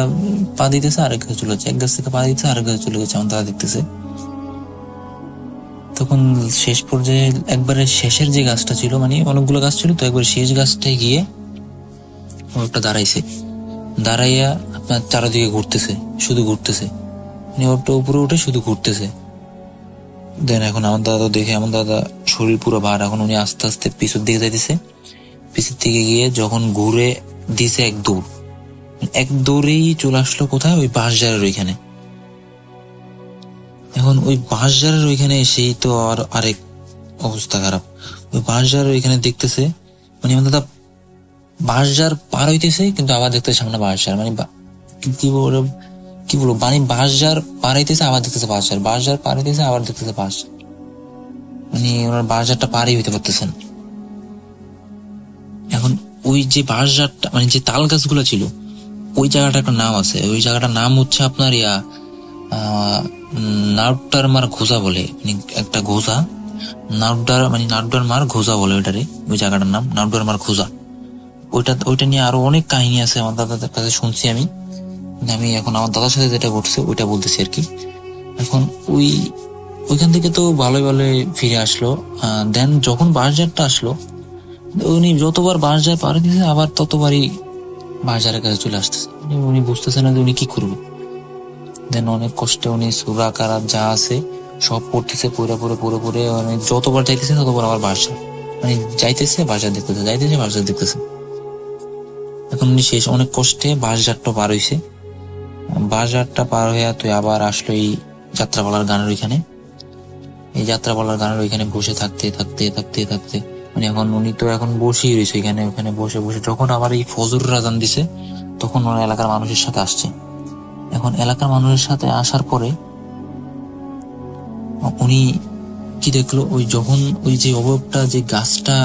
পা দিতেছে আরেক গাছে চলে যাচ্ছে, এক গাছ থেকে পা দিতেছে আরেক গাছে চলে গেছে। আমার দাদা দেখতেছে। তখন শেষ পর্যায়ে একবারে শেষের যে গাছটা ছিল, মানে অনেকগুলো গাছ ছিল তো, একবারে শেষ গাছটায় গিয়ে অবয়বটা দাঁড়াইছে। দাঁড়াইয়া আপনার চারিদিকে ঘুরতেছে, শুধু ঘুরতেছে, মানে অবয়বটা উপরে উঠে শুধু ঘুরতেছে। দেন এখন আমার দাদা দেখে, আমার দাদা শরীর পুরো ভার, এখন উনি আস্তে আস্তে পিছুর দিকে যাইতেছে। পিছুর দিকে গিয়ে যখন ঘুরে দিছে এক দৌড়েই চলে আসলো কোথায়, ওই বাঁশঝাড়ের ওইখানে। এখন ওই বাঁশঝাড়ের ওইখানে এসেই তো আর আরেক অবস্থা খারাপ। ওই বাঁশঝাড়ের ওইখানে দেখতেছে, মানে আমার দাদা বাঁশঝাড় পার হইতেছে কিন্তু আবার দেখতেছে সামনে বাঁশঝাড়, মানে কি বলবো মানে বাঁশঝাড় পার হইতেছে আবার দেখতেছে বাঁশঝাড়, বাঁশঝাড় পার হইতেছে আবার দেখতেছে বাঁশঝাড়, মানে ওনার বাঁশঝাড়টা পারই হইতে পারতেছেন। এখন ওই যে বাঁশঝাড়টা মানে যে তাল গাছগুলো ছিল ওই জায়গাটা একটা নাম আছে, ওই জায়গাটার নাম হচ্ছে আপনার নাউডার মার ঘোষা বলে, মানে একটা ঘোষা, নাউডার মার ঘোষা বলে ওইটারে, ওই জায়গাটার নাম নাউডার মার ঘোষা। ওইটা নিয়ে আরো অনেক কাহিনী আছে আমার দাদাদের কাছে শুনছি আমি এখন আমার দাদার সাথে যেটা ঘটছে ওইটা বলতেছি আর কি। এখন ওইখান থেকে তো ভালোই ফিরে আসলো। দেন যখন বাঁশঝাড়টা আসলো, উনি যতবার বাঁশঝাড় পাড়ে দিয়েছে আবার ততবারই বাঁশঝাড়ের কাছে চলে আসতেছে। উনি বুঝতেছে না যে উনি কি করবে। দেন অনেক কষ্টে উনি সুরা কারাত যা আছে সব পড়তেছে, পড়ে মানে যতবার যাইতেছে ততবার আবার বাঁশঝাড়, মানে যাইতেছে বাঁশঝাড় দেখতেছে, যাইতেছে বাঁশঝাড় দেখতেছে। এখন উনি শেষ অনেক কষ্টে বাঁশঝাড়টা পার হয়েছে। বাঁশঝাড়টা পার হইয়া তুই আবার আসলো এই যাত্রাপালার গানের ওইখানে। এই যাত্রাপালার গানের ওইখানে বসে থাকতে মানে এখন উনি তো এখন বসেই রয়েছে ওইখানে বসে যখন আবার এই ফজর আজান দিছে তখন ওনার এলাকার মানুষের সাথে আসছে। এখন এলাকার মানুষের সাথে আসার পরে উনি কি দেখলো, যখন ওই যে অবয়বটা যে গাছটা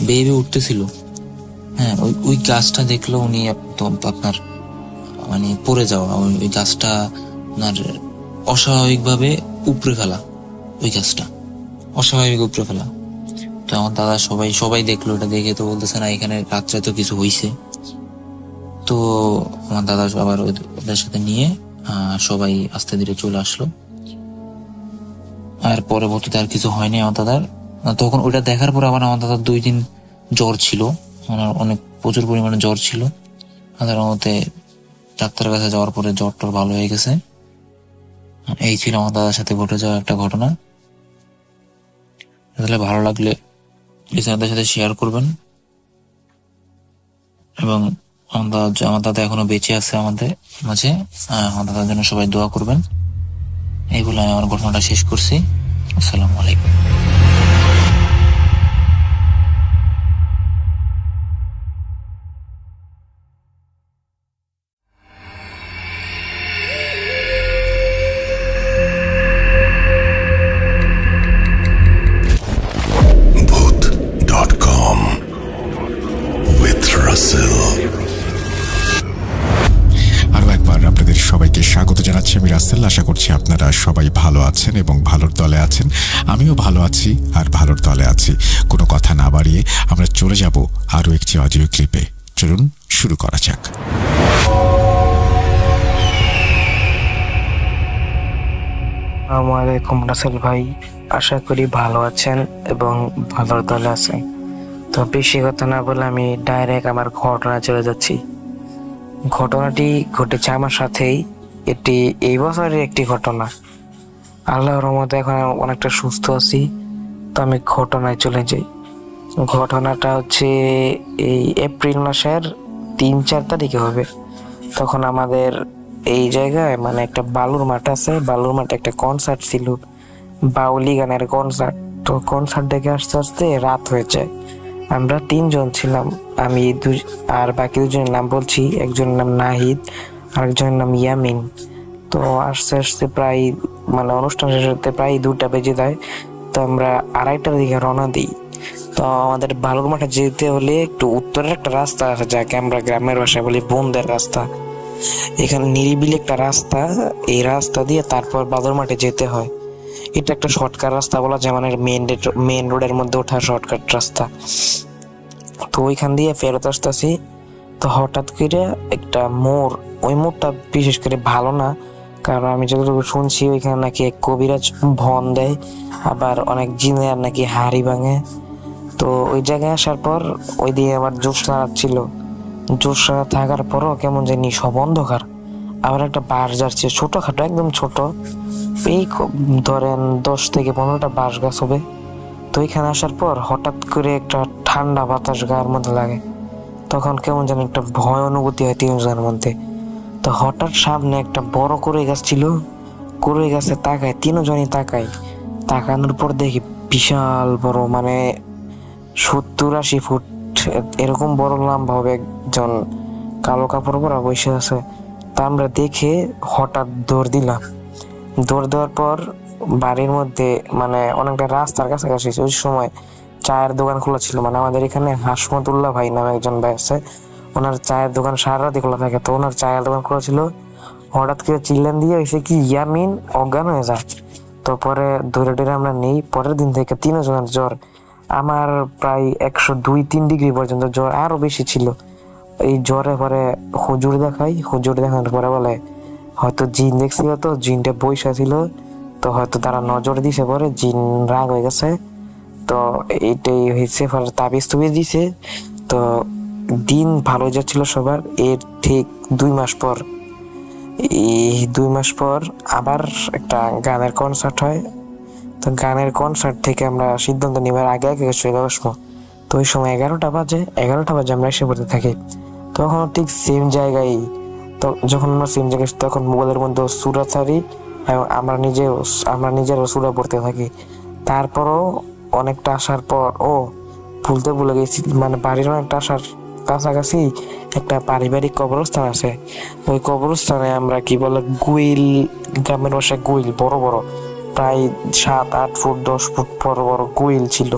বেয়ে উঠতেছিল, হ্যাঁ ওই গাছটা দেখলো উনি আপনার মানে পড়ে যাওয়া, ওই গাছটা আপনার অস্বাভাবিক ভাবে উপড়ে ফেলা, ওই গাছটা অস্বাভাবিক উপড়ে ফেলা। তো আমার দাদা সবাই দেখলো, এটা দেখে তো বলতেছে না এখানে রাত্রে তো কিছু হয়েছে। তো আমার দাদা আবার ওদের সাথে নিয়ে সবাই আস্তে ধীরে চলে আসলো। আর পরবর্তীতে আর কিছু হয়নি আমার দাদার। তখন ওইটা দেখার পর আবার আমার দাদার 2 দিন জ্বর ছিল, অনেক প্রচুর পরিমাণে জ্বর ছিল। সাধারণত ডাক্তারের কাছে যাওয়ার পরে জ্বরটা ভালো হয়ে গেছে। এই ছিল আমার দাদার সাথে ঘটে যাওয়া একটা ঘটনা। তাহলে ভালো লাগলে লিসেনারদের সাথে শেয়ার করবেন। এবং আমার দাদা এখনো বেঁচে আছে আমাদের মাঝে, আমার দাদার জন্য সবাই দোয়া করবেন। এইগুলো আমি আমার ঘটনাটা শেষ করছি। আসসালামু আলাইকুম। আমি রাসেল। আশা করছি আপনারা সবাই ভালো আছেন এবং ভালোর দলে আছেন। আমিও ভালো আছি আর ভালোর দলে আছি। কোনো কথা না বাড়িয়ে আমরা চলে যাব আরও একটি অডিও ক্লিপে। চলুন শুরু করা যাক। আসসালামু আলাইকুম রাসেল ভাই, আশা করি ভালো আছেন এবং ভালোর দলে আছেন। তো বেশি কথা না বলে আমি ডাইরেক্ট আমার ঘটনা চলে যাচ্ছি। ঘটনাটি ঘটেছে আমার সাথেই, এটি এই বছরের একটি ঘটনা। আল্লাহর রহমতে এখন অনেকটা সুস্থ আছি। তো আমি ঘটনায় চলে যাই। ঘটনাটা হচ্ছে এই এপ্রিল মাসের 3-4 তারিখে হবে। তখন আমাদের এই জায়গায় মানে একটা বালুর মাঠ আছে, বালুর মাঠে একটা কনসার্ট ছিল, বাউলি গানের কনসার্ট। তো কনসার্ট দেখে আস্তে আস্তে রাত হয়ে যায়। আমরা 3 জন ছিলাম, আমি আর বাকি 2 জনের নাম বলছি। একজনের নাম নাহিদ, আরেকজনের নাম ইয়ামিন। তো আস্তে আস্তে প্রায় মানে অনুষ্ঠান শেষ হতে প্রায় 2টা বেজে যায়। তো আমরা 2:30টার দিকে রওনা দিই। তো আমাদের বালুর মাঠে যেতে হলে একটু উত্তরের একটা রাস্তা আছে, যাকে আমরা গ্রামের ভাষায় বলি বন্দের রাস্তা। এখানে নিরিবিলি একটা রাস্তা, এই রাস্তা দিয়ে তারপর বালুর মাঠে যেতে হয়। এটা একটা শর্টকাট রাস্তা বলা যায়, মানে মেন রোডের মধ্যে ওঠা শর্টকাট রাস্তা। তো ওইখান দিয়ে ফেরত আসতেছি, তো হঠাৎ করে একটা মোড়, ওই মোড়টা বিশেষ করে ভালো না, কারণ আমি যতটুকু শুনছি ওইখানে নাকি এক কবিরাজ ভন দেয়, আবার অনেক জিনের নাকি হাড়ি ভাঙে। তো ওই জায়গায় আসার পর ওই দিয়ে আবার জ্যোৎস্না ছিল, জ্যোৎস্না থাকার পরও কেমন জানি সব অন্ধকার। আবার একটা বাঁশ যাচ্ছে ছোটখাটো, একদম ছোট, এই ধরেন 10 থেকে 15টা বাঁশ গাছ হবে। তো ওইখানে আসার পর হঠাৎ করে একটা ঠান্ডা বাতাস গায়ের মধ্যে লাগে, তখন কেমন যেন একটা ভয় অনুভূতি হয় 3 জনের মধ্যে। তো হঠাৎ সামনে একটা বড় কড়ই গাছ ছিল, কড়ই গাছে তাকায়, 3 জনই তাকানোর পর দেখি বিশাল বড়, মানে 70-80 ফুট এরকম বড় লম্বা হবে, একজন কালো কাপড় পরা বসে আছে। তা আমরা দেখে হঠাৎ দৌড় দিলাম। দৌড় দেওয়ার পর বাড়ির মধ্যে মানে অনেকটা রাস্তার কাছাকাছি, ওই সময় চায়ের দোকান খোলা ছিল। মানে আমাদের এখানে হাসমতুল্লাহ ভাই নামে একজন ভাই আছে, ওনার চায়ের দোকান সারা রাতি খোলা থাকে। তো ওনার চায়ের দোকান খোলা ছিল, হঠাৎ করে চিল্লান দিয়ে এসে কি ইয়ামিন অজ্ঞান হয়ে যায়। তো পরে ধরে ধরে আমরা নেই। পরের দিন থেকে 3 জনের জ্বর, আমার প্রায় 102-3 ডিগ্রি পর্যন্ত জ্বর, আরো বেশি ছিল। এই জ্বরে পরে হুজুর দেখাই, হুজুর দেখানোর পরে বলে হয়তো জিন দেখছিল, তো জিনটা বৈশা ছিল, তো হয়তো তারা নজর দিছে, পরে জিন রাগ হয়ে গেছে। তো এইটাই হয়েছে, ফলে তাবিজ তুবিজ দিছে। তো দিন ভালো যাচ্ছিল সবার। এর ঠিক 2 মাস পর, এই 2 মাস পর আবার একটা গানের কনসার্ট হয়। তো গানের কনসার্ট থেকে আমরা সিদ্ধান্ত নিবার আগে চলে আসবো। তো ওই সময় 11টা বাজে আমরা এসে পড়তে থাকি। তখন ঠিক সেম জায়গায়, তো যখন আমরা সেম জায়গায় তখন মোবাইলের মধ্যে সূরা ছাড়ি এবং আমরা নিজেরও সূরা পড়তে থাকি। তারপরও অনেকটা আসার পর ভুলে গেছি, মানে বাড়ির অনেকটা আসার কাছাকাছি একটা পারিবারিক কবরস্থান আছে। ওই কবরস্থানে আমরা কি বলে গুইল, গ্রামের ভাষায় গুইল, বড় বড় প্রায় 7-8 ফুট 10 ফুট বড় বড় গুইল ছিল।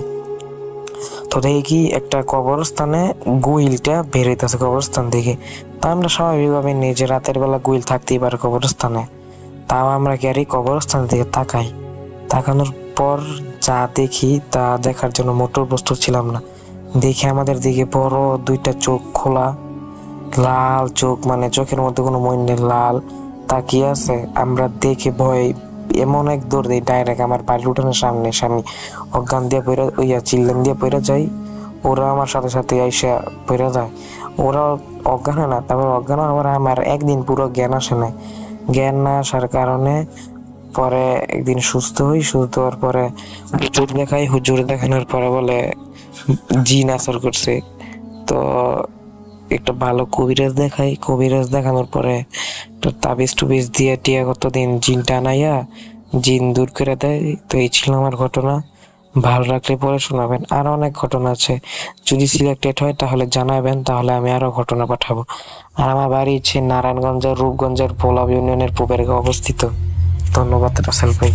তো দেখি একটা কবরস্থানে গুইলটা বের হইতেছে কবরস্থান থেকে। তা আমরা স্বাভাবিকভাবে নিজে রাতের বেলা গুইল থাকতেই পারে কবরস্থানে, তাও আমরা কি আর এই কবরস্থান থেকে তাকানোর পর যা দেখি তা দেখার জন্য মোটর প্রস্তুত ছিলাম না। দেখে আমাদের দিকে বড় 2টা চোখ খোলা, লাল চোখ, মানে চোখের মধ্যে কোনো মই নেই, লাল তাকিয়ে আছে। আমরা দেখে ভয় এমন এক দৌড় দিই ডাইরেক্ট আমার বাড়ির উঠানের সামনে, আমি অজ্ঞান দিয়ে চিল্লান দিয়ে পড়ে যাই। ওরা আমার সাথে সাথে আইসা পড়ে যায়। ওরা অজ্ঞান হয় না, তারপর অজ্ঞান হওয়ার আমার একদিন পুরো জ্ঞান আসে না। জ্ঞান না আসার কারণে পরে একদিন সুস্থ হওয়ার পরে হুজুর দেখাই, হুজুর দেখানোর পরে বলে জিন আসর করছে। তো একটা ভালো কবিরাজ দেখাই, কবিরাজ দেখানোর পরে তাবিজ টুবিজ দিয়ে টিয়া কতদিন জিন টানাইয়া জিন দূর করে দেয়। তো এই ছিল আমার ঘটনা। ভালো লাগলে পরে শোনাবেন, আরো অনেক ঘটনা আছে। যদি সিলেক্টেড হয় তাহলে জানাবেন, তাহলে আমি আরো ঘটনা পাঠাবো। আর আমার বাড়ি হচ্ছে নারায়ণগঞ্জের রূপগঞ্জের পোলাব ইউনিয়নের পুবেরগাঁও অবস্থিত। ধন্যবাদ রাসেল ভাই।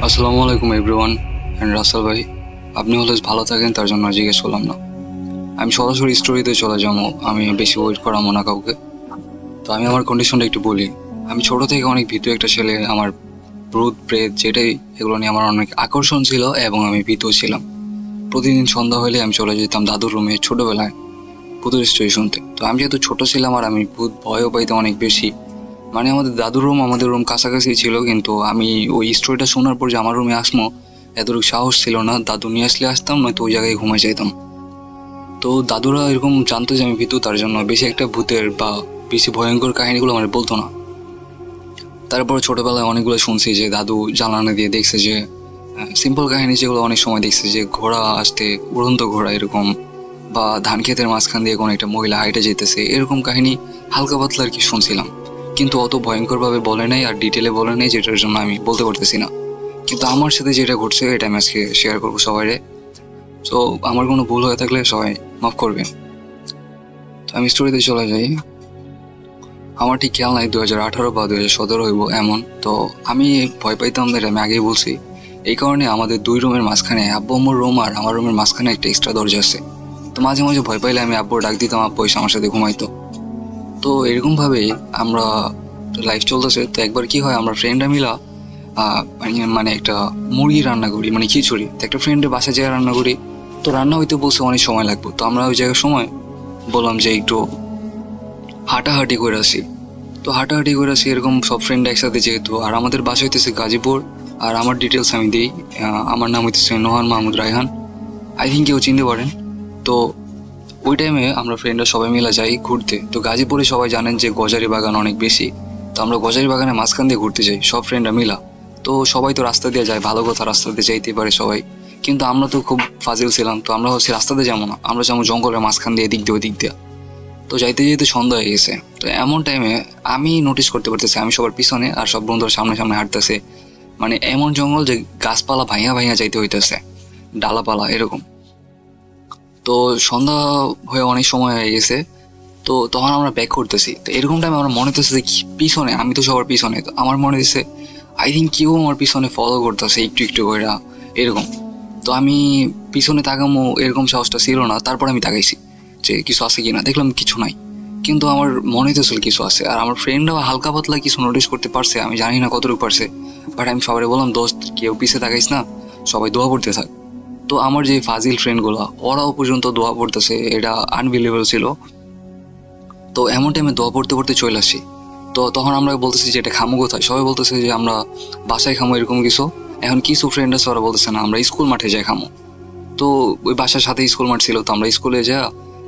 আসসালামু আলাইকুম এভরিওয়ান, এন্ড রাসেল ভাই, আপনি অলওয়েজ ভালো থাকেন তার জন্য জিজ্ঞেস করলাম না। আমি সরাসরি স্টোরিতে চলে যাবো, আমি বেশি ওয়েট করাবো না কাউকে। তো আমি আমার কন্ডিশনটা একটু বলি। আমি ছোট থেকে অনেক ভীতু একটা ছেলে। আমার ভূত প্রেত যেটাই, এগুলো নিয়ে আমার অনেক আকর্ষণ ছিল এবং আমি ভীতু ছিলাম। প্রতিদিন সন্ধ্যা হলে আমি চলে যেতাম দাদুর রুমে ছোটবেলায়। ভূতের স্টোরি শুনতে। তো আমি যেহেতু ছোট ছিলাম আর আমি ভূত ভয়ও পাইতাম অনেক বেশি, মানে আমাদের দাদুর রুম আমাদের রুম কাছাকাছি ছিল, কিন্তু আমি ওই স্টোরিটা শোনার পর যে আমার রুমে আসবো এতটুকু সাহস ছিল না। দাদু নিয়ে আসলে আসতাম, নয়তো ওই জায়গায় ঘুমাই যাইতাম। তো দাদুরা এরকম জানতো যে আমি ভীতু, তার জন্য বেশি একটা ভূতের বা বেশি ভয়ঙ্কর কাহিনীগুলো আমার বলতো না। তারপরে ছোটবেলায় অনেকগুলো শুনছি যে দাদু জানালা দিয়ে দেখছে যে সিম্পল কাহিনী যেগুলো অনেক সময় দেখছে যে ঘোড়া আসতে, উড়ন্ত ঘোড়া এরকম, বা ধান ক্ষেতের মাঝখান দিয়ে কোনো একটা মহিলা হাইটে যেতেছে, এরকম কাহিনী হালকা পাতলা আর কি শুনছিলাম, কিন্তু অত ভয়ঙ্করভাবে বলে নাই আর ডিটেলে বলে নাই, যেটার জন্য আমি বলতে পারতেছি না। কিন্তু আমার সাথে যেটা ঘটছে এটা আমি আজকে শেয়ার করবো সবাইরে। তো আমার কোনো ভুল হয়ে থাকলে সবাই মাফ করবেন। তো আমি স্টোরিতে চলে যাই। আমার ঠিক খেয়াল নাই 2018 বা 2017 হইব এমন। তো আমি ভয় পাইতাম, এটা আমি আগেই বলছি। এই কারণে আমাদের 2 রুমের মাঝখানে, আব্বু আম্মুর রুম আর আমার রুমের মাঝখানে একটা এক্সট্রা দরজা আছে। তো মাঝে মাঝে ভয় পাইলে আমি আব্বুর ডাক দিতাম, আব্বু এসে আমার সাথে ঘুমাইতো। তো এরকমভাবেই আমরা লাইফ চলতেছে। তো একবার কি হয়, আমরা ফ্রেন্ডরা মিলা মানে একটা মুরগি রান্না করি, মানে খিচুড়ি। তো একটা ফ্রেন্ডের বাসায় যেয়ে রান্না করি। তো রান্না হইতে বলছে অনেক সময় লাগবে। তো আমরা ওই জায়গার সময় বললাম যে একটু হাঁটাহাঁটি করে আসি। তো হাঁটাহাঁটি করে আসি এরকম সব ফ্রেন্ড একসাথে যেহেতু। আর আমাদের বাসা হইতেছে গাজীপুর। আর আমার ডিটেলস আমি দিই, আমার নাম হইতেছে নোহান মাহমুদ রায়হান, আই থিঙ্ক কেউ চিনতে পারেন। তো ওই টাইমে আমরা ফ্রেন্ডরা সবাই মিলে যাই ঘুরতে। তো গাজীপুরে সবাই জানেন যে গজারি বাগান অনেক বেশি। তো আমরা গজারি বাগানের মাঝখান দিয়ে ঘুরতে যাই সব ফ্রেন্ডরা মিলা। তো সবাই তো রাস্তা দিয়ে যায়, ভালো কথা, রাস্তা দিয়ে যাইতে পারে সবাই, কিন্তু আমরা তো খুব ফাজিল ছিলাম। তো আমরা হচ্ছে রাস্তাতে যাবো না, আমরা যাবো জঙ্গলের মাঝখান দিয়ে, এদিক দিয়ে ওদিক দিয়ে। তো যাইতে যাইতে সন্ধ্যা হয়ে গেছে। তো এমন টাইমে আমি নোটিস করতে পারতেছি আমি সবার পিছনে আর সব বন্ধুরা সামনে সামনে হাঁটতেছে। মানে এমন জঙ্গল যে গাছপালা ভাইয়া ভাইয়া যাইতে হইতেছে, ডালাপালা এরকম। তো সন্ধ্যা হয়ে অনেক সময় হয়ে গেছে। তো তখন আমরা ব্যাক করতেছি। তো এরকম টাইমে আমার মনে হতেছে যে পিছনে, আমি তো সবার পিছনে, তো আমার মনে হচ্ছে আই থিঙ্ক কেউ আমার পিছনে ফলো করতেছে একটু একটু করে এরকম। তো আমি পিছনে তাকামো এরকম সাহসটা ছিল না। তারপর আমি তাকাইছি যে কিছু আছে কিনা, দেখলাম কিছু নাই, কিন্তু আমার মনে হইতেছিল কিছু আছে। আর আমার ফ্রেন্ডরাও হালকা পাতলা কিছু নোটিস করতে পারছে, আমি জানি না কতটুকু পারছে। বাট আমি সবাই বললাম, দোস্ত কেউ পিছে তাকাইস না, সবাই দোয়া পড়তে থাক। তো আমার যে ফাজিল ফ্রেন্ডগুলো ওরাও পর্যন্ত দোয়া পড়তেছে, এটা আনবিলিভেবল ছিল। তো এমন টাইমে দোয়া পড়তে পড়তে চলে আসি। তো তখন আমরা বলতেছি যে এটা খামু কোথায়, সবাই বলতেছে যে আমরা বাসায় খামো এরকম কিছু। এখন কিছু ফ্রেন্ড আছে ওরা বলতেছে না আমরা স্কুল মাঠে যাই খামো। তো ওই বাসার সাথে স্কুল মাঠ ছিল, তো আমরা স্কুলে যা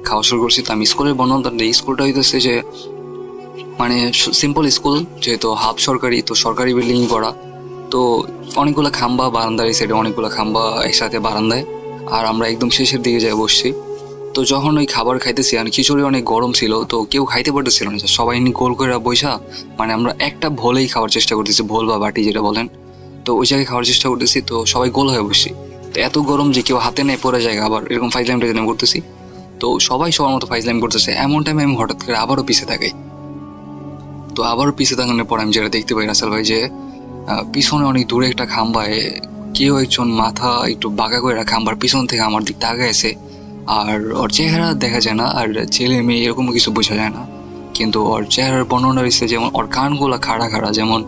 খাওয়া শুরু করছি। তো আমি স্কুলের বর্ণনা, স্কুলটা হইতেছে যে মানে সিম্পল স্কুল, যেহেতু হাফ সরকারি, তো সরকারি বিল্ডিং করা। তো অনেকগুলো খাম্বা, বারান্দার এই সাইডে অনেকগুলো খাম্বা একসাথে বারান্দায়। আর আমরা একদম শেষের দিকে যাই বসছি। তো যখন ওই খাবার খাইতেছি, আর খিচুড়ি অনেক গরম ছিল, তো কেউ খাইতে পারতেছিল না, সবাই গোল করে বৈশা, মানে আমরা একটা ভোলেই খাওয়ার চেষ্টা করতেছি, ভোল বা বাটি যেটা বলেন। তো ওই জায়গায় খাওয়ার চেষ্টা করতেছি। তো সবাই গোল হয়ে বসছি। তো এত গরম যে কেউ হাতে নেই পড়ে যায়, আবার এরকম ফাইজলাম টাইজলাম করতেছি। তো সবাই সবার মতো ফাইজলাম করতেছে। এমন টাইমে আমি হঠাৎ করে আবারও পিছিয়ে থাকাই। তো আবারও পিছিয়ে থাকানোর পর আমি যেটা দেখতে পাই রাসেল ভাই, যে পিছনে অনেক দূরে একটা খাম্বায় কেউ একজন মাথা একটু বাঁকা করে খাম্বার পিছন থেকে আমার দিক তাকাইছে। আর ওর চেহারা দেখা যায় না, আর ছেলে মেয়ে এরকম কিছু বোঝা যায় না, কিন্তু ওর চেহারার বর্ণনা রয়েছে যেমন ওর কানগুলা খাড়া খাড়া, যেমন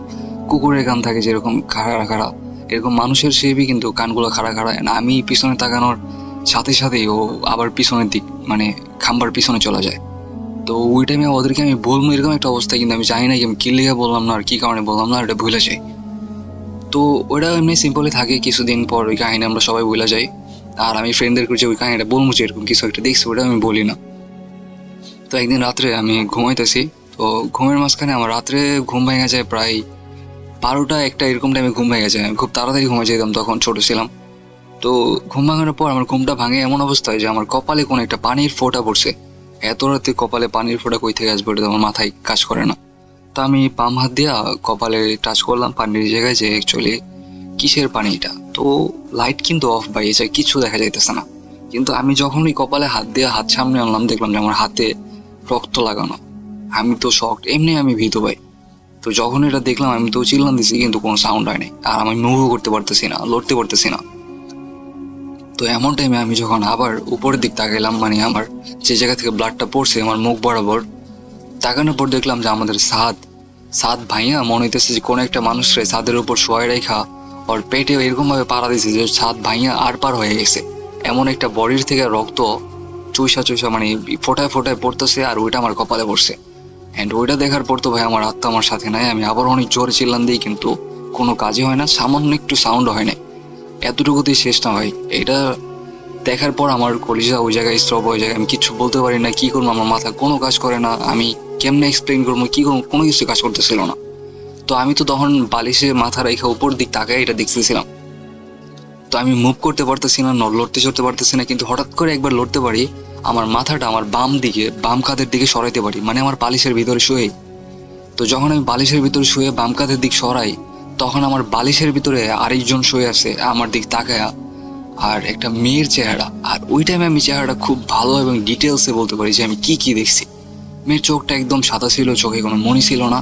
কুকুরের কান থাকে যেরকম খাড়া খাড়া, এরকম মানুষের শেপই কিন্তু কানগুলো খাড়া খাড়া। আমি পিছনে তাকানোর সাথে সাথেই ও আবার পিছনের দিক, মানে খাম্বার পিছনে চলে যায়। তো ওই টাইমে ওদেরকে আমি বলবো এরকম একটা অবস্থা, কিন্তু আমি জানি না আমি কি লেগে বললাম না আর কি কারণে বললাম না, এটা ভুলে যাই। তো ওটা এমনি সিম্পলি থাকে, কিছুদিন পর ওই কাহিনী আমরা সবাই ভুলে যাই। আর আমি ফ্রেন্ডদের যে ওই কাহিনীটা বলবো যে এরকম কিছু একটা দেখছি, ওটা আমি বলি না। তো একদিন রাত্রে আমি ঘুমাইতেছি। তো ঘুমের মাঝখানে আমার রাত্রে ঘুম ভেঙে যায় প্রায় 12টা 1টা এরকম টাইমে ঘুম ভেঙে যায়। আমি খুব তাড়াতাড়ি ঘুমাই যেতাম, তখন ছোট ছিলাম। তো ঘুম ভাঙানোর পর আমার ঘুমটা ভাঙে এমন অবস্থায় যে আমার কপালে কোনো একটা পানির ফোঁটা পড়ছে। এত রাতে কপালে পানির ফোঁটা কই থেকে আসবে, এটা আমার মাথায় কাজ করে না। তা আমি পাম হাত দিয়ে কপালে টাচ করলাম পানির জায়গায়, যে অ্যাকচুয়ালি কিসের পানি এটা। তো লাইট কিন্তু অফ বাই এসে কিছু দেখা যাইতেছে না, কিন্তু আমি যখন ওই কপালে হাত দিয়ে হাত সামনে আনলাম, দেখলাম যে আমার হাতে রক্ত লাগানো। আমি তো শকড, এমনি আমি ভীত পাই। তো যখন এটা দেখলাম আমি তো চিল্লান দিছি, কিন্তু কোনো সাউন্ড হয়নি। আর আমি মুভও করতে পারতেছি না, লড়তে পারতেছি না। তো এমন টাইমে আমি যখন আবার উপরের দিক তাকাইলাম, মানে আমার যে জায়গা থেকে ব্লাডটা পড়ছে আমার মুখ বরাবর, তাকানোর পর দেখলাম যে আমাদের সাদ ভাইয়া মনে হইতেছে যে কোনো একটা মানুষরে ছাদের উপর শোয়াই রেখা ওর পেটে এরকম ভাবে পাড়া দিয়েছে যে সাদ ভাইয়া আর পার হয়ে গেছে। এমন একটা বডির থেকে রক্ত চুইসা চুইসা মানে ফোটায় ফোটায় পড়তেছে, আর ওইটা আমার কপালে পড়ছে। অ্যান্ড ওইটা দেখার পর তো ভাই আমার আত্মা আমার সাথে নাই। আমি আবার অনেক জোরে চিল্লান দিই, কিন্তু কোনো কাজে হয় না, সামান্য একটু সাউন্ড হয় না। এতটুকুতেই শেষ না ভাই। এটা দেখার পর আমার কলিজা ওই জায়গায় স্টপ হয়ে যায়। আমি কিছু বলতে পারি না, কি করবো, আমার মাথা কোনো কাজ করে না। আমি কেমনে এক্সপ্লেন করবো, কি করবো, কোনো কিছু কাজ করতেছিল না। তো আমি তো তখন বালিশে মাথা রেখে উপর দিক তাকায় এটা দেখতেছিলাম। তো আমি মুভ করতে পারতেছি না, লড়তে চড়তে পারতেছি না, কিন্তু হঠাৎ করে একবার লড়তে পারি, আমার মাথাটা আমার বাম কাঁধের দিকে সরাইতে পারি, মানে আমার বালিশের ভিতরে শুয়ে। তো যখন আমি বালিশের ভিতরে শুয়ে বাম কাঁধের দিক সরাই, তখন আমার বালিশের ভিতরে আরেকজন শুয়ে আছে আমার দিক তাকায়া, আর একটা মেয়ের চেহারা। আর ওই টাইমে আমি চেহারাটা খুব ভালো এবং ডিটেলসে বলতে পারি যে আমি কি কি দেখছি। মেয়ের চোখটা একদম সাদা ছিল, চোখে কোনো মনি ছিল না।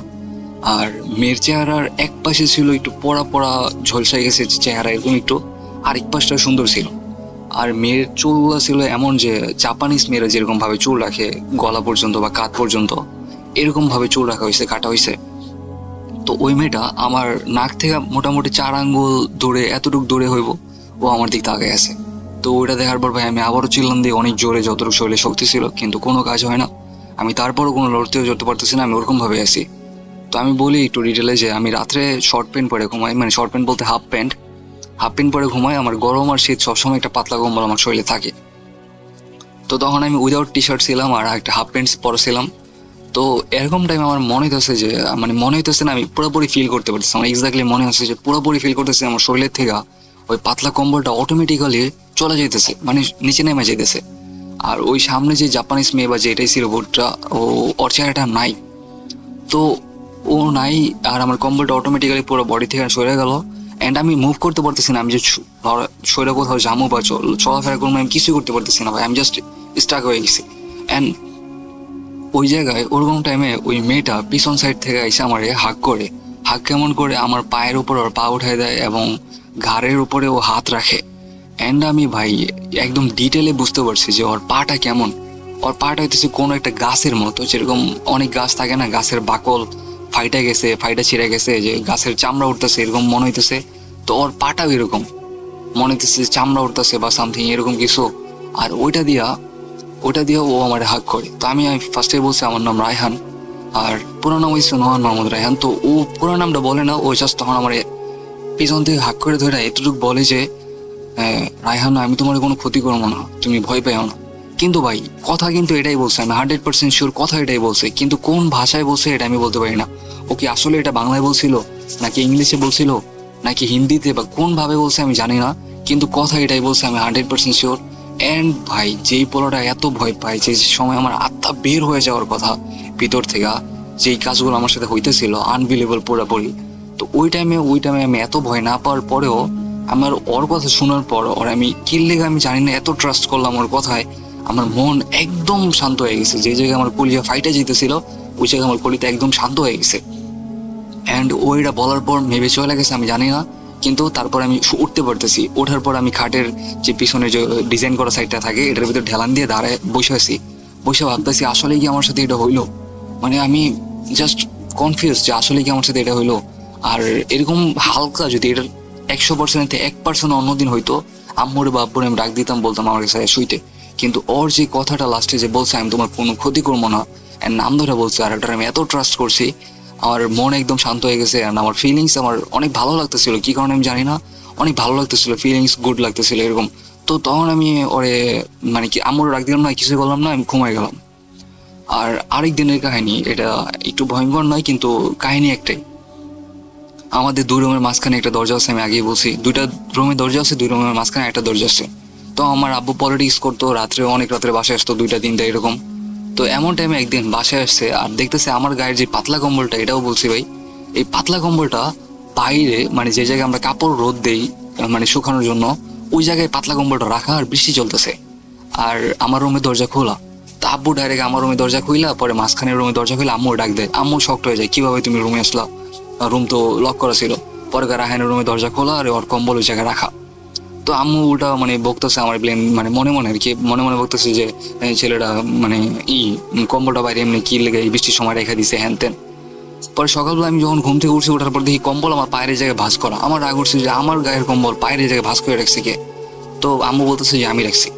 আর মেয়ের চেহারার এক পাশে ছিল একটু পড়া পড়া ঝলসাই গেছে চেহারা, এরকম একটু, আরেক পাশটা সুন্দর ছিল। আর মেয়ের চুলগুলো ছিল এমন যে জাপানিজ মেয়েরা যেরকম ভাবে চুল রাখে গলা পর্যন্ত বা কাঁধ পর্যন্ত, এরকম ভাবে চুল রাখা হয়েছে, কাটা হয়েছে। তো ওই মেয়েটা আমার নাক থেকে মোটামুটি 4 আঙ্গুল দূরে, এতটুকু দূরে হইব, ও আমার দিক তাকায় আছে। তো ওইটা দেখার পর ভাই আমি আবারও চিল্লান দিই অনেক জোরে, যতটুকু শরীরে শক্তি ছিল, কিন্তু কোনো কাজ হয় না। আমি তারপরও কোনো লড়তেও চড়তে পারতেছি না, আমি ওরকম ভাবে আছি। তো আমি বলি একটু ডিটেলে যে আমি রাত্রে শর্ট প্যান্ট পরে ঘুমাই, মানে শর্ট প্যান্ট বলতে হাফ প্যান্ট পরে ঘুমাই। আমার গরম আর শীত সবসময় একটা পাতলা কম্বল আমার শরীরে থাকে। তো তখন আমি উইদাউট টি শার্ট ছিলাম আর একটা হাফ প্যান্ট পরেছিলাম। তো এরকম টাইমে আমার মনে হইতেছে যে, মানে মনে হইতেছে না, আমি পুরোপুরি ফিল করতে পারতেছি, আমার এক্স্যাক্টলি মনে হচ্ছে যে পুরোপুরি ফিল করতেছে আমার শরীরের থেকে ওই পাতলা কম্বলটা অটোমেটিক্যালি চলে যাইতেছে, মানে নিচে নেমে যাইতেছে। আর ওই সামনে যে জাপানিজ মেয়ে বা যেটাই ছিল ভোটটা, ওর চেহারাটা নাই। তো ও নাই, আর আমার কম্বলটা অটোমেটিক্যালি পুরো বডি থেকে সরে গেল। অ্যান্ড আমি মুভ করতে পারতেছি না, আমি যে সরে কোথাও জামু বা চলাফেরা করবো, আমি কিছুই করতে পারতেছি না ভাই, আমি জাস্ট স্টাক হয়ে গেছি। অ্যান্ড ওই জায়গায় ওরকম টাইমে ওই মেয়েটা পিছন সাইড থেকে এসে আমার হাক কেমন করে আমার পায়ের উপর ওর পা উঠাই দেয় এবং ঘাড়ের উপরে ও হাত রাখে। অ্যান্ড আমি ভাই একদম ডিটেলে বুঝতে পারছি যে ওর পাটা কেমন। ওর পাটা হইতেছে কোনো একটা গাছের মতো, যেরকম অনেক গাছ থাকে না, গাছের বাকল ফাইটা ছিঁড়ে গেছে, যে গাছের চামড়া উঠতেছে, এরকম মনে হইতেছে। তো ওর পাটাও এরকম মনে হইতেছে চামড়া উঠতেছে বা সামথিং এরকম কিছু। আর ওইটা দিয়া ও আমার হাক করে। তো আমি ফার্স্টে বলছি আমার নাম রায়হান, আর পুরো নাম হয়েছে নোহান মোহাম্মদ রায়হান। তো ও পুরো নামটা বলে না, ও জাস্ট তখন আমার পিছন থেকে হাক করে ধরে এতটুকু বলে যে, রায়হান আমি তোমার কোনো ক্ষতি করবো না, তুমি ভয় পাইও না। কিন্তু ভাই কথা কিন্তু এটাই বলছে, আমি 100% শিওর কথা এটাই বলছে, কিন্তু কোন ভাষায় বলছে এটা আমি বলতে পারি না। ও কি আসলে এটা বাংলায় বলছিল, নাকি ইংলিশে বলছিল, নাকি হিন্দিতে, বা কোন ভাবে বলছে আমি জানি না, কিন্তু কথা এটাই বলছে, আমি 100% শিওর। অ্যান্ড ভাই যেই পোলাটা এত ভয় পায়, যে সময় আমার আত্মা বের হয়ে যাওয়ার কথা ভিতর থেকে, যেই কাজগুলো আমার সাথে হইতেছিল আনবিলিভেবল পুরোপুরি। তো ওই টাইমে আমি এত ভয় না পাওয়ার পরেও আমার ওর কথা শোনার পর, ওর আমি কিল্লেগে আমি জানি না এত ট্রাস্ট করলাম ওর কথায়, আমার মন একদম শান্ত হয়ে গেছে। যে জায়গায় আমার কলিজা ফাইটে যেতেছিল, ওই জায়গায় আমার কলিটা একদম শান্ত হয়ে গেছে। অ্যান্ড ওইটা বলার পর মেবে চলে গেছে আমি জানি না, কিন্তু তারপর আমি উঠতে পারতেছি। ওঠার পর আমি খাটের যে পিছনে যে ডিজাইন করা সাইডটা থাকে, এটার ভিতরে ঢেলান দিয়ে দাঁড়ায় বসে ভাবতেছি আসলে কি আমার সাথে এটা হইলো। মানে আমি জাস্ট কনফিউজ যে আসলে কি আমার সাথে এটা হইলো। আর এরকম হালকা যদি এটার 100%-এ 1% অন্যদিন হইতো, আম্মুরে বা আব্বুরে আমি ডাক দিতাম, বলতাম আমার কাছে শুইতে। কিন্তু ওর যে কথাটা লাস্টে যে বলছে আমি তোমার কোনো ক্ষতি করবো না, এর নাম ধরে বলছে, আর এটার আমি এত ট্রাস্ট করছি, আমার মন একদম শান্ত হয়ে গেছে। অ্যান্ড আমার ফিলিংস আমার অনেক ভালো লাগতেছিল, কি কারণে আমি জানি না, অনেক ভালো লাগতেছিল, ফিলিংস গুড লাগতেছিল এরকম। তো তখন আমি ওরে মানে কি আম্মুরে ডাক দিলাম না, কিছুই বললাম না, আমি ঘুমাই গেলাম। আর আরেক দিনের কাহিনী, এটা একটু ভয়ঙ্কর নয়, কিন্তু কাহিনী একটাই। আমাদের 2 রুমের মাঝখানে একটা দরজা আছে, আমি আগেই বলছি 2টা রুমের দরজা আছে, 2 রুমের মাঝখানে একটা দরজা আছে। তো আমার আব্বু পলিটিক্স করতো, অনেক রাত্রে বাসায় আসতো, 2টা 3টা এরকম। তো এমন টাইমে একদিন বাসায় আসছে, আর দেখতেছে আমার গায়ের যে পাতলা কম্বলটা, এটাও বলছি ভাই, এই পাতলা কম্বলটা বাইরে, মানে যে জায়গায় আমরা কাপড় রোদ দেই মানে শুকানোর জন্য, ওই জায়গায় পাতলা কম্বলটা রাখা, আর বৃষ্টি চলতেছে, আর আমার রুমের দরজা খোলা। তো আব্বু ডাইরেক্ট আমার রুমের দরজা খুইলা, পরে মাঝখানের রুমের দরজা খুলে আম্মু ডাক দেয়। আম্মু শক্ট হয়ে যায়, কিভাবে তুমি রুমে আসলা, রুম তো লক করা ছিল। পরে রায়হানের রুমের দরজা খোলা, আর ওর কম্বল ওই জায়গায় রাখা। তো আম্মু ওটা মানে বকতেছে আমার ব্লেম, মানে মনে মনে আর কি, মনে মনে বকতেছে যে ছেলেটা মানে কম্বলটা বাইরে এমনি কি লেগে এই বৃষ্টির সময় রেখে দিছে হ্যান তেন। পরে সকালবেলা আমি যখন ঘুম থেকে উঠছি, ওঠার পর দেখি কম্বল আমার পায়ের জায়গায় ভাঁজ করা। আমার রাগ উঠছে যে আমার গায়ের কম্বল পায়ের জায়গায় ভাঁজ করে রাখছে কে। তো আম্মু বলতেছে যে আমি রাখছি।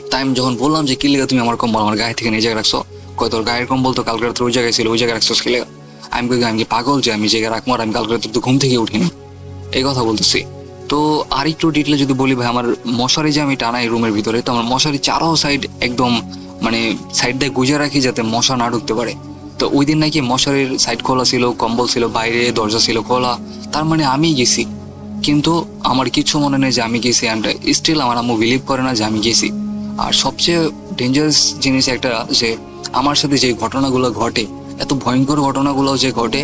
তাই আমি যখন বললাম যে কি লেগে তুমি আমার কম্বল আমার গায়ে থেকে নিয়ে জায়গায় রাখছো, কয় তোর গায়ের কম্বল তো কালকে রাত্রে ওই জায়গায় ছিল, ওই জায়গায় রাখছো কি লেগে? আমি কই আমি কি পাগল যে আমি জায়গায় রাখবো আর আমি কালকে রাত্রে তো ঘুম থেকে উঠিনি, এই কথা বলতেছি। তো আর একটু ডিটেলে যদি বলি ভাই, আমার মশারি যে আমি টানাই রুমের ভিতরে, তো আমার মশারি চারো সাইড একদম মানে সাইড দিয়ে গুজে রাখি যাতে মশা না ঢুকতে পারে। তো ওই দিন নাকি মশারির সাইড খোলা ছিল, কম্বল ছিল বাইরে, দরজা ছিল খোলা, তার মানে আমি গেছি, কিন্তু আমার কিছু মনে নেই যে আমি গেছি। অ্যান্ড স্টিল আমার আম্মু বিলিভ করে না যে আমি গেছি। আর সবচেয়ে ডেঞ্জারাস জিনিস একটা, যে আমার সাথে যে ঘটনাগুলো ঘটে, এত ভয়ঙ্কর ঘটনাগুলো যে ঘটে,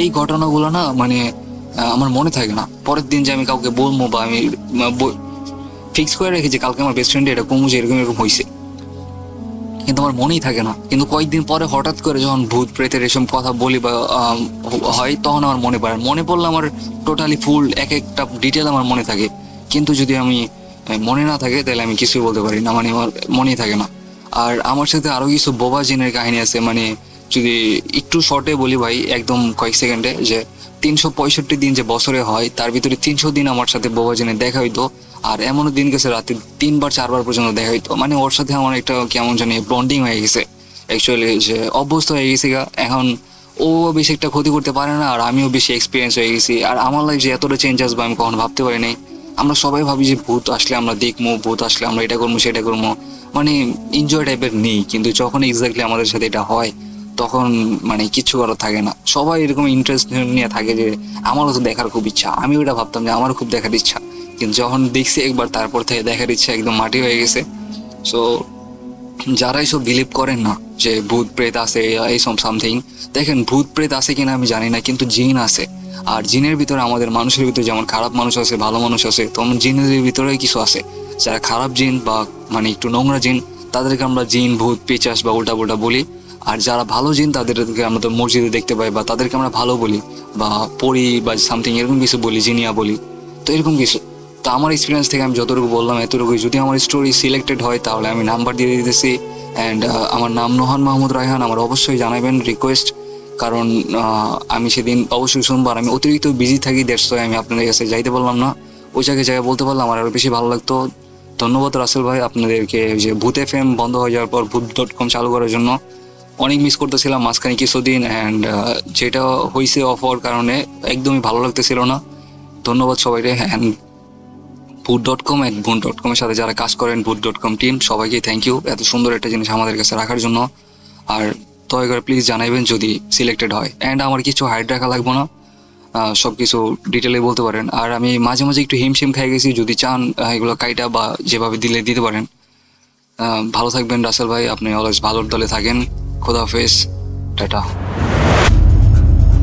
এই ঘটনাগুলো না মানে আমার মনে থাকে না। পরের দিন যে আমি কাউকে বলবো বা আমি ফিক্স করে রেখেছি যে কালকে আমার বেস্ট ফ্রেন্ড এটা কমু যে এরকম এরকম হয়েছে, কিন্তু আমার মনেই থাকে না। কিন্তু কয়েকদিন পরে হঠাৎ করে যখন ভূত প্রেতের এসব কথা বলি বা হয়, তখন আমার মনে পড়লে আমার টোটালি ফুল এক একটা ডিটেল আমার মনে থাকে। কিন্তু যদি আমি মনে না থাকে তাহলে আমি কিছুই বলতে পারি না, মানে আমার মনেই থাকে না। আর আমার সাথে আরো কিছু বোবা জিনের কাহিনী আছে, মানে যদি একটু শর্টে বলি ভাই, একদম কয়েক সেকেন্ডে, যে 365 দিন যে বছরে হয় তার ভিতরে 300 দিন আমার সাথে বোবা জিনের দেখা হইতো। আর এমনও দিন গেছে রাতে 3-4 পর্যন্ত দেখা হইতো। মানে ওর সাথে আমার একটা কেমন জানি বন্ডিং হয়ে গেছে অ্যাকচুয়ালি, যে অভ্যস্ত হয়ে গেছি গা। এখন ও বেশি একটা ক্ষতি করতে পারে না আর আমিও বেশি এক্সপিরিয়েন্স হয়ে গেছি। আর আমার লাইফ যে এতটা চেঞ্জ আসবে আমি কখনো ভাবতে পারি নাই। আমরা সবাই ভাবি যে ভূত আসলে আমরা দেখবো, ভূত আসলে আমরা এটা করবো সেটা করবো, মানে এনজয় টাইপের নেই। কিন্তু যখন এক্স্যাক্টলি আমাদের সাথে এটা হয় তখন মানে কিছু করার থাকে না। সবাই এরকম ইন্টারেস্ট নিয়ে থাকে যে আমারও তো দেখার খুব ইচ্ছা, আমি ওটা ভাবতাম যে আমারও খুব দেখার ইচ্ছা, কিন্তু যখন দেখছি একবার তারপর থেকে দেখার ইচ্ছা একদম মাটি হয়ে গেছে। সো যারা এইসব বিলিভ করেন না যে ভূত প্রেত আছে এইসব সামথিং, দেখেন ভূত প্রেত আছে কিনা আমি জানি না, কিন্তু জিন আছে। আর জিনের ভিতরে আমাদের মানুষের ভিতরে যেমন খারাপ মানুষ আছে, ভালো মানুষ আছে, তেমন জিনের ভিতরে কিছু আছে যারা খারাপ জিন বা মানে একটু নোংরা জিন, তাদেরকে আমরা জিন, ভূত, পিচাস বা উল্টা পুল্টা বলি। আর যারা ভালো জিন তাদেরকে আমরা তো মসজিদে দেখতে পাই বা তাদেরকে আমরা ভালো বলি বা পড়ি বা সামথিং এরকম কিছু বলি, জিনিয়া বলি। তো এরকম কিছু। তো আমার এক্সপিরিয়েন্স থেকে আমি যতটুকু বললাম এতটুকুই। যদি আমার স্টোরি সিলেক্টেড হয় তাহলে আমি নাম্বার দিয়ে দিতেছি। অ্যান্ড আমার নাম নোহান মাহমুদ রায়হান। আমার অবশ্যই জানাবেন রিকোয়েস্ট, কারণ আমি সেদিন অবশ্যই শুনবো। আর আমি অতিরিক্ত বিজি থাকি, দ্যাটস ওয়াই আমি আপনাদের কাছে যাইতে পারলাম না। ওই জায়গায় বলতে পারলাম আমার আরও বেশি ভালো লাগতো। ধন্যবাদ রাসেল ভাই আপনাদেরকে, যে ভূত FM বন্ধ হয়ে যাওয়ার পর ভূত.com চালু করার জন্য। অনেক মিস করতেছিলাম মাঝখানে কিছুদিন, অ্যান্ড যেটা হয়েছে অফ হওয়ার কারণে একদমই ভালো লাগতেছিল না। ধন্যবাদ সবাইকে। অ্যান্ড ভূত.com এবং ভূত.com এর সাথে যারা কাজ করেন, ভূত.com টিম, সবাইকে থ্যাংক ইউ এত সুন্দর একটা জিনিস আমাদের কাছে রাখার জন্য। আর দয়া করে প্লিজ জানাইবেন যদি সিলেক্টেড হয়। অ্যান্ড আমার কিছু হাইড রাখা লাগবো না, সব কিছু ডিটেলে বলতে পারেন। আর আমি মাঝে মাঝে একটু হিমশিম খাই গেছি, যদি চান এগুলো কাইটা বা যেভাবে দিতে পারেন। ভালো থাকবেন রাসেল ভাই, আপনি অলওয়েজ ভালোর দলে থাকেন। খোদা হাফেজ, টাটা।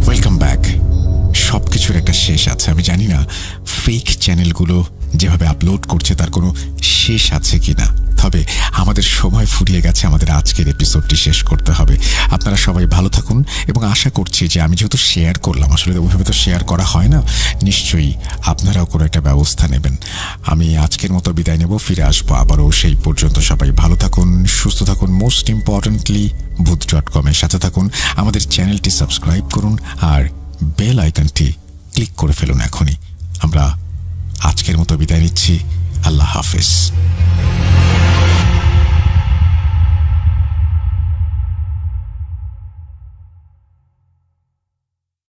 Welcome back. সবকিছুর একটা শেষ আছে। আমি জানি না ফেক চ্যানেলগুলো যেভাবে আপলোড করছে তার কোনো শেষ আছে কিনা, তবে আমাদের সময় ফুরিয়ে গেছে, আমাদের আজকের এপিসোডটি শেষ করতে হবে। আপনারা সবাই ভালো থাকুন এবং আশা করছি যে আমি যেহেতু শেয়ার করলাম, আসলে ওইভাবে তো শেয়ার করা হয় না, নিশ্চয়ই আপনারাও কোনো একটা ব্যবস্থা নেবেন। আমি আজকের মতো বিদায় নেব, ফিরে আসবো আবারও। সেই পর্যন্ত সবাই ভালো থাকুন, সুস্থ থাকুন। মোস্ট ইম্পর্টেন্টলি ভূত.com এর সাথে থাকুন, আমাদের চ্যানেলটি সাবস্ক্রাইব করুন আর বেল আইকনটি ক্লিক করে ফেলুন এখনই। আমরা আজকের মতো বিদায় নিচ্ছি। আল্লাহ হাফেজ।